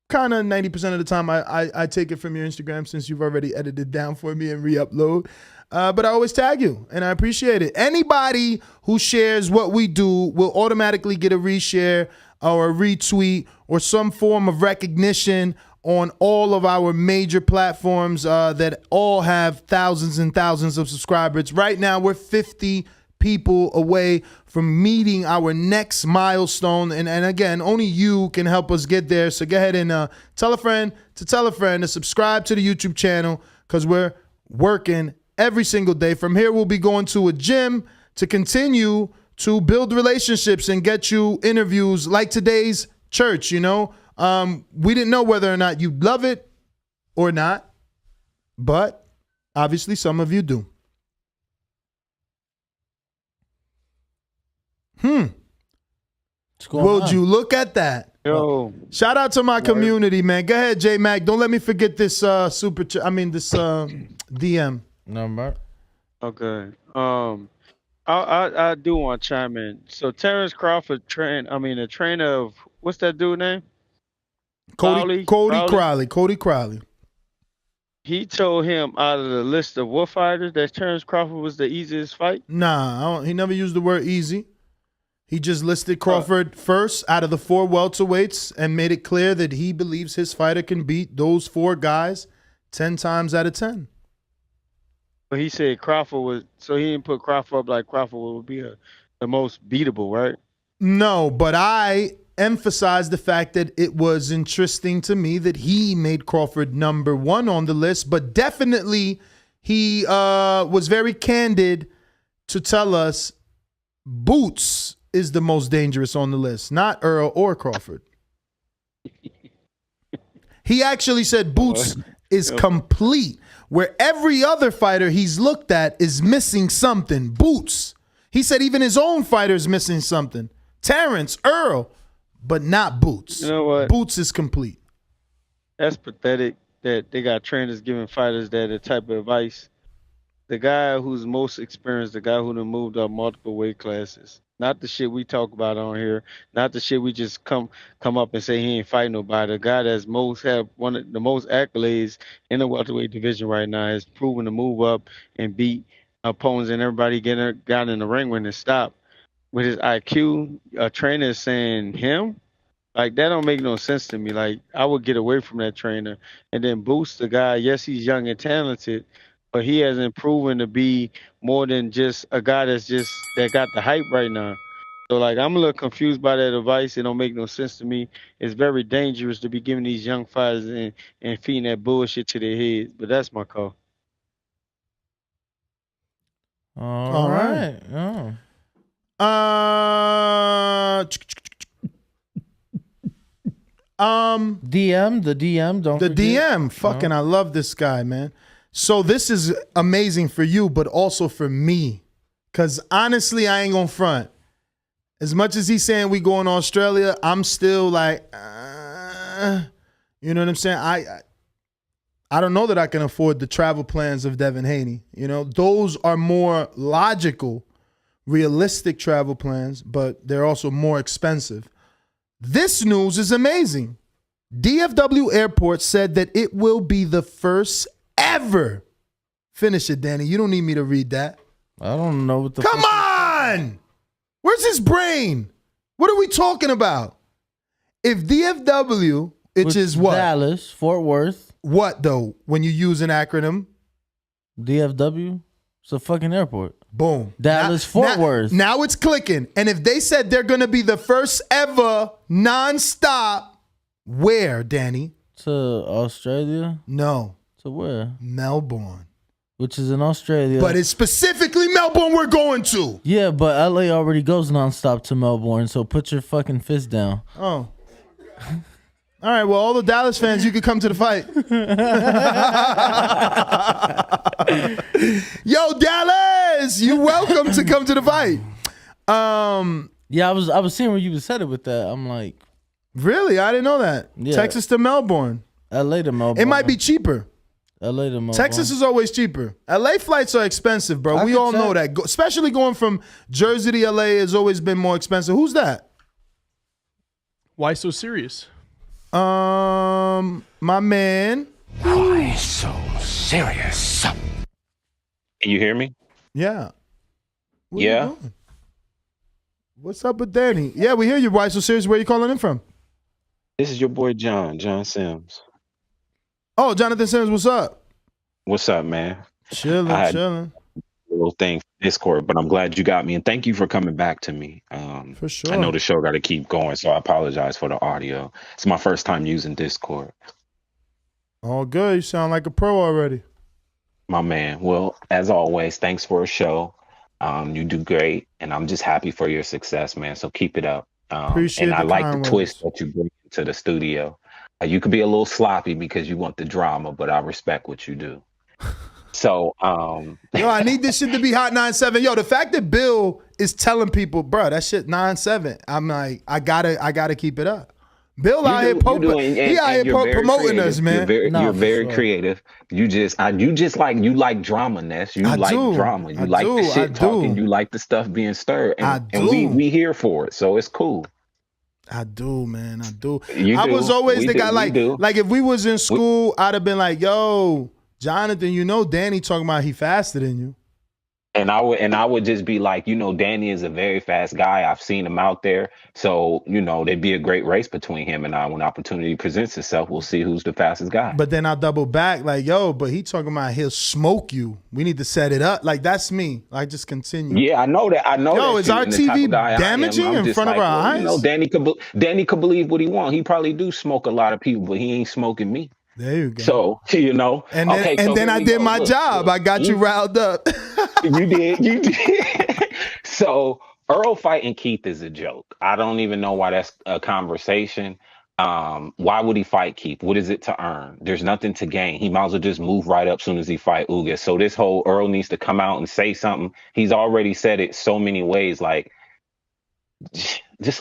Kind of 90% of the time I take it from your Instagram since you've already edited down for me and re-upload. But I always tag you and I appreciate it. Anybody who shares what we do will automatically get a reshare or a retweet or some form of recognition on all of our major platforms that all have thousands and thousands of subscribers. Right now, we're 50 people away from meeting our next milestone. And again, only you can help us get there. So go ahead and tell a friend to subscribe to the YouTube channel because we're working every single day. From here, we'll be going to a gym to continue to build relationships and get you interviews like today's church, We didn't know whether or not you love it or not, but obviously some of you do. Would you look at that? Yo. Shout out to my community, man. Go ahead, J-Mac. Don't let me forget this this DM number. Okay. I do want to chime in. So Terrence Crawford the trainer of what's that dude name? Cody Crowley. He told him out of the list of war fighters that Terrence Crawford was the easiest fight. Nah, he never used the word easy. He just listed Crawford first out of the 4 welterweights and made it clear that he believes his fighter can beat those 4 guys 10 times out of 10. But he said Crawford was, so he didn't put Crawford up like Crawford would be the most beatable, right? No, but I emphasized the fact that it was interesting to me that he made Crawford number 1 on the list, but definitely he was very candid to tell us Boots is the most dangerous on the list, not Earl or Crawford. He actually said Boots is complete, where every other fighter he's looked at is missing something. Boots. He said even his own fighter is missing something. Terrence, Earl, but not Boots. You know what? Boots is complete. That's pathetic that they got trainers giving fighters that type of advice. The guy who's most experienced, the guy who done moved up multiple weight classes. Not the shit we talk about on here. Not the shit we just come up and say he ain't fighting nobody. The guy that's have one of the most accolades in the welterweight division right now has proven to move up and beat opponents and everybody got in the ring when it stopped. With his IQ, a trainer is saying him? Like, that don't make no sense to me. Like, I would get away from that trainer and then boost the guy. Yes, he's young and talented, but he hasn't proven to be more than just a guy that got the hype right now. So, like, I'm a little confused by that advice. It don't make no sense to me. It's very dangerous to be giving these young fighters and feeding that bullshit to their heads. But that's my call. All right. Oh. The DM, don't forget. DM. Fucking, I love this guy, man. So this is amazing for you, but also for me. Because honestly, I ain't gonna front. As much as he's saying we going to Australia, I'm still like, you know what I'm saying? I don't know that I can afford the travel plans of Devin Haney. You know, those are more logical, realistic travel plans, but they're also more expensive. This news is amazing. DFW Airport said that it will be the first ever. Finish it, Danny. You don't need me to read that. I don't know what the Come on! Where's his brain? What are we talking about? If DFW, which is what? Dallas, Fort Worth. What, though, when you use an acronym? DFW? It's a fucking airport. Boom. Dallas, Fort Worth. Now it's clicking. And if they said they're going to be the first ever nonstop, where, Danny? To Australia? No. To where? Melbourne. Which is in Australia. But it's specifically Melbourne we're going to. Yeah, but LA already goes nonstop to Melbourne, so put your fucking fist down. Oh. All right, well, all the Dallas fans, you could come to the fight. Yo, Dallas, you welcome to come to the fight. Yeah, I was seeing where you said it with that. I'm like, really? I didn't know that. Yeah. Texas to Melbourne. LA to Melbourne. It might be cheaper. LA to Melbourne. Texas is always cheaper. LA flights are expensive, bro. We all know that. Especially going from Jersey to LA has always been more expensive. Who's that? Why so serious? My man. Why so serious? Can you hear me? Yeah. What yeah. What's up with Danny? Yeah, we hear you. Why so serious? Where you calling in from? This is your boy John Sims. Oh, Jonathan Sims, what's up? What's up, man? Chilling. Little thing, Discord, but I'm glad you got me, and thank you for coming back to me. For sure. I know the show got to keep going, so I apologize for the audio. It's my first time using Discord. All good. You sound like a pro already. My man. Well, as always, thanks for a show. You do great, and I'm just happy for your success, man. So keep it up. Appreciate and I like the words. twist that you bring to the studio. You could be a little sloppy because you want the drama, but I respect what you do. So, yo, I need this shit to be hot 9-7. Yo, the fact that Bill is telling people, bro, that shit 9-7. I'm like, I gotta keep it up. Bill out here promoting us, man. You're very creative. You like drama, Ness. You like drama. You like the shit talking. You like the stuff being stirred. And we here for it. So it's cool. I do, man. I do. I was always the guy like if we was in school, I'd have been like, yo, Jonathan, you know Danny talking about he faster than you. And I would just be like, Danny is a very fast guy. I've seen him out there. So, there'd be a great race between him and I. When opportunity presents itself, we'll see who's the fastest guy. But then I'll double back like, yo, but he talking about he'll smoke you. We need to set it up. Like, that's me. Like, just continue. Yeah, I know that. Yo, is our TV damaging in front of our eyes? Danny could believe what he wants. He probably do smoke a lot of people, but he ain't smoking me. There you go. So, And then I did my job. I got you riled up. You did. So Earl fighting Keith is a joke. I don't even know why that's a conversation. Why would he fight Keith? What is it to earn? There's nothing to gain. He might as well just move right up soon as he fight Ugas. So this whole Earl needs to come out and say something. He's already said it so many ways. Like,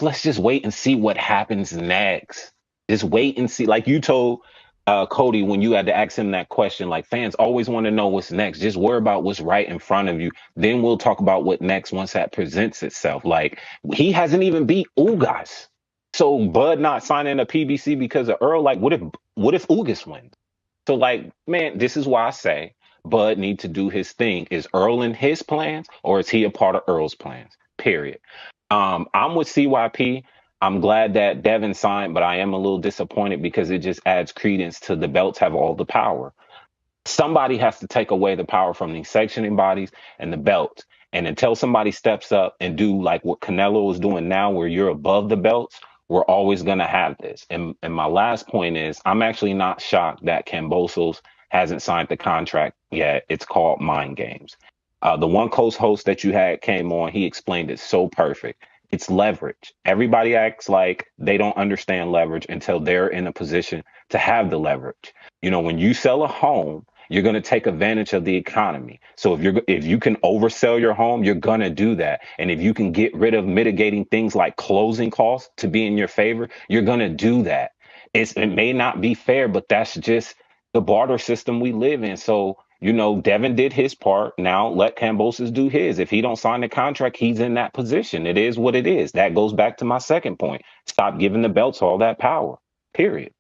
let's just wait and see what happens next. Just wait and see. Like you told Cody, when you had to ask him that question, like, fans always want to know what's next. Just worry about what's right in front of you. Then we'll talk about what next once that presents itself. Like, he hasn't even beat Ugas. So Bud not signing a PBC because of Earl, like, what if Ugas wins? So, like, man, this is why I say Bud need to do his thing. Is Earl in his plans, or is he a part of Earl's plans? Period. I'm with CYP. I'm glad that Devin signed, but I am a little disappointed because it just adds credence to the belts have all the power. Somebody has to take away the power from these sanctioning bodies and the belts. And until somebody steps up and do like what Canelo is doing now, where you're above the belts, we're always going to have this. And my last point is, I'm actually not shocked that Kambosos hasn't signed the contract yet. It's called Mind Games. The one host that you had came on, he explained it so perfect. It's leverage. Everybody acts like they don't understand leverage until they're in a position to have the leverage. When you sell a home, you're going to take advantage of the economy. So if you can oversell your home, you're going to do that. And if you can get rid of mitigating things like closing costs to be in your favor, you're going to do that. It may not be fair, but that's just the barter system we live in. So, Devin did his part. Now let Kambosos do his. If he don't sign the contract, he's in that position. It is what it is. That goes back to my second point. Stop giving the belts all that power. Period.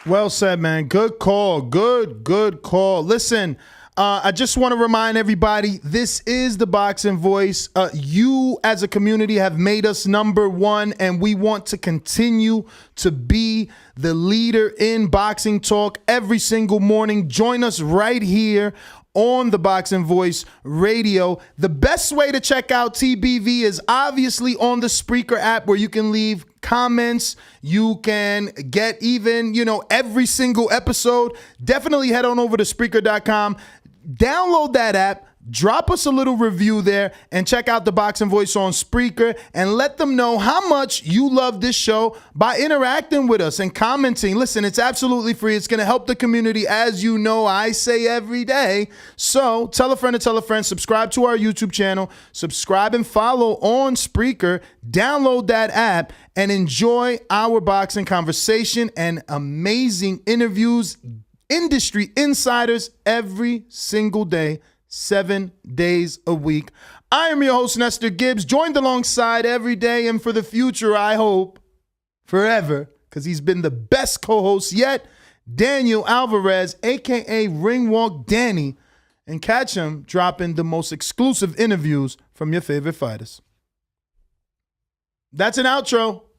Well said, man. Good call. Good call. Listen, I just want to remind everybody, this is the Boxing Voice. You as a community have made us number one, and we want to continue to be the leader in boxing talk every single morning. Join us right here on the Boxing Voice Radio. The best way to check out TBV is obviously on the Spreaker app, where you can leave comments. You can get even, every single episode. Definitely head on over to Spreaker.com. Download that app, drop us a little review there, and check out the Boxing Voice on Spreaker, and let them know how much you love this show by interacting with us and commenting. Listen, it's absolutely free. It's going to help the community, as you know I say every day. So tell a friend to tell a friend. Subscribe to our YouTube channel. Subscribe and follow on Spreaker. Download that app and enjoy our boxing conversation and amazing interviews, industry insiders every single day, 7 days a week. I am your host, Nestor Gibbs, joined alongside every day and for the future, I hope, forever, because he's been the best co-host yet, Daniel Alvarez, a.k.a. Ringwalk Danny, and catch him dropping the most exclusive interviews from your favorite fighters. That's an outro.